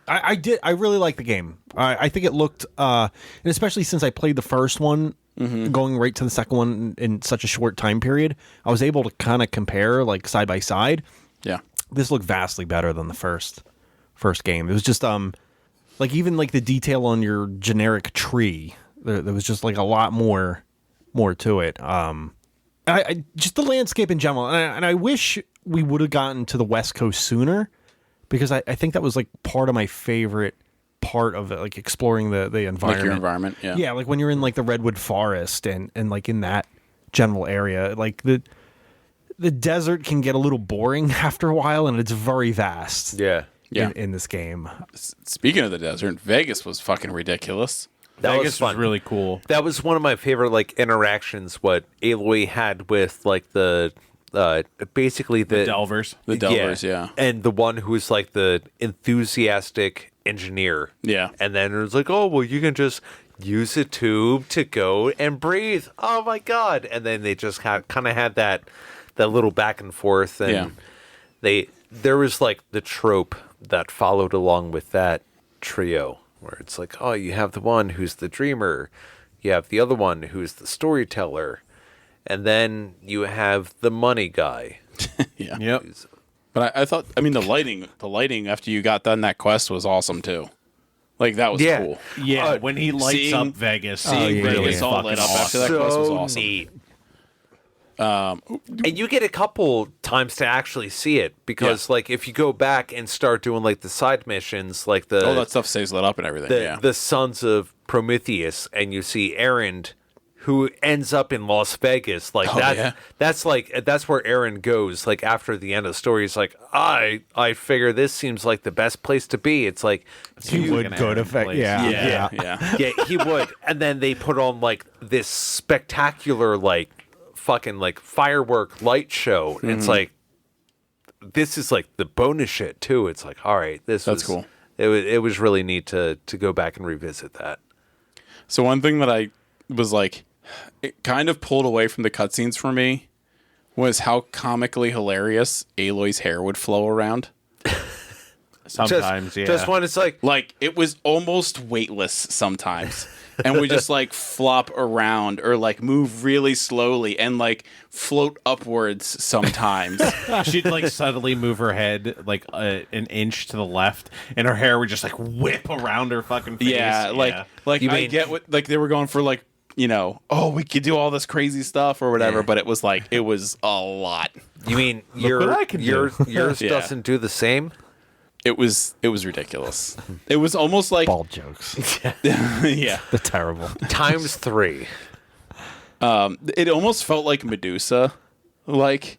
I really like the game. I think it looked, and especially since I played the first one, going right to the second one in such a short time period, I was able to kind of compare like side by side. Yeah. This looked vastly better than the first game. It was just like even like the detail on your generic tree. There was just like a lot more to it. I just the landscape in general, and I wish we would have gotten to the West Coast sooner, because I think that was like part of my favorite part of it, like exploring the environment. Like your environment, yeah. Yeah, like when you're in like the Redwood Forest and like in that general area, like the desert can get a little boring after a while, and it's very vast. Yeah. Yeah. In this game. Speaking of the desert, Vegas was fucking ridiculous. That Vegas was fun. really cool. That was one of my favorite like interactions what Aloy had with like the basically the Delvers. The Delvers, yeah. And the one who's like the enthusiastic engineer. Yeah. And then it was like, oh well, you can just use a tube to go and breathe. Oh my god! And then they just kind of had that little back and forth, and there was like the trope that followed along with that trio, where it's like, oh, you have the one who's the dreamer, you have the other one who's the storyteller, and then you have the money guy. Yeah. Yep. But I thought, I mean, the lighting after you got done that quest was awesome too. Like that was Yeah. cool. Yeah, when he lights seeing- up Vegas. Seeing yeah, Vegas yeah. all lit up after that quest was awesome. Neat. And you get a couple times to actually see it, because like if you go back and start doing like the side missions, like All that stuff stays lit up and everything. the the Sons of Prometheus, and you see Aaron, who ends up in Las Vegas, like that's where Aaron goes. Like after the end of the story, he's like, I figure this seems like the best place to be. It's like He would go to Vegas. yeah. yeah, he would. And then they put on like this spectacular like fucking like firework light show. And it's like, this is like the bonus shit too. It's like, all right, that's cool. It was really neat to go back and revisit that. So one thing that I was like, it kind of pulled away from the cutscenes for me was how comically hilarious Aloy's hair would flow around. Sometimes, yeah. Just when it's like, Like it was almost weightless sometimes. And would just like flop around or like move really slowly and like float upwards sometimes. She'd like suddenly move her head like an inch to the left, and her hair would just like whip around her fucking face. Yeah, like You I mean- get what like they were going for, like, you know, oh, we could do all this crazy stuff or whatever, but it was a lot. you mean what I can do. yours Yeah. doesn't do the same? It was ridiculous. It was almost like Bald jokes. yeah. They're terrible. Times 3. It almost felt like Medusa. Like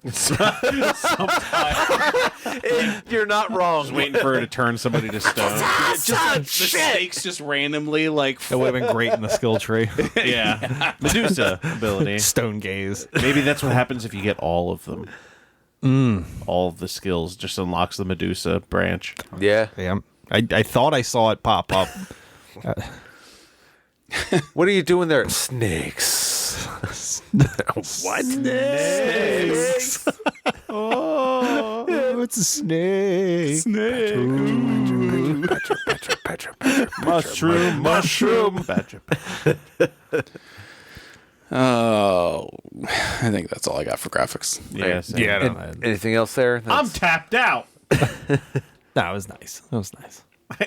You're not wrong. Just waiting for her to turn somebody to stone. just the stakes just randomly like That would have been great in the skill tree. Yeah. Medusa ability. Stone gaze. Maybe that's what happens if you get all of them. All of the skills just unlocks the Medusa branch. Yeah. Yeah. I thought I saw it pop up. What are you doing there? Snakes. What? Snakes. Oh, it's a snake. Mushroom. oh, I think that's all I got for graphics. Yes. Anything else there? I'm tapped out. No, it was nice. It was nice.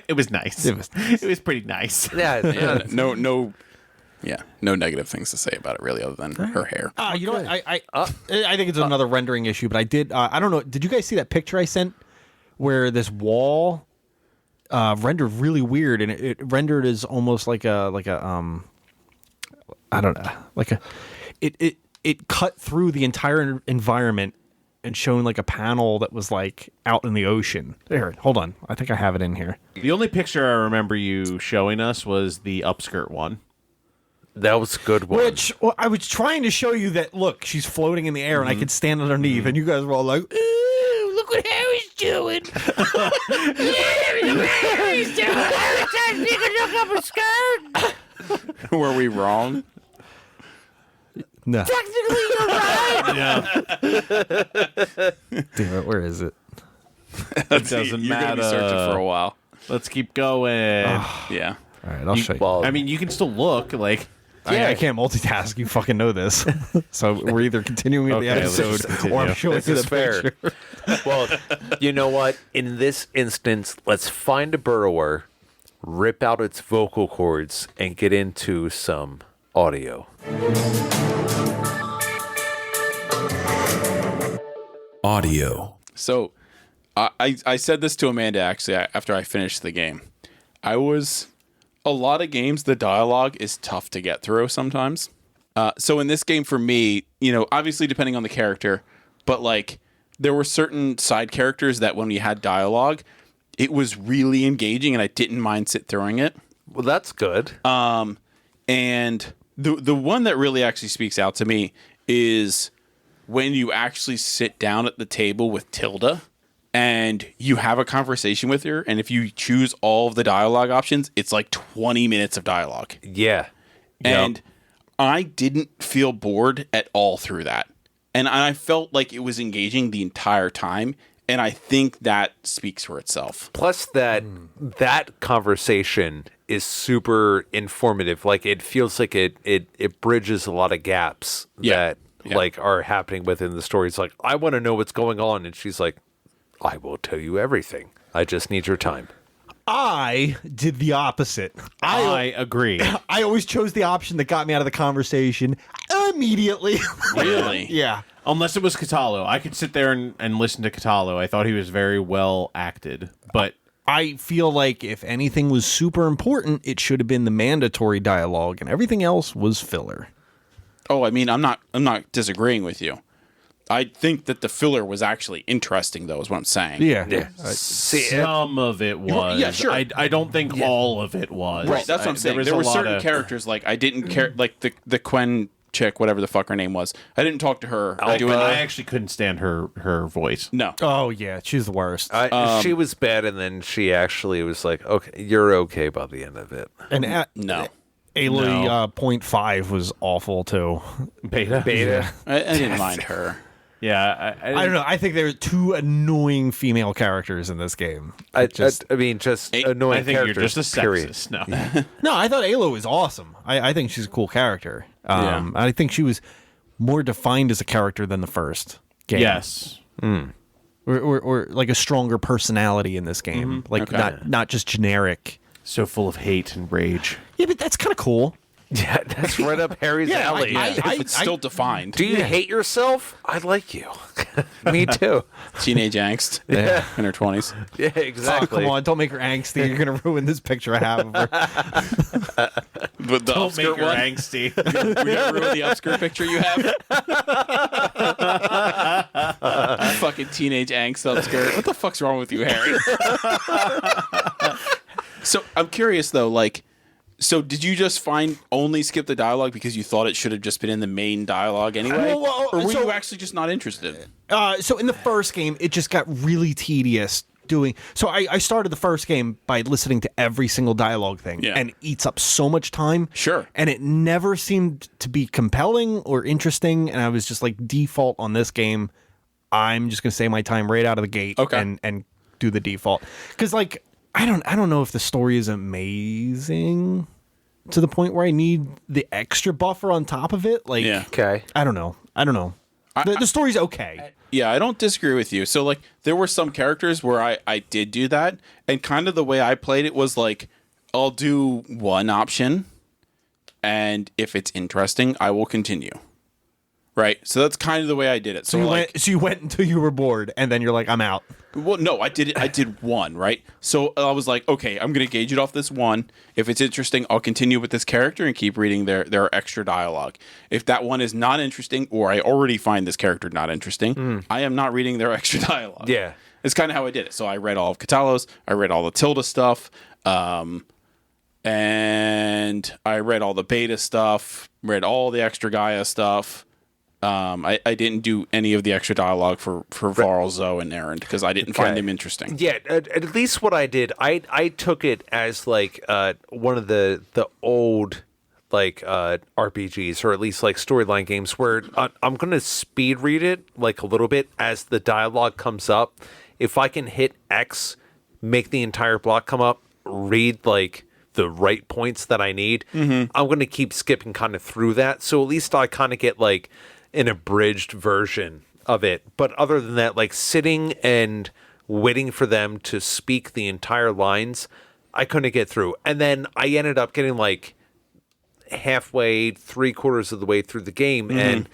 It was nice. It was nice. It was pretty nice. Yeah. No Yeah, no negative things to say about it really, other than her hair. You know what? I think it's another rendering issue, but I did. I don't know. Did you guys see that picture I sent where this wall rendered really weird, and it rendered as almost like a I don't know, it cut through the entire environment and shown like a panel that was like out in the ocean. There, hold on. I think I have it in here. The only picture I remember you showing us was the upskirt one. That was a good one. Which I was trying to show you that. Look, she's floating in the air, and I could stand underneath, and you guys were all like, "Ooh, look what Harry's doing! Look what Harry's doing! Harry's trying to look up a skirt." Were we wrong? No. Technically, you're right. Damn it, where is it? It doesn't You're matter. gonna be searching for a while. Let's keep going. Yeah. All right, I'll show you. Well, I mean, you can still look like. I can't multitask. You fucking know this. So we're either continuing with the Okay, let's episode just or I'm continue. showing this you is the fair. picture. Well, you know what? In this instance, let's find a burrower, rip out its vocal cords, and get into some audio. Audio. So, I said this to Amanda actually after I finished the game. A lot of games, the dialogue is tough to get through sometimes. So in this game for me, obviously depending on the character, but like there were certain side characters that when we had dialogue, it was really engaging and I didn't mind sit throwing it. Well, that's good. And the one that really actually speaks out to me is when you actually sit down at the table with Tilda and you have a conversation with her, and if you choose all of the dialogue options, it's like 20 minutes of dialogue. Yeah. And I didn't feel bored at all through that. And I felt like it was engaging the entire time, and I think that speaks for itself. Plus that conversation is super informative. Like it feels like it bridges a lot of gaps that like are happening within the story. It's like, I want to know what's going on, and she's like, I will tell you everything. I just need your time. I did the opposite. I agree. I always chose the option that got me out of the conversation immediately. Really? Yeah. Unless it was Katalo. I could sit there and listen to Katalo. I thought he was very well acted. But I feel like if anything was super important, it should have been the mandatory dialogue, and everything else was filler. Oh, I mean, I'm not disagreeing with you. I think that the filler was actually interesting, though, is what I'm saying. Yeah. some of it was. Yeah, sure. I don't think all of it was. Right, that's what I'm saying. There were certain characters, like, I didn't care, like the Quen chick, whatever the fuck her name was. I didn't talk to her. I actually couldn't stand her voice. No. Oh, yeah. She's the worst. She was bad, and then she actually was like, okay, you're okay by the end of it. And No. Aloy 0.5 was awful, too. Beta. I didn't mind her. Yeah. I don't know. I think there are two annoying female characters in this game. I mean, just annoying I think you're characters. just a period. sexist. No. No, I thought Aloy was awesome. I think she's a cool character. Yeah. I think she was more defined as a character than the first game. Yes. Or like a stronger personality in this game. Like not just generic. So full of hate and rage. Yeah, but that's kind of cool. Yeah, that's right up Harry's alley. If it's still defined. Do you hate yourself? I like you. Me too. Teenage angst in her 20s. Yeah, Oh, exactly. come on, don't make her angsty. You're going to ruin this picture I have of her. But the Don't make her upskirt one, angsty. we gotta ruin the upskirt picture you have. Fucking teenage angst upskirt. What the fuck's wrong with you, Harry? So I'm curious though, like, so did you just only skip the dialogue because you thought it should have just been in the main dialogue anyway? Well, or were so- you actually just not interested? So in the first game, it just got really tedious doing. So I started the first game by listening to every single dialogue thing, Yeah. and it eats up so much time. Sure. And it never seemed to be compelling or interesting. And I was just like, default on this game, I'm just gonna say my time right out of the gate, Okay. and do the default. Because like I don't know if the story is amazing to the point where I need the extra buffer on top of it. Like, Yeah. Okay. I don't know. The story's okay. Yeah, I don't disagree with you. So, like, there were some characters where I did do that, and kind of the way I played it was like, I'll do one option, and if it's interesting, I will continue. Right, so that's kind of the way I did it. So you went until you were bored, and then you're like, I'm out. Well, no, I did it. I did one, right? So I was like, okay, I'm going to gauge it off this one. If it's interesting, I'll continue with this character and keep reading their extra dialogue. If that one is not interesting, or I already find this character not interesting, I am not reading their extra dialogue. Yeah. It's kind of how I did it. So I read all of Catalos, I read all the Tilda stuff, and I read all the beta stuff, read all the extra Gaia stuff. I didn't do any of the extra dialogue for Varl, Zoe, and Erend because I didn't find them interesting. Yeah, at least what I did, I took it as like one of the old like RPGs, or at least like storyline games, where I'm gonna speed read it like a little bit as the dialogue comes up. If I can hit X, make the entire block come up, read like the right points that I need, I'm gonna keep skipping kind of through that. So at least I kind of get like an abridged version of it. But other than that, like sitting and waiting for them to speak the entire lines, I couldn't get through. And then I ended up getting like halfway, 3/4 of the way through the game, and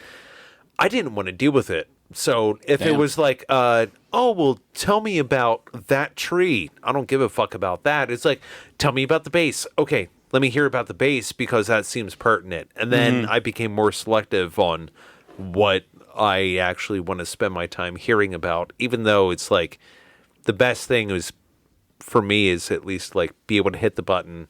I didn't want to deal with it. So if it was like, oh, well, tell me about that tree. I don't give a fuck about that. It's like, tell me about the base. Okay, let me hear about the base because that seems pertinent. And then I became more selective on what I actually want to spend my time hearing about, even though it's like the best thing is for me is at least like be able to hit the button,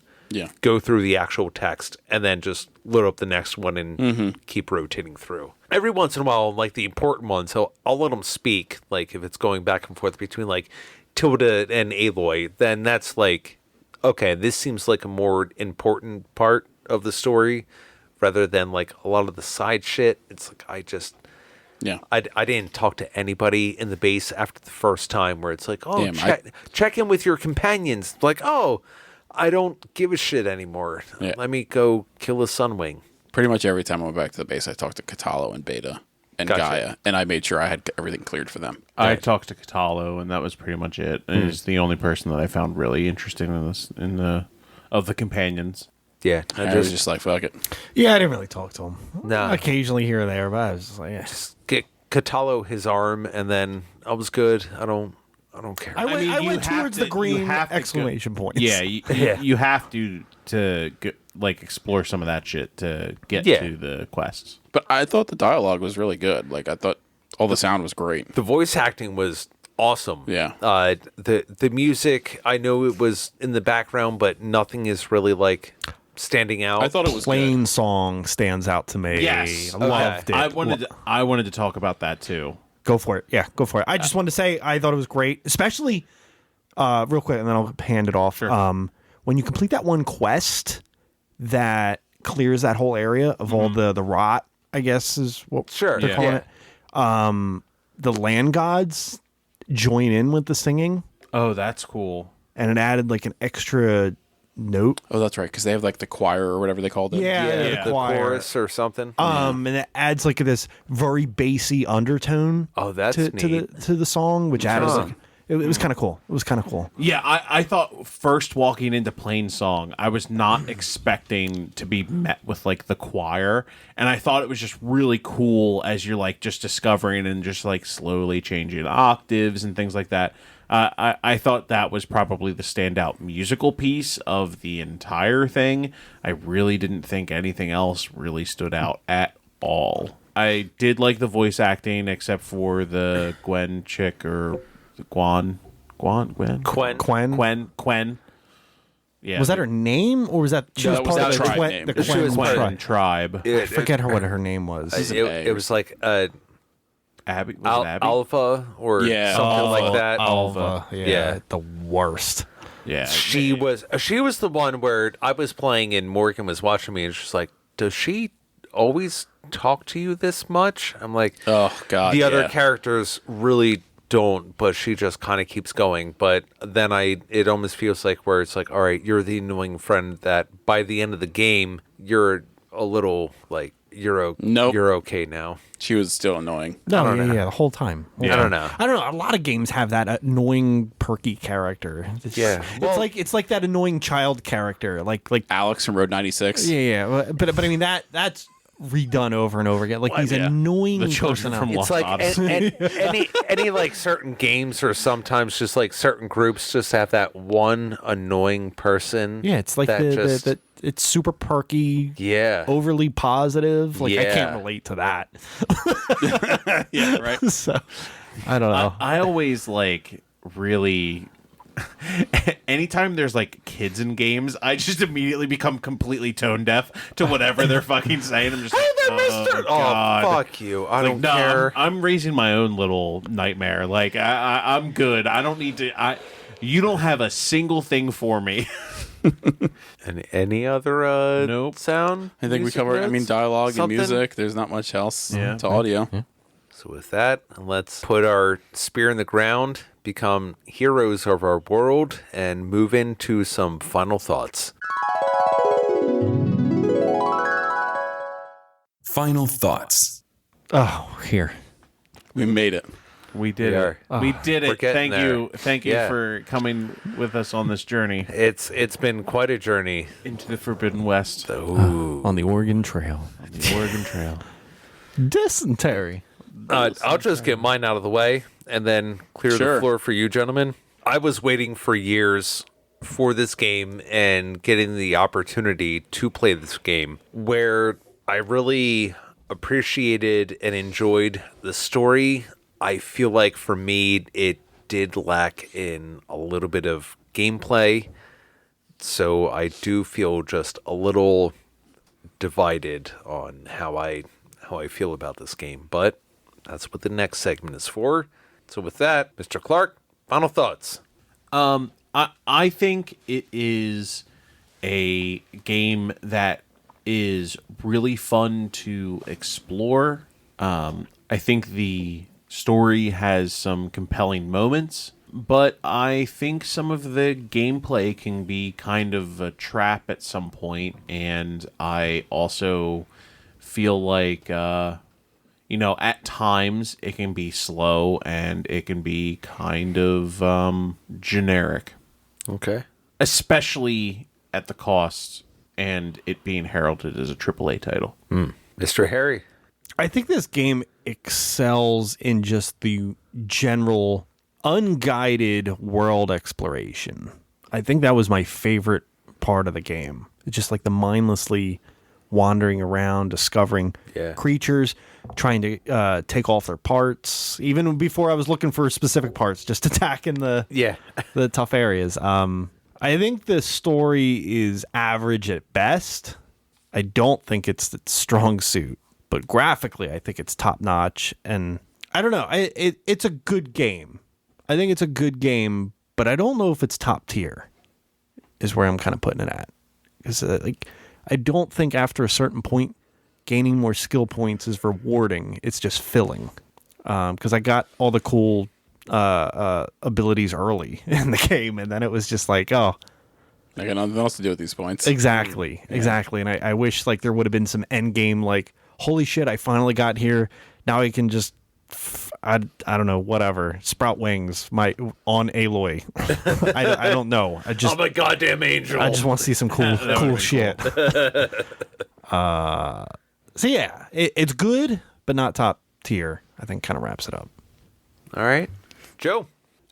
go through the actual text, and then just load up the next one and keep rotating through. Every once in a while, like the important ones, so I'll let them speak. Like if it's going back and forth between like Tilda and Aloy, then that's like, okay, this seems like a more important part of the story rather than like a lot of the side shit. It's like I didn't talk to anybody in the base after the first time, where it's like, oh, check in with your companions. Like, oh, I don't give a shit anymore. Yeah. Let me go kill a Sunwing. Pretty much every time I went back to the base, I talked to Katalo and Beta and Gaia, and I made sure I had everything cleared for them. I talked to Katalo, and that was pretty much it. And he's the only person that I found really interesting in this, of the companions. Yeah, I was just like, fuck it. Yeah, I didn't really talk to him. Nah. Occasionally here or there, but I was just like, yeah. get Katalo his arm, and then I was good. I don't care. I went you towards have the to- green you have to exclamation points. Yeah, you have to like explore some of that shit to get to the quests. But I thought the dialogue was really good. Like I thought all the sound was great. The voice acting was awesome. Yeah. The music, I know it was in the background, but nothing is really like standing out. I thought it was Plain good. song stands out to me. Yes. I loved it. I wanted to talk about that too. Go for it. Yeah, go for it. I just wanted to say I thought it was great, especially real quick, and then I'll hand it off. Sure. When you complete that one quest that clears that whole area of all the rot, I guess is what they're calling it. The land gods join in with the singing, Oh, that's cool. and it added like an extra note. Oh, that's right, because they have like the choir or whatever they called it. Yeah, the choir. chorus or something. And it adds like this very bassy undertone. Oh, that's to neat. the song, which added Huh. like it was kind of cool. It was kind of cool. Yeah, I thought first walking into Plain Song, I was not expecting to be met with like the choir, and I thought it was just really cool as you're like just discovering and just like slowly changing octaves and things like that. I thought that was probably the standout musical piece of the entire thing. I really didn't think anything else really stood out at all. I did like the voice acting, except for the Gwen chick or Gwen. Yeah, Was that her name, or was that she No, was that was part that of the tribe Quen- name. the She Quen was part of tribe? tribe. I forget what her name was. It was like Abby, was it Abby? Alpha or Yeah. something like that. Alva. Yeah, Yeah. the worst. Yeah, She was the one where I was playing and Morgan was watching me, and she's like, "Does she always talk to you this much?" I'm like, Oh God. the other yeah. characters really don't, but she just kind of keeps going. But then it almost feels like where it's like, all right, you're the annoying friend that by the end of the game you're a little like Nope. You're okay now. She was still annoying. No, yeah, the whole time. I don't know. I don't know. A lot of games have that annoying, perky character. It's like that annoying child character, like Alex from Road 96. yeah. But I mean that's redone over and over again. Like these annoying The children from personalities. Lost It's like any like certain games or sometimes just like certain groups just have that one annoying person. Yeah, it's like that the it's super perky. Yeah. Overly positive. Like I Yeah. can't relate to that. Yeah, right. So I don't know. I always like really. Anytime there's like kids in games, I just immediately become completely tone deaf to whatever they're fucking saying. I'm just like, oh, God. fuck you. I don't No, care. I'm raising my own little nightmare. Like I'm good. I don't need to. You don't have a single thing for me. And any other Nope. sound? I think we music covered, notes? dialogue Something? and music. There's not much else Yeah. to audio. So with that, let's put our spear in the ground, become heroes of our world, and move into some final thoughts. Final thoughts. Oh, here. We made it. We did We it. are. We did We're it. getting Thank you Yeah. for coming with us on this journey It's been quite a journey. into the Forbidden West, Ooh. On the Oregon Trail. the Oregon Trail. Dysentery. I'll just get mine out of the way and then clear Sure. the floor for you, gentlemen. I was waiting for years for this game and getting the opportunity to play this game where I really appreciated and enjoyed the story. I feel like for me, it did lack in a little bit of gameplay. So I do feel just a little divided on how I feel about this game. But that's what the next segment is for. So with that, Mr. Clark, final thoughts. I think it is a game that is really fun to explore. I think the story has some compelling moments, but I think some of the gameplay can be kind of a trap at some point, and I also feel like at times it can be slow and it can be kind of generic, Okay. especially at the cost and it being heralded as a AAA title. Mr. Harry. I think this game excels in just the general unguided world exploration. I think that was my favorite part of the game. It's just like the mindlessly wandering around, discovering creatures, trying to take off their parts. Even before I was looking for specific parts, just attacking the tough areas. I think the story is average at best. I don't think it's its strong suit, but graphically, I think it's top notch. And I don't know. It's a good game. I think it's a good game, but I don't know if it's top tier. Is where I'm kind of putting it at. Because I don't think after a certain point, gaining more skill points is rewarding. It's just filling. Because I got all the cool abilities early in the game, and then it was just like, oh, I got nothing else to do with these points. exactly. And I wish like there would have been some end game, like, holy shit, I finally got here. Now I can just, I don't know, whatever, sprout wings on Aloy. I don't know. I'm a goddamn angel. I just want to see some cool shit. So yeah, it's good, but not top tier. I think kind of wraps it up. All right. Joe.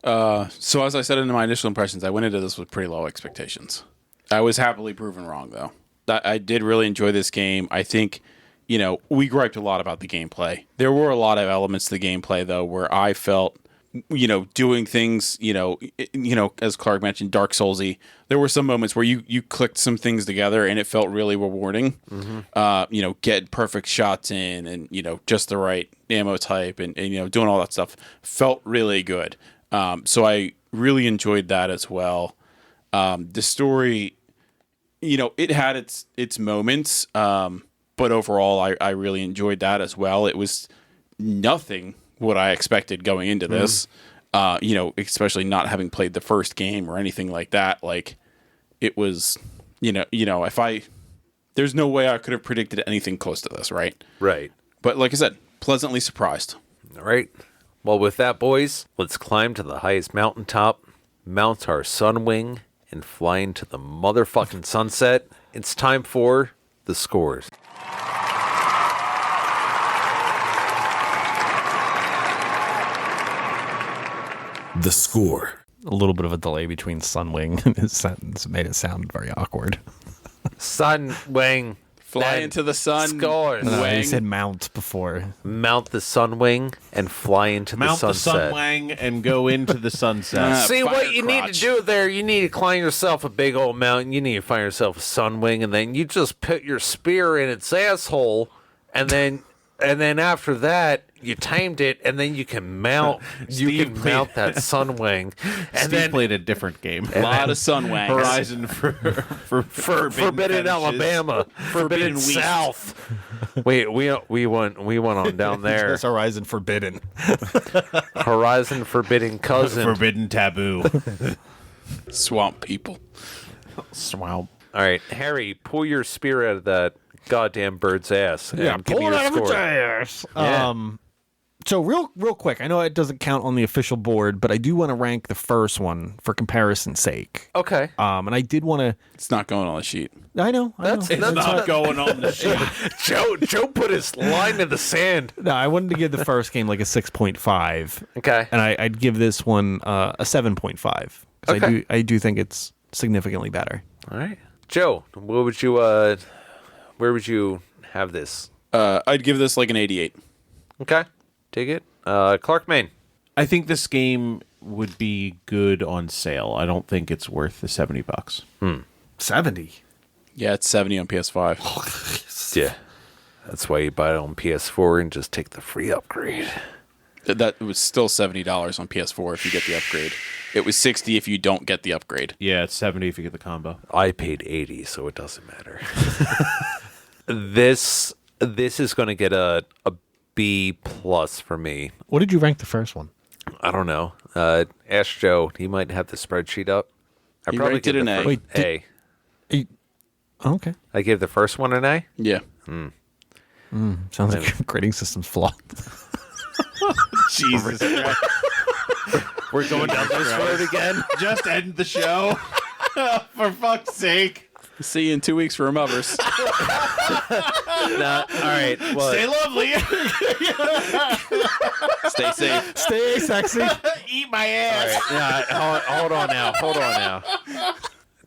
So as I said in my initial impressions, I went into this with pretty low expectations. I was happily proven wrong, though. I did really enjoy this game. I think, we griped a lot about the gameplay. There were a lot of elements to the gameplay, though, where I felt, doing things, as Clark mentioned, Dark Soulsy. There were some moments where you clicked some things together and it felt really rewarding. Mm-hmm. Get perfect shots in and, just the right ammo type and doing all that stuff felt really good. So I really enjoyed that as well. The story, it had its moments, but overall, I really enjoyed that as well. It was nothing what I expected going into this, especially not having played the first game or anything like that. Like, it was, if there's no way I could have predicted anything close to this, right? Right. But like I said, pleasantly surprised. All right. Well, with that, boys, let's climb to the highest mountaintop, mount our Sunwing, and fly into the motherfucking sunset. It's time for the scores. The score. A little bit of a delay between Sunwing and his sentence made it sound very awkward. Sunwing. Fly then into the sun. Scores. He Wang. said mount before. Mount the Sunwing and fly into Mount the the sunset. Sunwang and go into the sunset. See, Fire what you need to crotch. do there, you need to climb yourself a big old mountain. You need to find yourself a Sunwing, and then you just put your spear in its asshole, and then after that, you timed it, and then you can mount. Steve played- Mount that Sunwing, and Steve then played a different game. A lot of sun wangs. Horizon for Forbidden fetishes. Alabama, Forbidden Wheat. South. Wait, we went on down there. That's Horizon Forbidden. Horizon Forbidden Cousin. Forbidden taboo. Swamp people. Swamp. All right, Harry, pull your spear out of that goddamn bird's ass and give me your score. Yeah. So real quick, I know it doesn't count on the official board, but I do want to rank the first one for comparison's sake. Okay. And I did want to. It's not going on the sheet. I know. That's Not going on the sheet. Joe put his line in the sand. No, I wanted to give the first game like a 6.5, Okay. and I'd give this one a 7.5 because Okay. I do think it's significantly better. All right. Joe, what would you where would you have this? I'd give this like an 88. Okay. Dig it. Clark Main. I think this game would be good on sale. I don't think it's worth the $70. 70. Yeah, it's 70 on PS5. Yeah. That's why you buy it on PS4 and just take the free upgrade. That was still $70 on PS4 if you get the upgrade. It was 60 if you don't get the upgrade. Yeah, it's 70 if you get the combo. I paid 80, so it doesn't matter. This is going to get a B plus for me. What did you rank the first one? I don't know. Ask Joe. He might have the spreadsheet up. I He probably ranked it give an the A. first- Wait, A. Okay. I gave the first one an A. Yeah. Sounds like your grading system's flawed. Jesus Christ. We're going down this road again. Just end the show. For fuck's sake. See you in 2 weeks for Removers. All right. Well, Stay lovely. Stay safe. Stay sexy. Eat my ass. yeah, hold on now.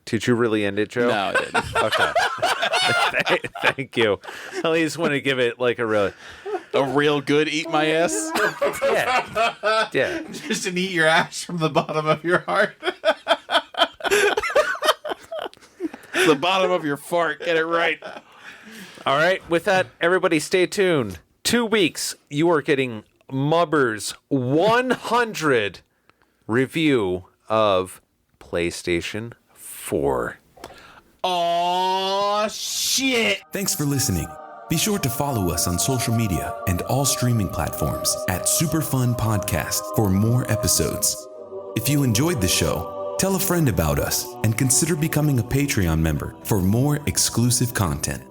Did you really end it, Joe? No, I didn't. Okay. Thank you. At least want to give it like a real good eat my ass. yeah. Just to eat your ass from the bottom of your heart. The bottom of your fart. Get it right. All right. With that, everybody stay tuned. 2 weeks, you are getting Mubber's 100 review of PlayStation 4. Oh shit. Thanks for listening. Be sure to follow us on social media and all streaming platforms at Superfun Podcast for more episodes. If you enjoyed the show, tell a friend about us and consider becoming a Patreon member for more exclusive content.